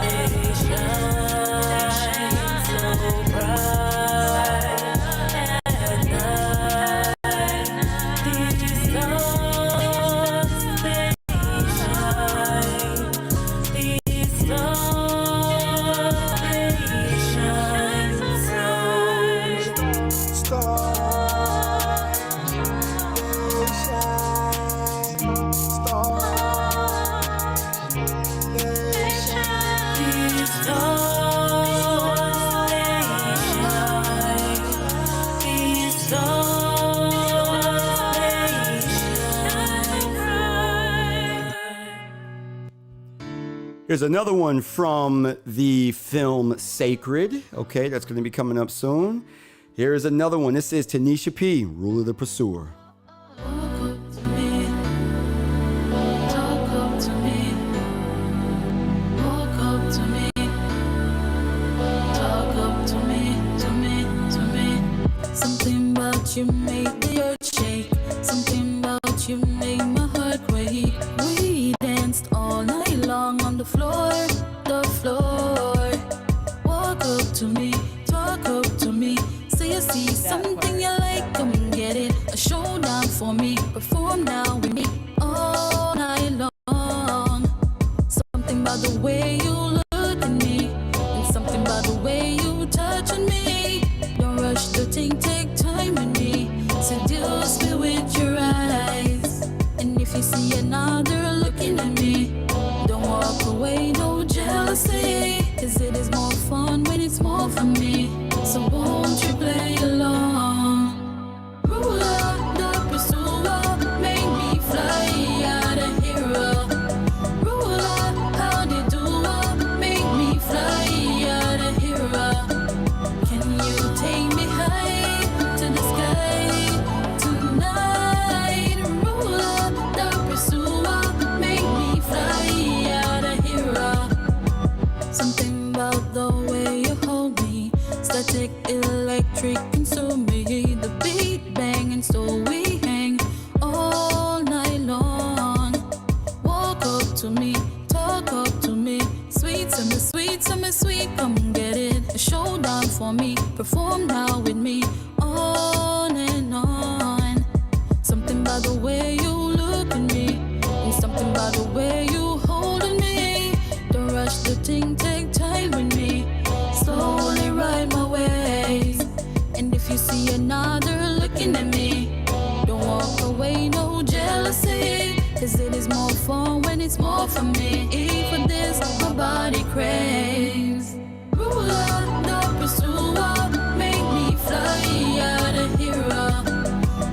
they shine so bright. Here's another one from the film Sacred. Okay, that's going to be coming up soon. Here's another one. This is Tanisha P, Ruler the Pursuer. Something about you made the earth shake. Something about you made my heart quake. We danced all night long on the floor, the floor. Walk up to me, talk up to me. Say you see something you like, come and get it. A showdown for me, perform now with me all night long. Something about the way you look at me, and something about the way you touch on me. Don't rush the thing, take time with me. Seduce me with your eyes. And if you see another looking at me, don't walk away, no jealousy. Cause it is more fun when it's more for me. So won't you play along? Ruler, the pursuer, make me fly out of here. Ruler, how they do make me fly out of here. Can you take me high to the sky tonight? Ruler, the pursuer, make me fly out of here. Something about the way you hold me, static, electric, consume me. The beat bang and so we hang all night long. Walk up to me, talk up to me. Sweet, summer, sweet, come and get it. A showdown for me, perform now with me. On and on. Something about the way you look at me, and something about the way you holding me. Don't rush the thing, take time with me. Slowly ride my ways. And if you see another looking at me, don't walk away, no jealousy. Cause it is more fun when it's more for me. Eat for this, my body craves. Ruler, the pursuer, make me fly out of here.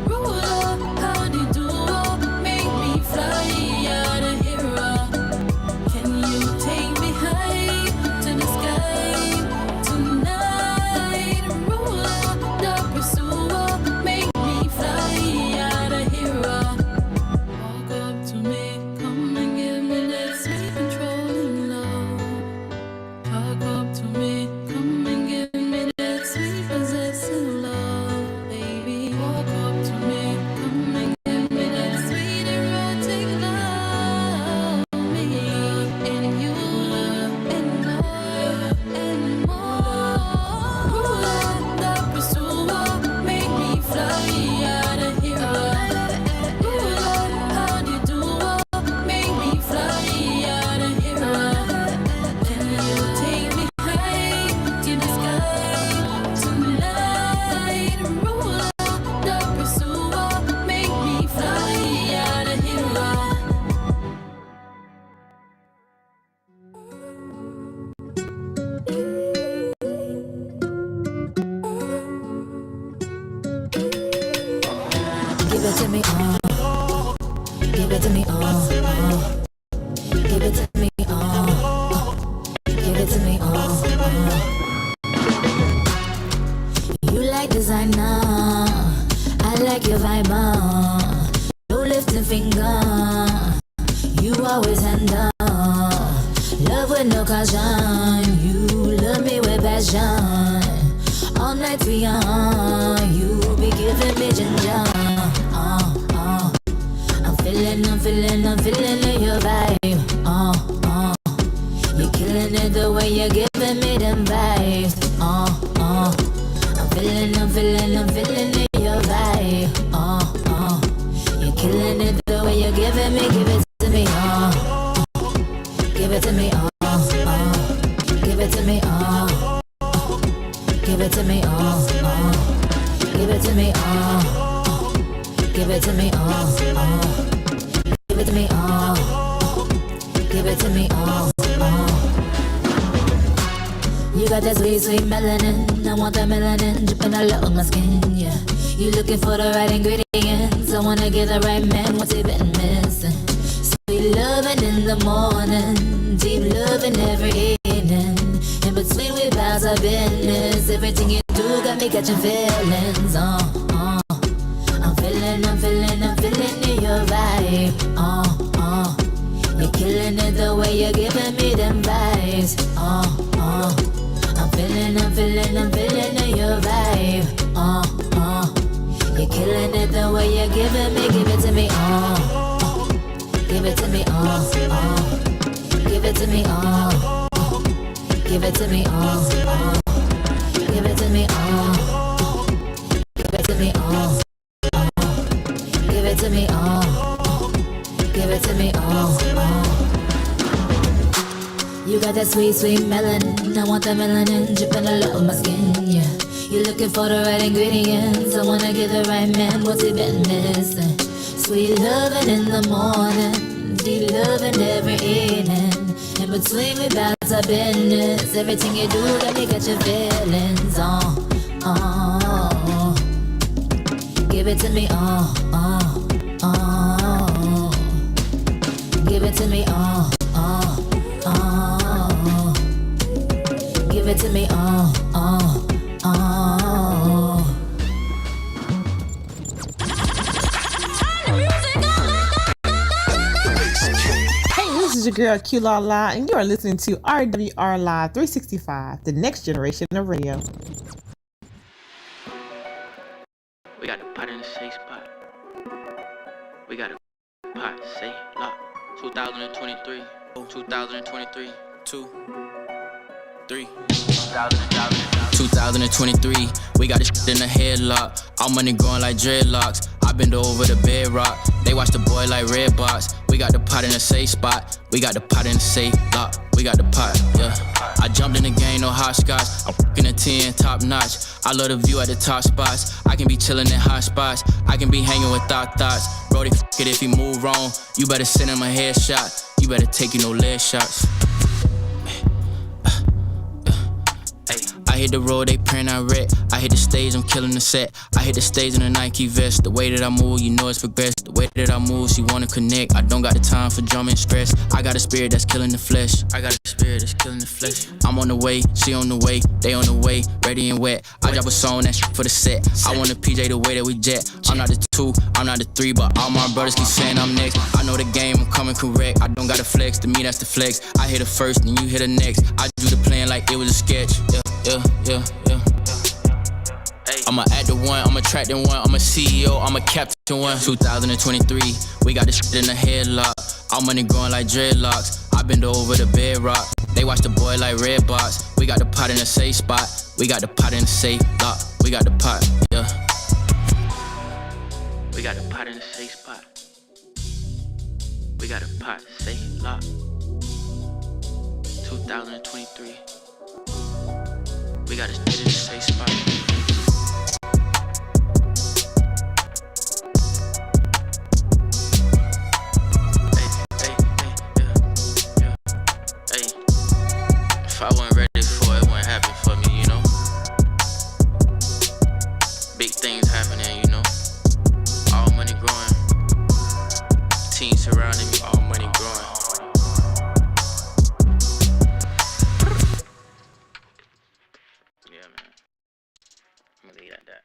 Ruler, how they do make me fly out of here. Can you take me high to the sky tonight? Ruler, the pursuer, make me fly out of here. Walk up to me, come and give me that sweet controlling love. Talk up to me, come and give me that sweet possessive love, baby. Walk up to me, come and give me that sweet erotic love, me and you and more and more. Ruler, the pursuer, make me fly out of here. Ruler, how they do make me fly out of here. Can you take me high to the sky tonight? Ruler, the pursuer, make me fly out of here. Give it to me, give it to me, give it to me, give it love with no caution. You love me with passion. All night we on. You be giving me ginger. I'm feeling your vibe. You're killing it the way you're giving me them vibes. I'm feeling your vibe. You're killing it the way you're giving me. Give it to me, give it to me, give it to me, give it to me, give it to me, give it to me, give it to me, give it to me, You got that sweet, sweet melanin. I want that melanin dripping all over my skin, yeah. You looking for the right ingredients. I wanna get the right man. What's he been missing? Sweet loving in the morning, deep loving every evening. In between we bounce our business. Everything you do got me catching feelings. I'm feeling in your vibe. You're killing it the way you're giving me them vibes. I'm feeling in your vibe. You're killing it the way you're giving me. Give it to me, give it to me, give it to me, give it to me, give it to me, give it to me, give it to me, give it to me, You got that sweet, sweet melanin. I want that melanin dripping all over my skin, yeah. You're looking for the right ingredients. I wanna get the right man. What's he been missing? Sweet loving in the morning, deep loving every evening. In between we bounce our business. Everything you do got me catching feelings. Give it to me, give it to me, give it to me, Hey, this is your girl Q La La, and you are listening to RWR Live 365, the next generation of radio. We got the pot in the safe spot. We got a pot safe lock. 2023, 2023, 2, 3. 2023, we got this shit in a headlock. All money growing like dreadlocks. I bend over the bedrock. They watch the boy like red box. We got the pot in the safe spot. We got the pot in the safe lock. We got the pot, yeah. I jumped in the game, no hopscotch. I'm f***ing a 10, top notch. I love the view at the top spots. I can be chillin' in hot spots. I can be hanging with thoughts. Brody, f*** it if he move wrong. You better send him a headshot. You better take no leg shots. I hit the road, they print, I wreck. I hit the stage, I'm killing the set. I hit the stage in a Nike vest. The way that I move, you know it's progressed. The way that I move, she wanna connect. I don't got the time for drama and stress. I got a spirit that's killing the flesh. I got a spirit that's killing the flesh. I'm on the way, she on the way, they on the way, ready and wet. I drop a song, that shit for the set. I want a PJ the way that we jet. I'm not the 2, I'm not the 3, but all my brothers keep saying I'm next. I know the game, I'm coming correct. I don't gotta flex, to me that's the flex. I hit it first, then you hit it next. I do the plan like it was a sketch. Yeah. I'm a actor one, I'm a tracking one, I'm a CEO, I'm a captain one. 2023, we got this shit in the headlock. All money growing like dreadlocks. I bend over the bedrock. They watch the boy like red box. We got the pot in the safe spot. We got the pot in the safe lock. We got the pot, yeah. We got the pot in the safe spot. We got a pot safe lock. 2023. We got a shit in the safe spot. If I wasn't ready for it, it wouldn't happen for me, you know. Big things happening, you know. All money growing. Team surrounding me, all money growing. Yeah, man. I'm gonna leave it at that.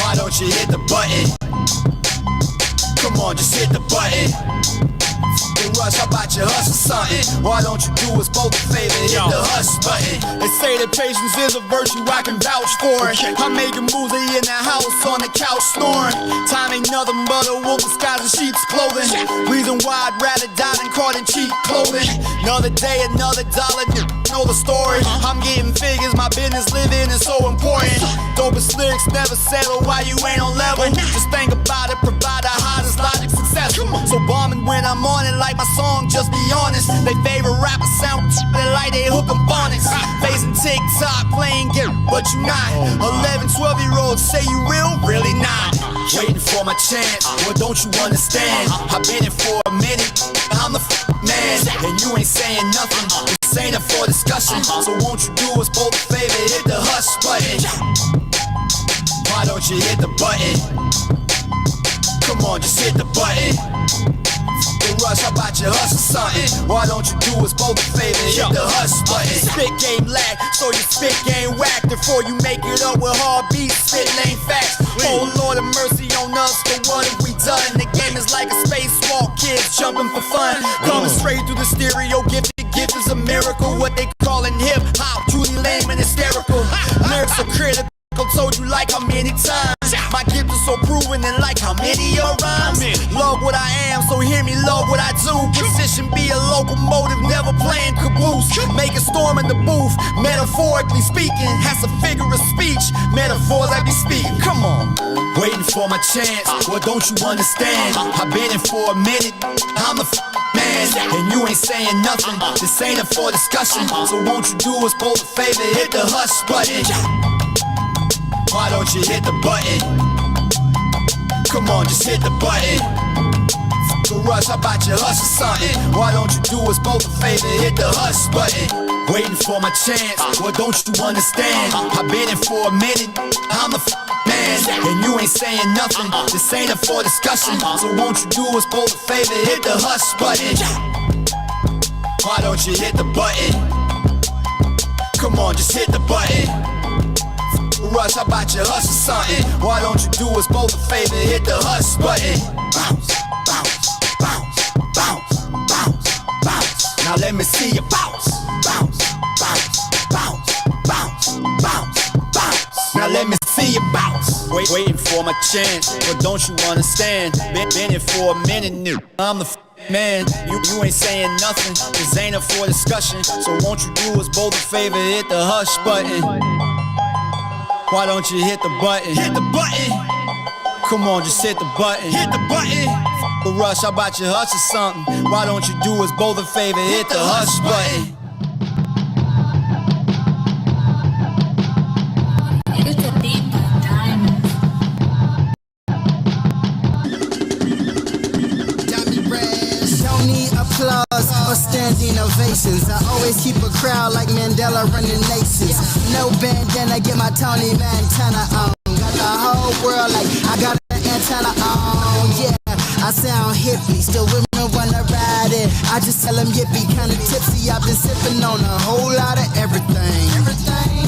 Why don't you hit the button? Come on, just hit the button. Hey Rush, how about you hustle something? Why don't you do us both a favor, hit the hush button? They say that patience is a virtue, I can vouch for it. I'm making moves in the house, on the couch snoring. Time ain't nothing but a wolf disguised in sheep's clothing. Reason why I'd rather die than caught in cheap clothing. Another day, another dollar, know the story. I'm getting figures, my business living is so important. Dopest lyrics never settle while you ain't on level. Just think about it, provide the hottest logic success. So bombing when I'm on it like my song, just be honest. They favorite rapper sound they like they hook 'em phonics. Facing TikTok, playing get, but you not. 11, 12-year-olds say you real, really not. Waiting for my chance, well don't you understand? I've been in for a minute, I'm the man, and you ain't saying nothing. This ain't up for discussion, so won't you do us both a favor, hit the hush button. Why don't you hit the button? Come on, just hit the button. Hey Rush, how about you hustle something? Why don't you do us both a favor, hit the hush button. Spit game lag, so your spit game whack. Before you make it up with hard beats, spit ain't facts. Oh Lord of mercy on us, but what have we done? The game is like a spacewalk, kids jumping for fun. Coming straight through the stereo, gift is a miracle. What they callin' hip hop, truly lame and hysterical. Lyrics are critical. Told you like how many times my gift is so proven and like how many your rhymes. Love what I am, so hear me love what I do. Position be a locomotive, never playing caboose. Make a storm in the booth, metaphorically speaking. Has a figure of speech, metaphors I be speaking. Come on, waiting for my chance. Well, don't you understand? I've been in for a minute, I'm the man, and you ain't saying nothing. This ain't up for discussion, so won't you do us both a favor, hit the hush button. Why don't you hit the button? Come on, just hit the button. So Rush, how about you hustle something? Why don't you do us both a favor, hit the hush button? Waiting for my chance, well don't you understand? I've been in for a minute, I'm the man, and you ain't saying nothing. This ain't up for discussion, so won't you do us both a favor, hit the hush button? Why don't you hit the button? Come on, just hit the button. Rush, how about you hustle something? Why don't you do us both a favor, hit the hush button? Bounce, bounce, bounce, bounce, bounce, bounce. Now let me see you bounce, bounce, bounce, bounce, bounce, bounce, bounce. Now let me see you bounce. Waiting for my chance, but don't you understand? Been in for a minute new, I'm the man, you ain't saying nothing. This ain't up for discussion, so won't you do us both a favor, hit the hush button? Why don't you hit the button? Hit the button. Come on, just hit the button. Hit the button. The Rush, how about you hustle something? Why don't you do us both a favor? Hit the hush button. It's a deep diamond. Johnny Brass. Don't need applause or standing ovations. I always keep a crowd like Mandela running nations. No bandana, get my Tony Montana on. Got the whole world like I got an antenna on. Yeah, I sound hippie, still women wanna ride it. I just tell them yippee, kinda tipsy. I've been sipping on a whole lot of everything.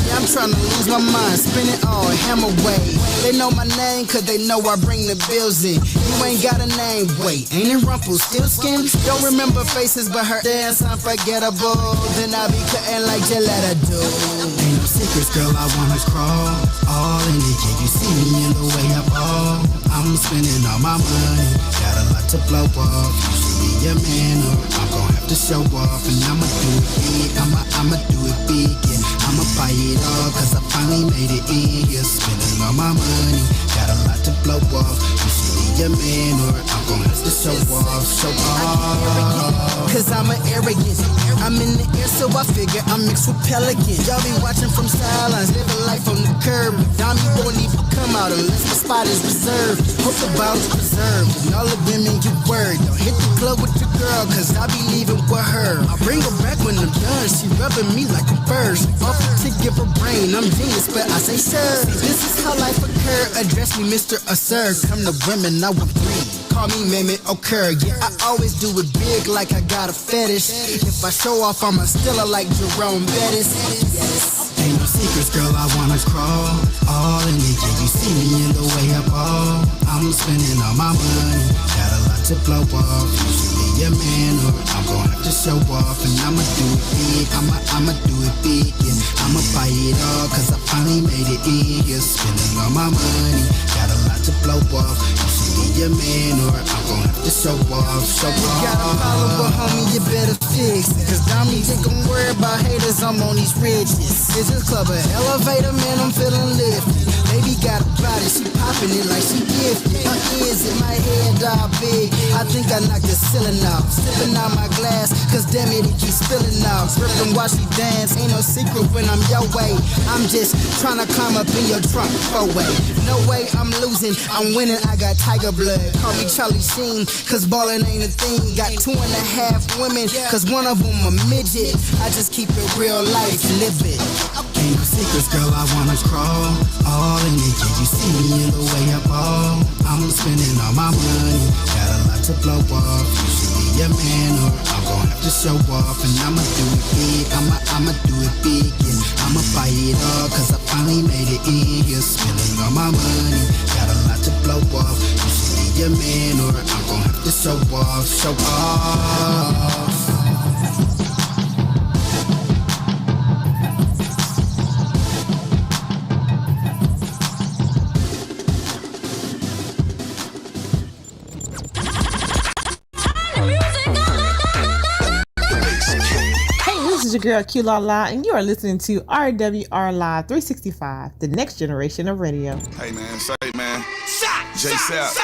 Yeah, I'm trying to lose my mind, spin it all, hammer way. They know my name cause they know I bring the bills in. You ain't got a name, wait, ain't it Rumpelstiltskin? Don't remember faces but her dance unforgettable. Then I be cutting like Gillette do. Ain't no secrets, girl, I wanna crawl all in it. Yeah, you see me in the way I ball. I'm spending all my money, got a lot to blow off. You see me a man, or I'm gon' have to show off. And I'ma do it big, I'ma do it big, yeah. I'ma buy it all, cause I finally made it in. Yeah, spending all my money, got a lot to blow off. You see me a man, or I'm gon' have to show off, show off. Cause I'm an arrogant, I'm in the air, so I figure I'm mixed with pelicans. Y'all be watching from sidelines, living life on the curb. Dami won't even come out unless my spot is reserved. Hope the bottle's preserved, and all the women get word. Don't hit the club with your girl, cause I be leaving with her. I bring her back when I'm done, she rubbing me like a first. Off to give her brain, I'm genius, but I say sir. This is how life occur, address me Mr. or Sir. Come to women, I want three. Call me Mehmet Okur, yeah, I always do it big like I got a fetish. If I show off, I'm a stiller like Jerome Bettis. Yes. Ain't no secret, secrets, girl, I wanna crawl all in it. Yeah, you see me in the way I ball. I'm spending all my money, got a lot to blow off. You should be your man, or I'm gonna have to show off. And I'ma do it big, I'ma do it big, yeah. I'ma buy it all, cause I finally made it in. Yeah, spending all my money, got a lot to blow off. You should be your man, or I'm gonna have to show off, show off. You got a problem, but homie, you better fix it. Cause dummies ain't gon' worry about haters, I'm on these ridges. Is this club an elevator, man, I'm feeling lifted. Baby got a body, she popping it like she gifted. Her ears in my head all big, I think I knocked the ceiling off. Sipping out my glass, cause damn it, it keeps spilling off. Rippin' while she dance, ain't no secret when I'm your way. I'm just tryna climb up in your trunk, four-way. No way I'm losing, I'm winning, I got tiger blood. Call me Charlie Sheen, cause ballin' ain't a thing. Got 2.5 women, cause one of them a midget. I just keep it real life, live it. Ain't no secrets, girl, I wanna crawl all in it. Yeah, you see me in the way I ball. I'm spending all my money, got a lot to blow off. You should be your man, or I'm gonna have to show off. And I'ma do it big, I'ma do it big, yeah. I'ma buy it all, cause I finally made it in. Yeah, spending all my money, got a lot to blow off. You should be your man, or I'm gonna have to show off, show off. This is your girl Q La La, and you are listening to RWR Live 365, the next generation of radio. Hey man, say man, JSapp,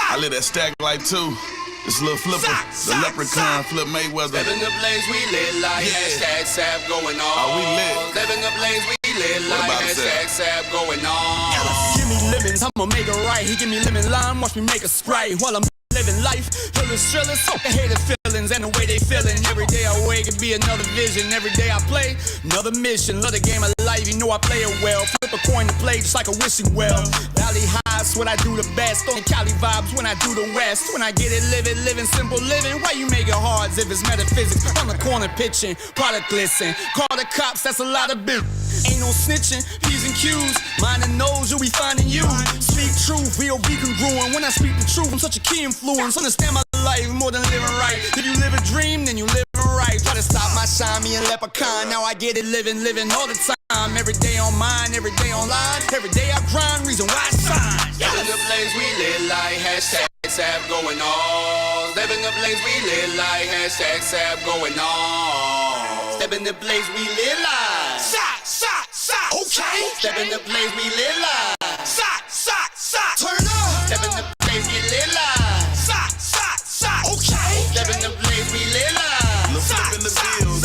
I live that stack life too. This little flipper, the leprechaun flip Mayweather. Living the blaze, we lit like #Sap going on. Oh, we lit. Living the blaze, we lit like #Sap going on. Give me lemons, I'ma make it right. He give me lemon lime, watch me make a Sprite while I'm living life. Hillers, trillers, fuck the hater feelings and the way they feeling. Every day I wake, it be another vision. Every day I play, another mission. Love the game of life, you know I play it well. Flip a coin to play just like a wishing well. Valley highs when I do the best. On Cali vibes when I do the west. When I get it, living simple living. Why you make it hard if it's metaphysics? On the corner pitching, product glisten. Call the cops, that's a lot of business. Ain't no snitching, P's and Q's. Mind and nose, you'll be finding you. Speak truth, VOB congruent. When I speak the truth, I'm such a key influence. Understand my life more than living right. If you live a dream, then you live it right. Try to stop my shine, me and leprechaun. Now I get it, living all the time. Every day on mine, every day online. Every day I grind, reason why I sign. Living the blaze, we lit like #Sap going on. Living the blaze, we lit like #Sap going on. Step in the blaze, we lit like okay. Step in the blaze, we lit like turn up. Step in the blaze, we lit like okay. Step in the blaze, we lit like Look up in the building.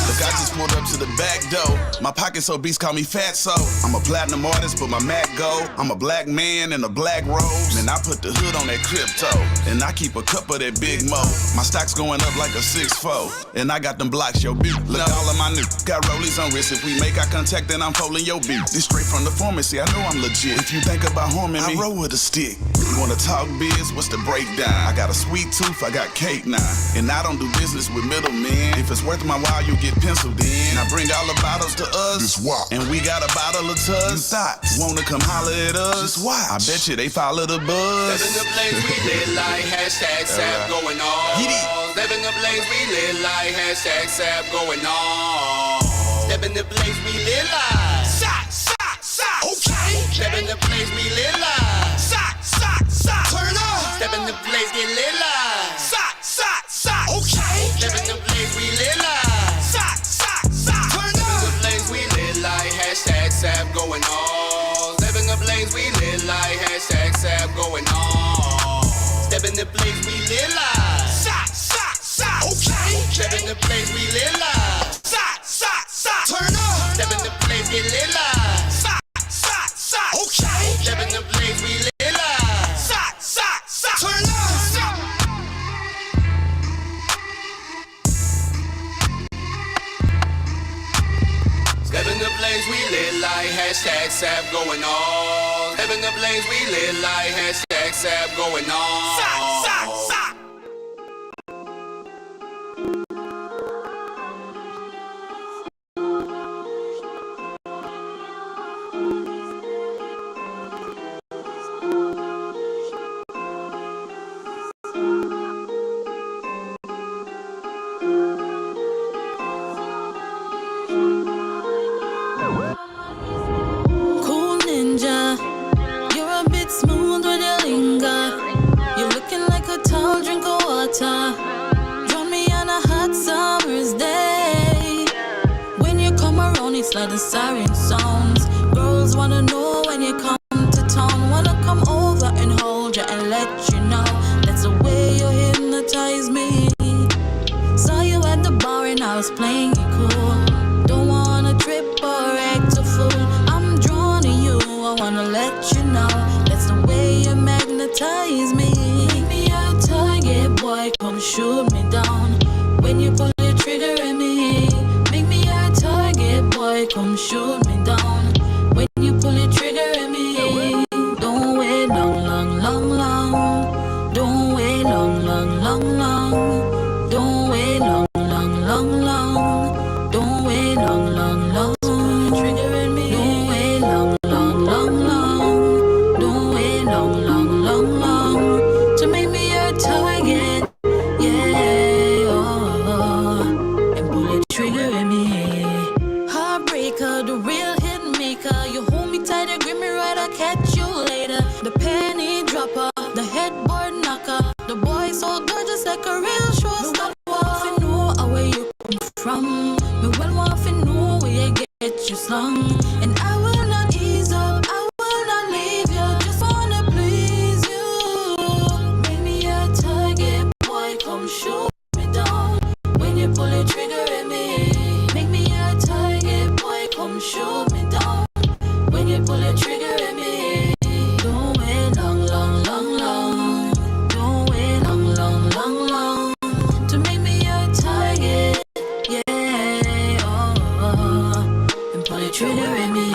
Look, I just pulled up to the back door. My pocket's so beast, call me Fatso. I'm a platinum artist, but my Mac gold. I'm a black man in a black rose. And I put the hood on that crypto. And I keep a cup of that Big Mo. My stock's going up like a 6'4". And I got them blocks, yo, beat. Look, all of my new got rollies on wrist. If we make eye contact, then I'm folding your beat. This straight from the pharmacy, I know I'm legit. If you think about harming me, I roll with a stick. You wanna talk biz? What's the breakdown? I got a sweet tooth, I got cake now. And I don't do business with middlemen. If it's worth my while, you get penciled in. I bring all the bottles to us. And we got a bottle of Tuz. Wanna come holler at us? I bet you they follow the buzz. Living the blaze, we lit like #Sap going on. Living the blaze, we lit like #Sap going on. Step in the blaze, we lit like okay. Step in the blaze, we lit like turn up. Step in the blaze, get lit like okay. Step in the blaze, we lit like turn up. Step in the blaze, we lit like #Sap going on. Step in the blaze, we lit like #Sap going on. Step in the blaze, we lit like okay. Step in the blaze, we lit like turn up. Step in the blaze, get lit like okay. Step in the blaze, we lit like turn up. Step in the blaze, we lit like #Sap going on. Step in the blaze, we lit like #Sap going on. water. Drown me on a hot summer's day. When you come around, it's like the siren sounds. Girls wanna know when you come to town. Wanna come over and hold you and let you know. That's the way you hypnotize me. Saw you at the bar and I was playing it cool. Don't wanna trip or act a fool. I'm drawn to you, I wanna let you know. That's the way you magnetize me. Make me a target, boy, come shoot me down. When you pull the trigger at me. Make me a target, boy, come shoot me down. When you pull the trigger at me. Don't wait long, long, long, long. Don't wait long, long, long, long. Don't wait long, long, long, long. Don't wait long, long, long. Trigger at me. Don't wait long, long, long, long. Don't wait long, long, long, long. To make me your target, yeah, oh. And pull the trigger at me. Heartbreaker, the real hit maker. You hold me tight and grip me right, I'll catch you later. The penny dropper, the headboard knocker. The boy so gorgeous like a real showstopper. If you know where you come from, me well want to know where you get your slung. And I will not ease up, I will not leave you. Just wanna please you. Make me a target, boy, come shoot me down. When you pull the trigger at me. Make me a target, boy, come shoot me down. When you pull the trigger at me. Don't wait long, long, long, long. Don't wait long, long, long, long. To make me a target, yeah, oh. And pull the trigger at me,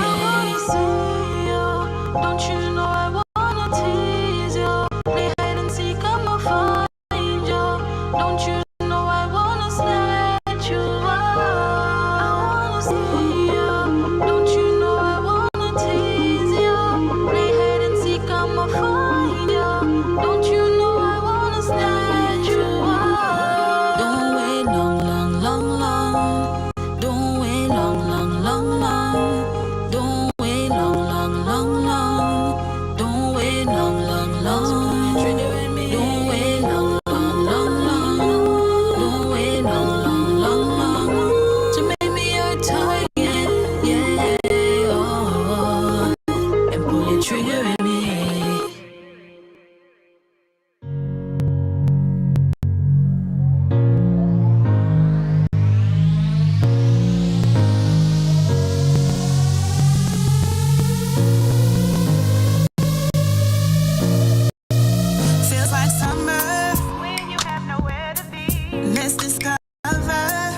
don't you know I wanna tease you? Play hide and seek, I'ma find you. Don't you know I wanna snatch you up? I wanna see you. Don't you know I wanna tease you? Play hide and seek, I'ma find you. Don't you know I wanna snatch you up? Don't wait long, long, long, long. Don't wait long, long, long, long. Don't wait long, long, long, long. Don't wait long, long, long. Don't wait long, long, long, long. Don't wait long, long, long, long. To make me your target, yeah, oh. And pull the trigger at me. Feels like summer when you have nowhere to be. Let's discover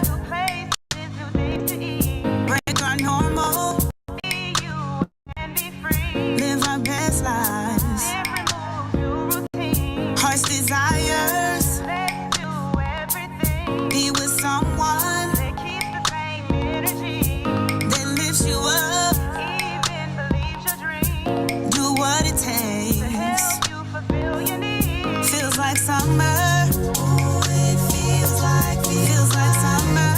new places, new things to eat. Break our normal, be you and be free. Live our best lives. Every move, new routine. Heart's desires. Let's do everything. Be with someone that keeps the same energy. That lifts you up. Even believes your dream. Do what it takes. Fulfill your needs. Feels like summer. Ooh, it feels like summer.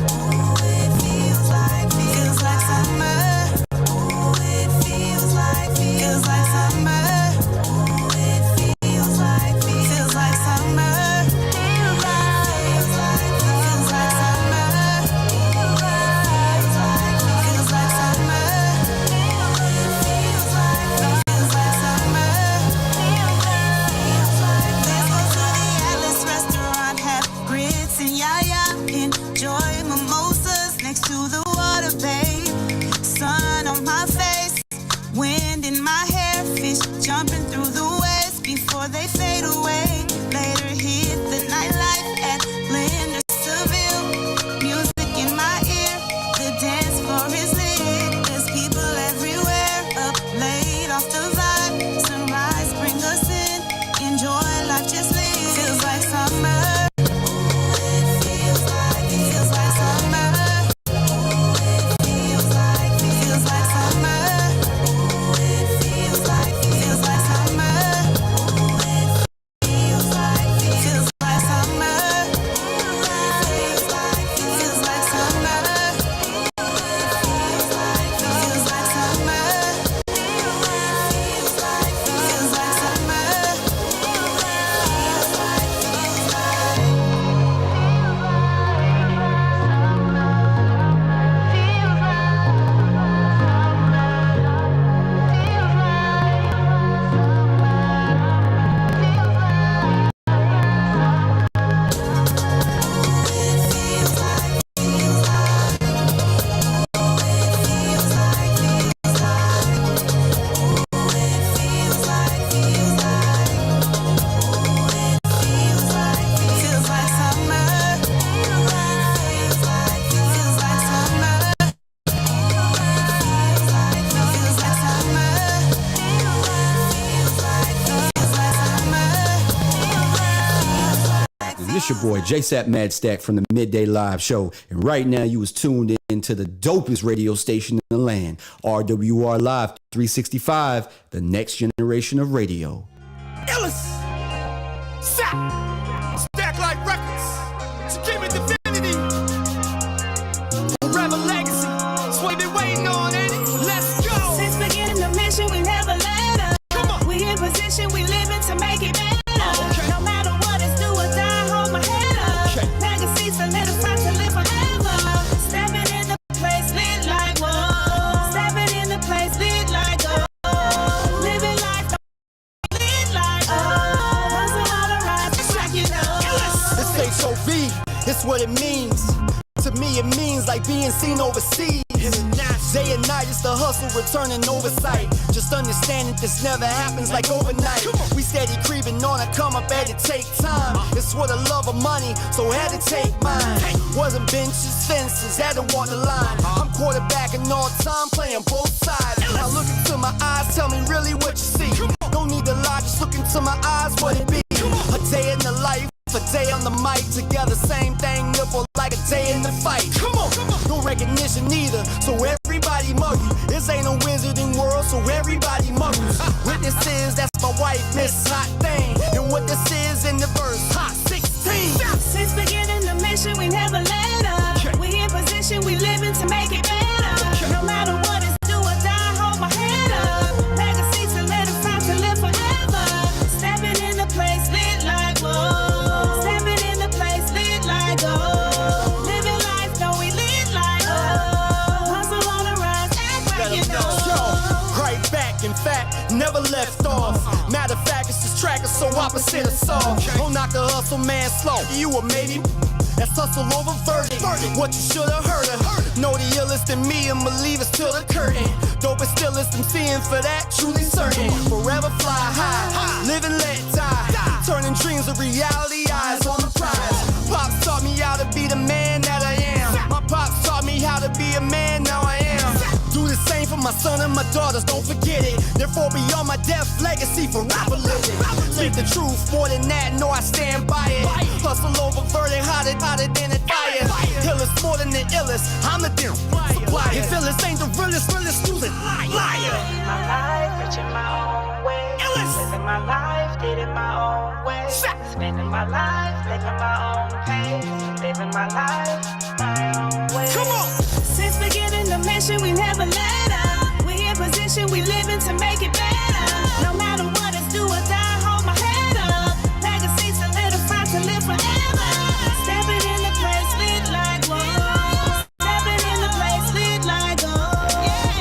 Ooh, it feels like summer. Ooh, it feels like summer. Ooh, it feels like summer. Feels like summer. Feels like summer. Feels like summer. Let's go to the This your boy JSapp MadStak from the Midday Live Show, and right now you was tuned in to the dopest radio station in the land, RWR Live 365, the next generation of radio. iLLEST, JSapp, Stack Life Records, Security Divinity, Forever Legacy. That's what we've been waiting on, ain't it? Let's go. Since beginning the mission, we never let up. Come on. We in position, we living to make it better. No matter what it's do or die, hold my head up. Legacy solidified to live forever. Stepping in the place lit like whoa. Stepping in the place lit like oh. Living life lit like oh. Hustle on the rise, just like you know. This HOV, it's what it means. To me, it means like being seen overseas. Day and night, it's the hustle, returning oversight. Just understand that this never happens like overnight. We steady creeping on a come up, had to take time. It's for the love of money, so had to take mine. Wasn't benches, fences, had to walk the line. I'm quarterbacking all time, playing both sides. Now look into my eyes, tell me really what you see. Don't need to lie, just look into my eyes, what it be. A day in the life. A day on the mic, together, same thing, nipple like a day in the fight. Come on, no recognition either, so everybody mug you. This ain't a wizarding world, so everybody mug you. Witnesses, that's my wife, Miss Hot Thing. And what this is in the verse, Hot 16. Since beginning the mission, we never let up. We in position, we living to make it better. No matter what it's do or die, hold my head up. Legacy solidified to live forever. Stepping in the place lit like whoa. In fact, never left off. Matter of fact, it's this track is so opposite of soft. Don't knock the hustle, man, slow. You a maybe. That's hustle over verdict. What you should've heard of. Know the illest in me and believe it's till the curtain. Dopest stillest I'm seeing for that, truly certain. Forever fly high, live and let die. Turning dreams to reality, eyes on the prize. Pops taught me how to be the man that I am. My pops taught me how to be a man, now I am. Do the same for my son and my daughters, don't forget it. Therefore beyond my death, legacy for rapper living. Speak the truth, more than that, no I stand by it. Hustle over verdict, hotter than a fire. Illest more than the illest, I'm the deal supplier. If illest ain't the realest, use it, liar. Living my life, reaching my own way. Living my life, did it my own way. Spending my life, living my own pace. Living my life, my own way. Come on! Since beginning the mission, we never let up. We in position, we living to make it better. No matter what it's do or die, hold my head up. Legacy solidified to live forever. Stepping in the place lit like whoa. Stepping in the place lit like oh.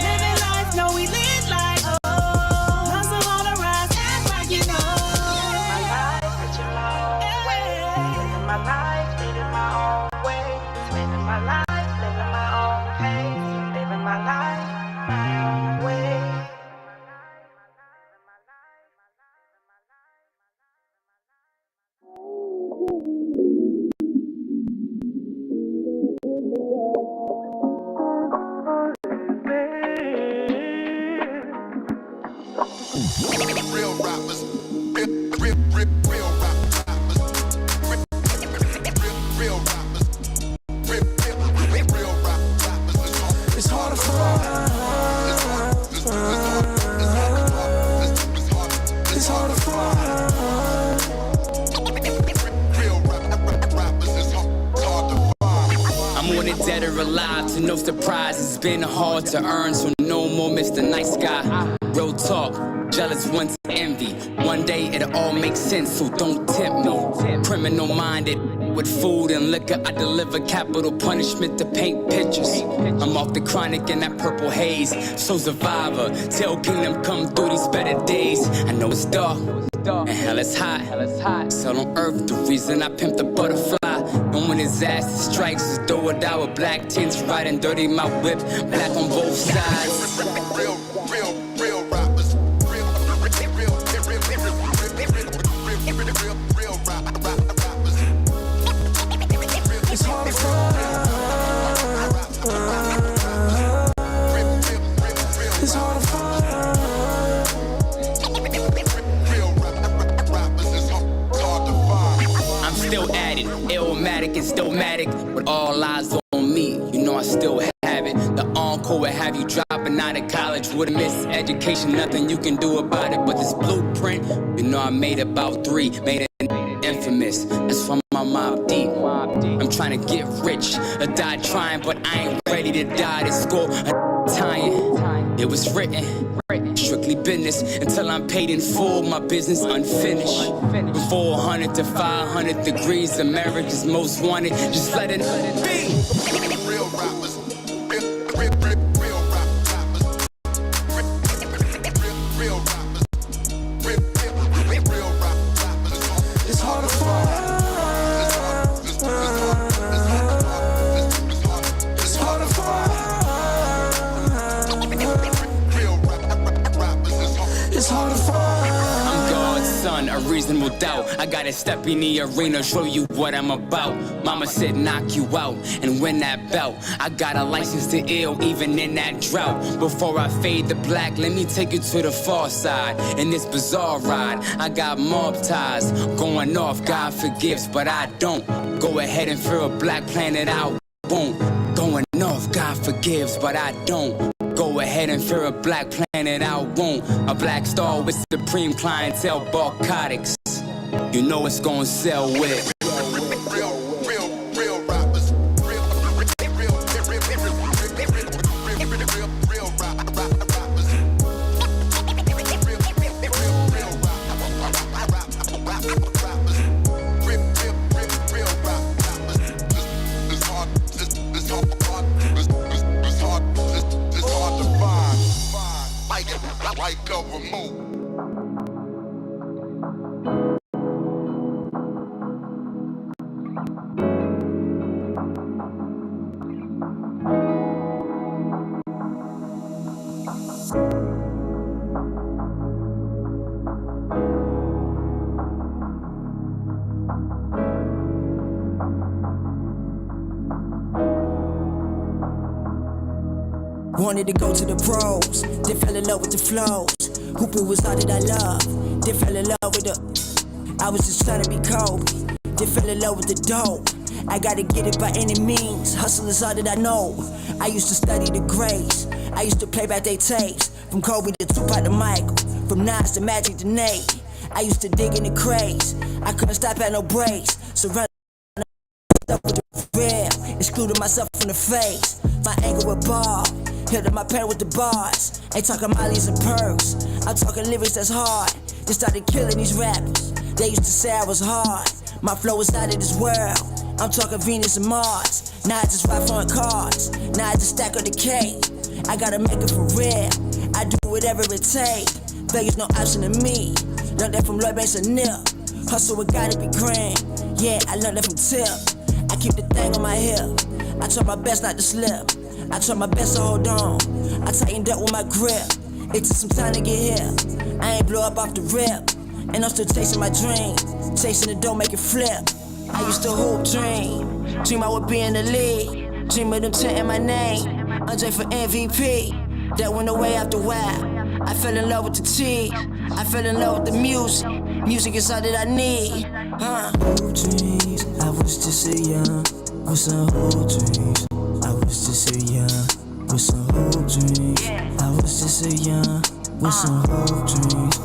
Living life, no we lit like oh. Hustle on the rise, act like you know. Living my life, reaching my own way. Living my life, living my own way. Spending my life. Living my life, my own way. Real rappers, real rappers, real rappers, real rappers. It's hard to find. It's hard to find. I'm on it dead or alive, to no surprise. It's been hard to earn, so no more Mr. Nice Guy. Real talk, jealous ones envy. One day it'll all make sense, so don't tempt me. Criminal minded, with food and liquor, I deliver capital punishment to paint pictures. I'm off the chronic in that purple haze, so survivor. Tell kingdom come through these better days. I know it's dark, and hell is hot. So on earth, the reason I pimp the butterfly. And when disaster strikes, it's do or die with black tints, riding dirty my whip, black on both sides. Real rappers, real rappers. It's hard to find. It's hard to find. I'm still at it, static and still matic, with all eyes on me. You know I still have it. The encore would have you dropping out of college with a miseducation. Nothing you can do about it. But this blueprint, you know I made about 3, made it infamous. That's from my Mob Deep. I'm trying to get rich, or die trying, but I ain't ready to die. This score, tying. It was written, strictly business until I'm paid in full. My business unfinished. From 400 to 500 degrees, the marriage is most wanted. Just let it be. Real rappers. It's hard to find. It's hard to find. It's hard to find. I'm God's son, a reasonable doubt. I gotta step in the arena, show you what I'm about. Mama said knock you out and win that bout. I got a license to ill even in that drought. Before I fade to black, let me take you to the far side. In this bizarre ride, I got mob ties. Going off, God forgives, but I don't. Go ahead and fear a black planet, I won't. Going off, God forgives, but I don't. Go ahead and fear a black planet, I won't. A black star with supreme clientele, narcotics. You know it's gonna sell with. Wanted to go to the pros, then fell in love with the flows. Hooping was all that I love, then fell in love with the. I was just trying to be Kobe, then fell in love with the dope. I gotta get it by any means, hustle is all that I know. I used to study the grades, I used to play back they tapes. From Kobe to Tupac to Michael, from Nas to Magic to Nate. I used to dig in the crates, I couldn't stop at no breaks. Surrounded up with the real, excluded myself from the face. My anger with ball. Hit up my pen with the bars. Ain't talking mollies and perks. I'm talking lyrics that's hard. Just started killing these rappers. They used to say I was hard. My flow was out of this world. I'm talking Venus and Mars. Now I just ride foreign cars. Now I just stack on the K. I gotta make it for real. I do whatever it takes. Vegas no option to me. Learned that from Lloyd Banks and Nip. Hustle it gotta be grand. Yeah, I learned that from Tip. I keep the thing on my hip. I try my best not to slip. I try my best to hold on. I tightened up with my grip. It took some time to get here. I ain't blow up off the rip. And I'm still chasing my dream. Chasing the dough, make it flip. I used to hoop dream. Dream I would be in the league. Dream of them chanting my name. Andre for MVP. That went away after a while. I fell in love with the cheese. I fell in love with the music. Music is all that I need. Hoop dreams. I was just a young. With some hoop dreams. I was just a young, with some hoop dreams. I was just a young, with some hoop dreams.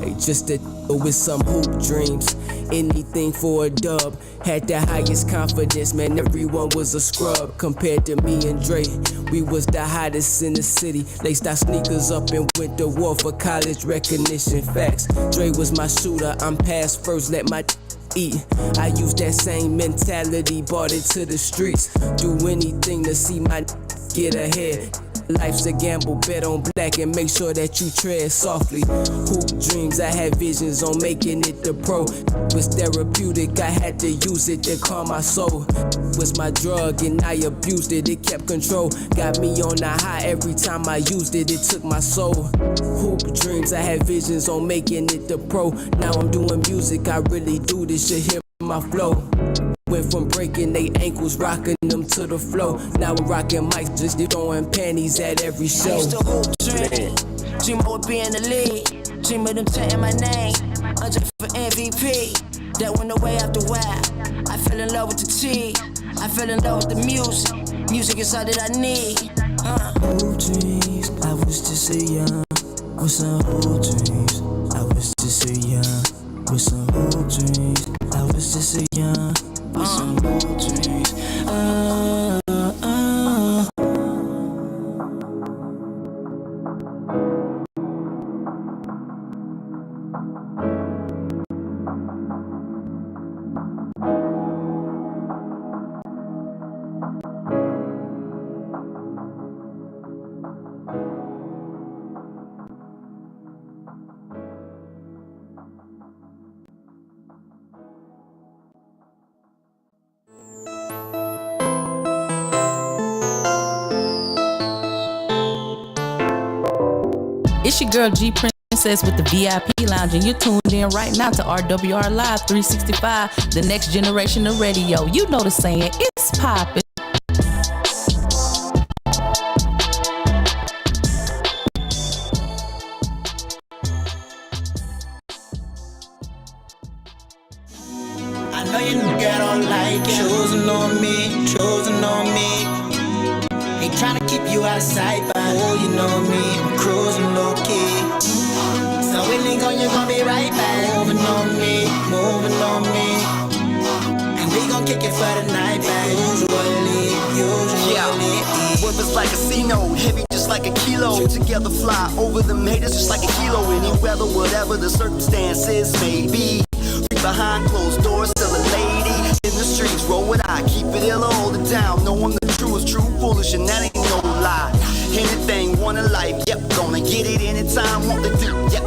Hey, just a with some hoop dreams. Anything for a dub. Had the highest confidence, man. Everyone was a scrub compared to me and Dre. We was the hottest in the city. Laced our sneakers up and went to war for college recognition. Facts. Dre was my shooter. I'm past first. Let my eat. I use that same mentality, brought it to the streets. Do anything to see my get ahead. Life's a gamble, bet on black and make sure that you tread softly. Hoop dreams, I had visions on making it the pro. Was therapeutic, I had to use it to calm my soul. Was my drug and I abused it, it kept control. Got me on the high every time I used it, it took my soul. Hoop dreams, I had visions on making it the pro. Now I'm doing music, I really do this shit, hear my flow. Went from breaking they ankles, rocking them to the flow. Now I'm rocking mics, just throwing panties at every show. I used to hoop dream. Dream I would be in the league. Dream of them chanting my name. I'm just for MVP. That went away after a while. I fell in love with the tea. I fell in love with the music. Music is all that I need. Old dreams, I was just so young. With some old dreams, I was just so young. With some old dreams, I was just so young. With some old dreams. It's your girl G Princess with the VIP Lounge, and you're tuned in right now to RWR Live 365, the next generation of radio. You know the saying, it's poppin'. I know you girl don't like it. Chosen on me, chosen on me. Ain't tryna keep you out of sight, but oh, you know me, I'm cruising low key. So we link on, you gon' be right back. Moving on me, moving on me. And we gon' kick it for the night back. Usually. Worth is like a casino, heavy just like a kilo. Together fly over them haters just like a kilo. Any weather, whatever the circumstances may be. Behind closed doors, still a lady. In the streets, roll with I, keep it ill or hold it down. Know I'm the truest, true, foolish, and that ain't no lie. Anything, want a life, yep, gonna get it anytime, want to do, yep,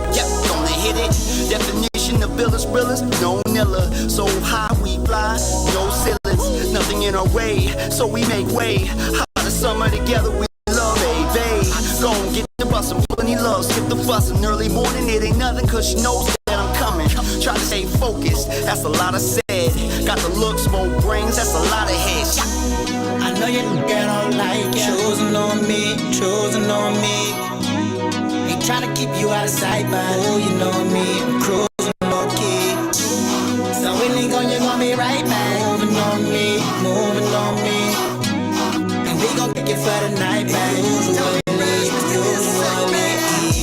gonna hit it. Definition of illest, realest, no nilla. So high we fly, no ceilings, nothing in our way, so we make way. Hot of summer together, we love, baby. Gon' get the bus and plenty love, skip the fuss in early morning, it ain't nothing, cause she knows that I'm coming. Try to stay focused, that's a lot of said. Got the looks, more brains, that's a lot of heads. I know you girl don't like it. Chosen on me, chosen on me. Ain't tryna keep you out of sight, but oh, you know me, I'm cruising low key. So we link on, you gon' be right back. Moving on me, moving on me. And we gon' kick it for the night back. Usually.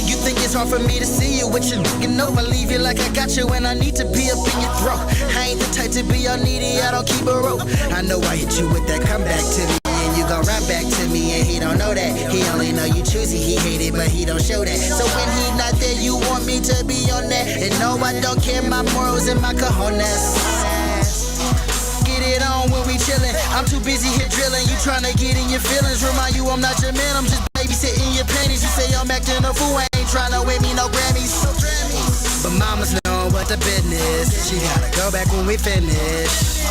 You think it's hard for me to see you with your looking over? Leave you like I got you when I need to be up in your throat. I ain't the type to be all needy, I don't keep a rope. I know I hit you with that comeback to me, and you gon' run back to me, and he don't know that. He only know you choosy, he hate it, but he don't show that. So when he not there, you want me to be on that. And no, I don't care, my morals and my cojones. Get it on when we chillin'. I'm too busy here drilling. You tryna get in your feelings. Remind you I'm not your man. I'm just babysitting your panties. You say I'm acting a fool. I ain't tryna win me no Grammys. But mama's know what the business. She gotta go back when we finish.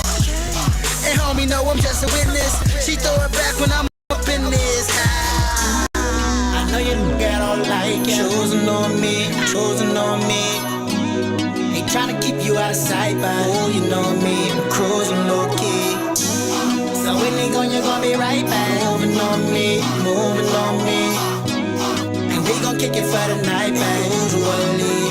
And homie know I'm just a witness. She throw it back when I'm up in this. I know you girl don't like it. Chosen on me, chosen on me. Ain't tryna keep you out of sight, but oh, you know me, I'm cruising low key. So we link on, you gon' be right back. Moving on me, moving on me. And we gon' kick it for the night back. Usually.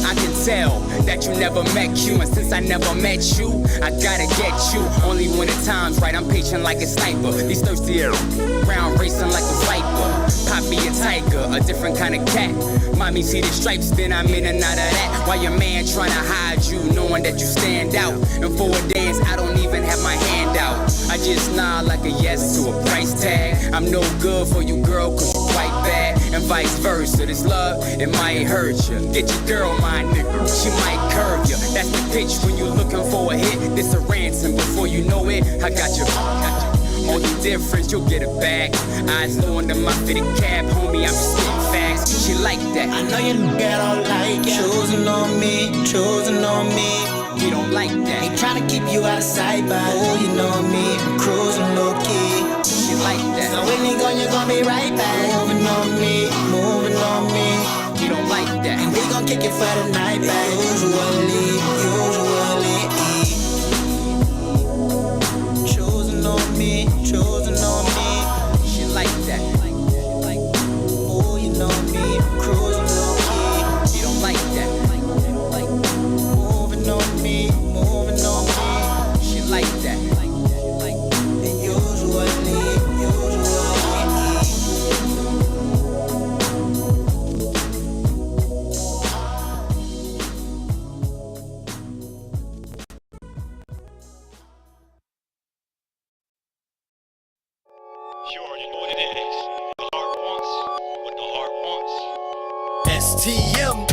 I can tell that you never met you, and since I never met you, I gotta get you. Only when the time's right, I'm patient like a sniper. These thirsty round racing like a viper. Poppy a tiger, a different kind of cat. Mommy see the stripes, then I'm in and out of that. While your man tryna hide you, knowing that you stand out. And for a dance, I don't even have my hand out. I just nod like a yes to a price tag. I'm no good for you, girl, cause you quite bad. And vice versa, this love, it might hurt you. Get your girl, my nigga, she might curve you. That's the pitch when you're looking for a hit. This a ransom, before you know it, I got you. Only difference, you'll get it back. Eyes low under my fitted cap, homie, I'm just spitting facts. She like that. I know you girl don't like it. Chosen on me, chosen on me. He don't like that. Ain't tryna keep you out of sight, but oh, you know me, I'm cruising low key. She like that. So when you gon' be right back. Moving on me, moving on me. He don't like that. And we gon' kick it for the night back. Usually. Chosen on me, chosen on me. She like that. Oh, you know me, I'm cruising low STM,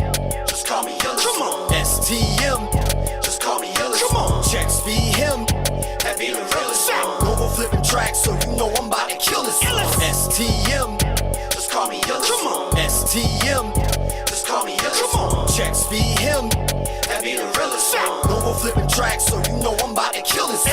just call me iLLEST. Come on. STM, just call me iLLEST. Come on. Checks be him, that be the realest. Global flipping tracks, so you know I'm about to kill this. STM, just call me iLLEST. Come on. STM, just call me iLLEST. Come on. Checks be him, that be the realest. Global flipping tracks, so you know I'm about to kill this.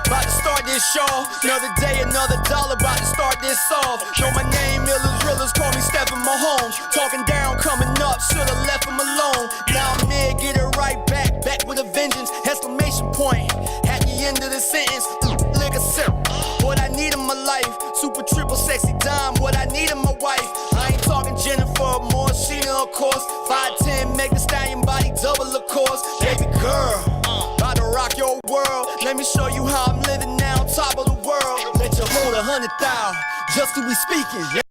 About to start this show. Another day, another dollar. About to start this off. Know my name, Illest Realest. Call me Stephen Mahomes. Talking down, coming up. Should've left him alone. Now I'm there, get it right back. Back with a vengeance. Exclamation point. At the end of the sentence. Liquor sip. What I need in my life. Super triple sexy dime. What I need in my wife. I ain't talking Jennifer, more Sheena, of course. 5'10", make the stallion body double, of course. Baby girl. About to rock your world. Let me show you how I'm living now, top of the world. Let you hold 100,000, just to be speaking.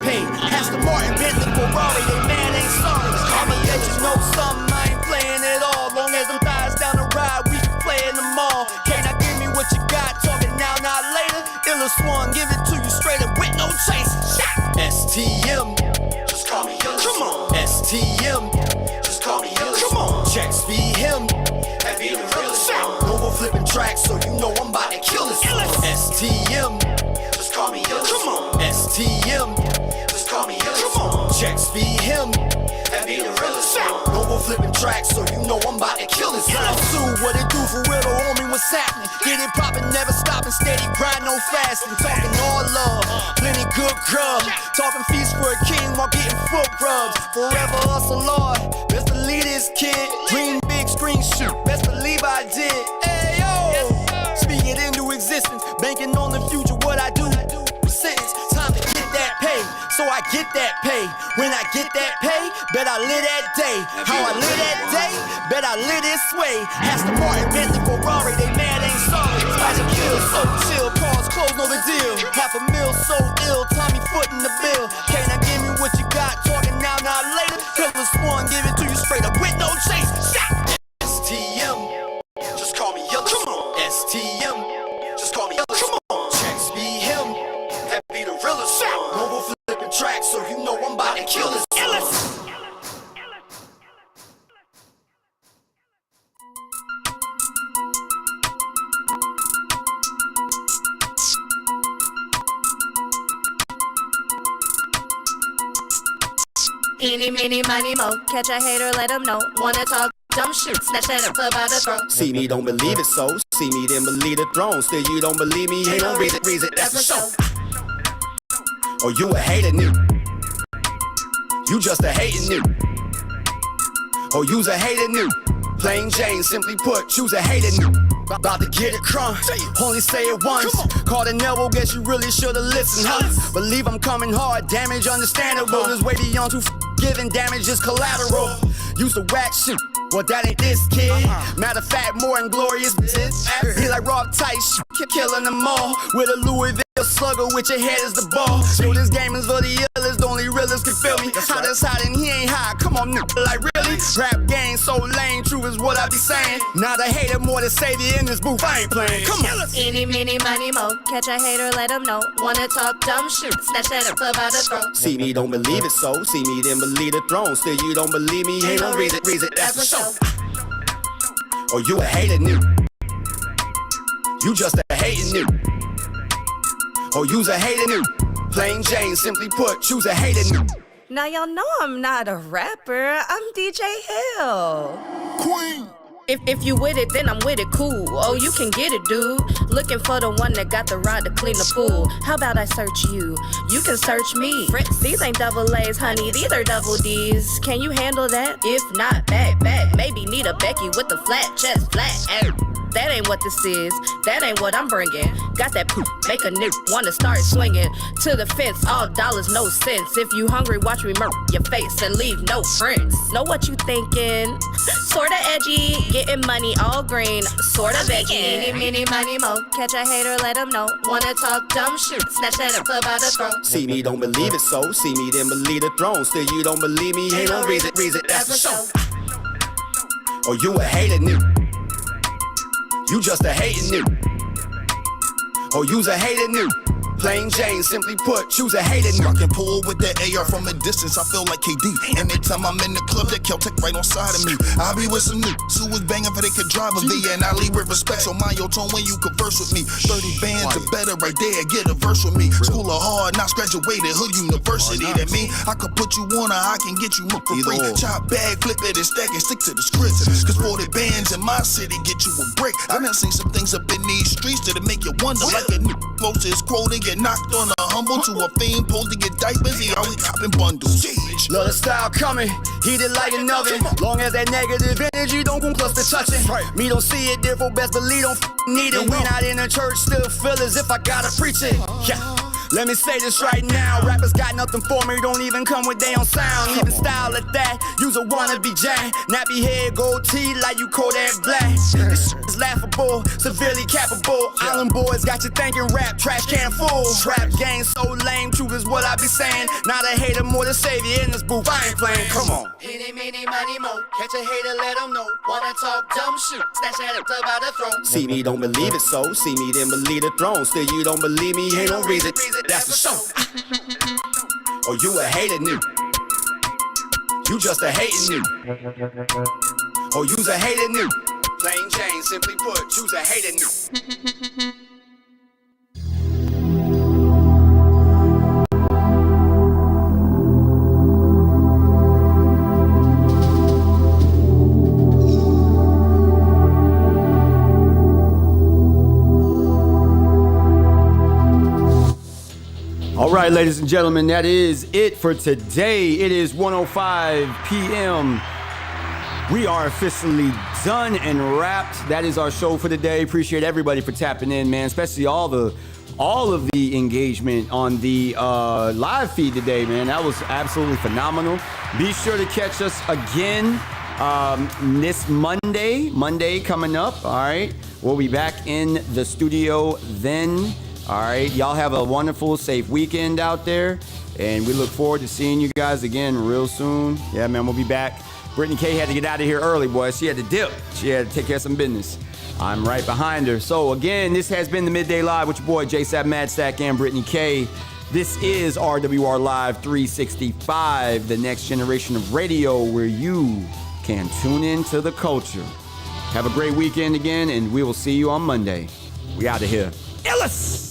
Hey, Aston Martin, Bentley, Ferrari, they man ain't sorry. I'ma let you know something, I ain't playing at all. Long as them thighs down the ride, we can play in them all. Can I give me what you got? Talking now, not later. Illest one, give it to you straight up with no chase. STM, just call me iLLEST. Come on. STM, just call me iLLEST. Come on. Checks be him, that be the realest. Global flipping tracks, so you know I'm about to kill this. STM, just call me iLLEST. Come on. STM, just call me iLLEST. Come on. Checks be him, that be the realest. Global flipping tracks, so you know I'm about to kill this. What it do for real, the homie, what's happening? Get it poppin', never stoppin', steady grind, no fasting. Talking all love, plenty good grub. Talking feast for a king while getting foot rubs. Forever hustle Lord, best believe this kid. Dream big, screen shoot, best believe I did. Hey yo, speak it into existence, banking on the future. What I do, sentence, time to get that pay. So I get that pay. When I get that pay, bet I live that day. How I live that day, bet I live this way. Aston Martin, Bentley, Ferrari, they mad ain't sorry. Magic kill, so chill, cars close, know the deal. $500,000 so ill, Tommy foot in the bill. Can I give me what you got? Talking now, not later. Illest one, give it to you straight up with no chase. STM, just call me iLLEST. Come on. STM, just call me iLLEST. Come on. Checks be him, that be the realest. Global flipping tracks, so you know I'm about to kill this. Eeny, meeny, miny, mo. Catch a hater, let him know. Wanna talk dumb shit, snatch that up by the throat. See me, don't believe it, so see me, then believe the throne. Still you don't believe me, ain't no reason, that's for sure. Or you a hater new. You just a hating new. Or you's a hater new. Plain Jane, simply put, choose a hater new. About to get it crunk, only say it once. Caught an elbow, guess you really should've listened, huh? Believe I'm coming hard, damage understandable. This way beyond too giving, damage is collateral. Used to whack shit, well that ain't this kid. Matter of fact, more inglorious bitches. He like Rob Tice, killing them all. With a Louisville slugger, with your head is the ball. Yo, this game is for the iLLEST, the only realest can feel me. Hot as hot and he ain't high, come on nigga, like really? Rap game so lame, true is what I be saying. Not a hater, more the savior in this booth, I ain't playing. Come on. Eeny, meeny, miny, mo. Catch a hater, let him know. Wanna talk dumb shit, snatch that up by the throat. See me, don't believe it, so see me, then believe the throne. Still you don't believe me, ain't no reason, that's for sure. Or you a hater new. You just a hating new. Or you's a hater new. Plain Jane, simply put, choose a hater new. Now y'all know I'm not a rapper, I'm DJ Hill. Queen. If you with it, then I'm with it, cool. Oh, you can get it, dude. Looking for the one that got the rod to clean the pool. How about I search you? You can search me. These ain't double A's, honey, these are double D's. Can you handle that? If not, back. Maybe need a Becky with the flat chest, flat ass. That ain't what this is, that ain't what I'm bringing. Got that poop, make a nigga wanna start swinging. To the fence, all dollars, no cents. If you hungry, watch me murk your face and leave no friends. Know what you thinking? Sorta edgy, getting money all green, sorta begging. Eeny, meeny, miny, mo. Catch a hater, let him know. Wanna talk dumb shit, snatch that up by the throat. See me, don't believe it, so see me, then believe the throne. Still you don't believe me, ain't no reason, that's for sure. Or you a hater new. You just a hating new. Or you's a hater new. Plain Jane, simply put, choose a hater. I can pull with that AR from a distance, I feel like KD. Anytime I'm in the club, that Celtic right on side of me. I be with some niggas who was banging for they could drive a V. And I leave with respect, so mind your tone when you converse with me. 30 bands or better right there, get a verse with me. School of hard knocks, graduated Hood University. That mean I could put you on or I can get you more for free. Chop bag, flip it and stack it, stick to the script. Cause 40 bands in my city get you a break. I done seen some things up in these streets that'll make you wonder. Like a new close to his quota, get knocked on a humble to a fiend, pulled to get diapers, he always copping bundles. Love the style coming, heated like an oven. Long as that negative energy don't come close to touching. Me don't see it, therefore best believe don't need it. We not in the church, still feel as if I gotta preach it. Yeah. Let me say this right now, rappers got nothing for me, don't even come with their own sound. Even style at that, use a wannabe Jane. Nappy head, gold tee like you Kodak Black. This shit is laughable, severely capable. Island boys got you thinking rap, trash can full. Rap game so lame, truth is what I be saying. Not a hater, more the savior in this booth, I ain't playing, come on. Hitty, meeny, money, mo. Catch a hater, let them know. Wanna talk dumb shit, stash at up by the throat. See me, don't believe it, so see me, then believe the throne. Still you don't believe me, ain't no reason. That's the show. Oh, you a hater new. You just a hating new. Oh, you's a hater new. Plain Jane, simply put, you's a hater new. All right, ladies and gentlemen, that is it for today. It is 1:05 p.m. We are officially done and wrapped. That is our show for today. Appreciate everybody for tapping in, man, especially all of the engagement on the live feed today, man. That was absolutely phenomenal. Be sure to catch us again this Monday coming up, all right? We'll be back in the studio then. All right, y'all have a wonderful, safe weekend out there, and we look forward to seeing you guys again real soon. Yeah, man, we'll be back. Brittani Kei had to get out of here early, boys. She had to dip. She had to take care of some business. I'm right behind her. So, again, this has been the Midday Live with your boy, JSapp MadStak and Brittani Kei. This is RWR Live 365, the next generation of radio where you can tune into the culture. Have a great weekend again, and we will see you on Monday. We out of here. iLLEST!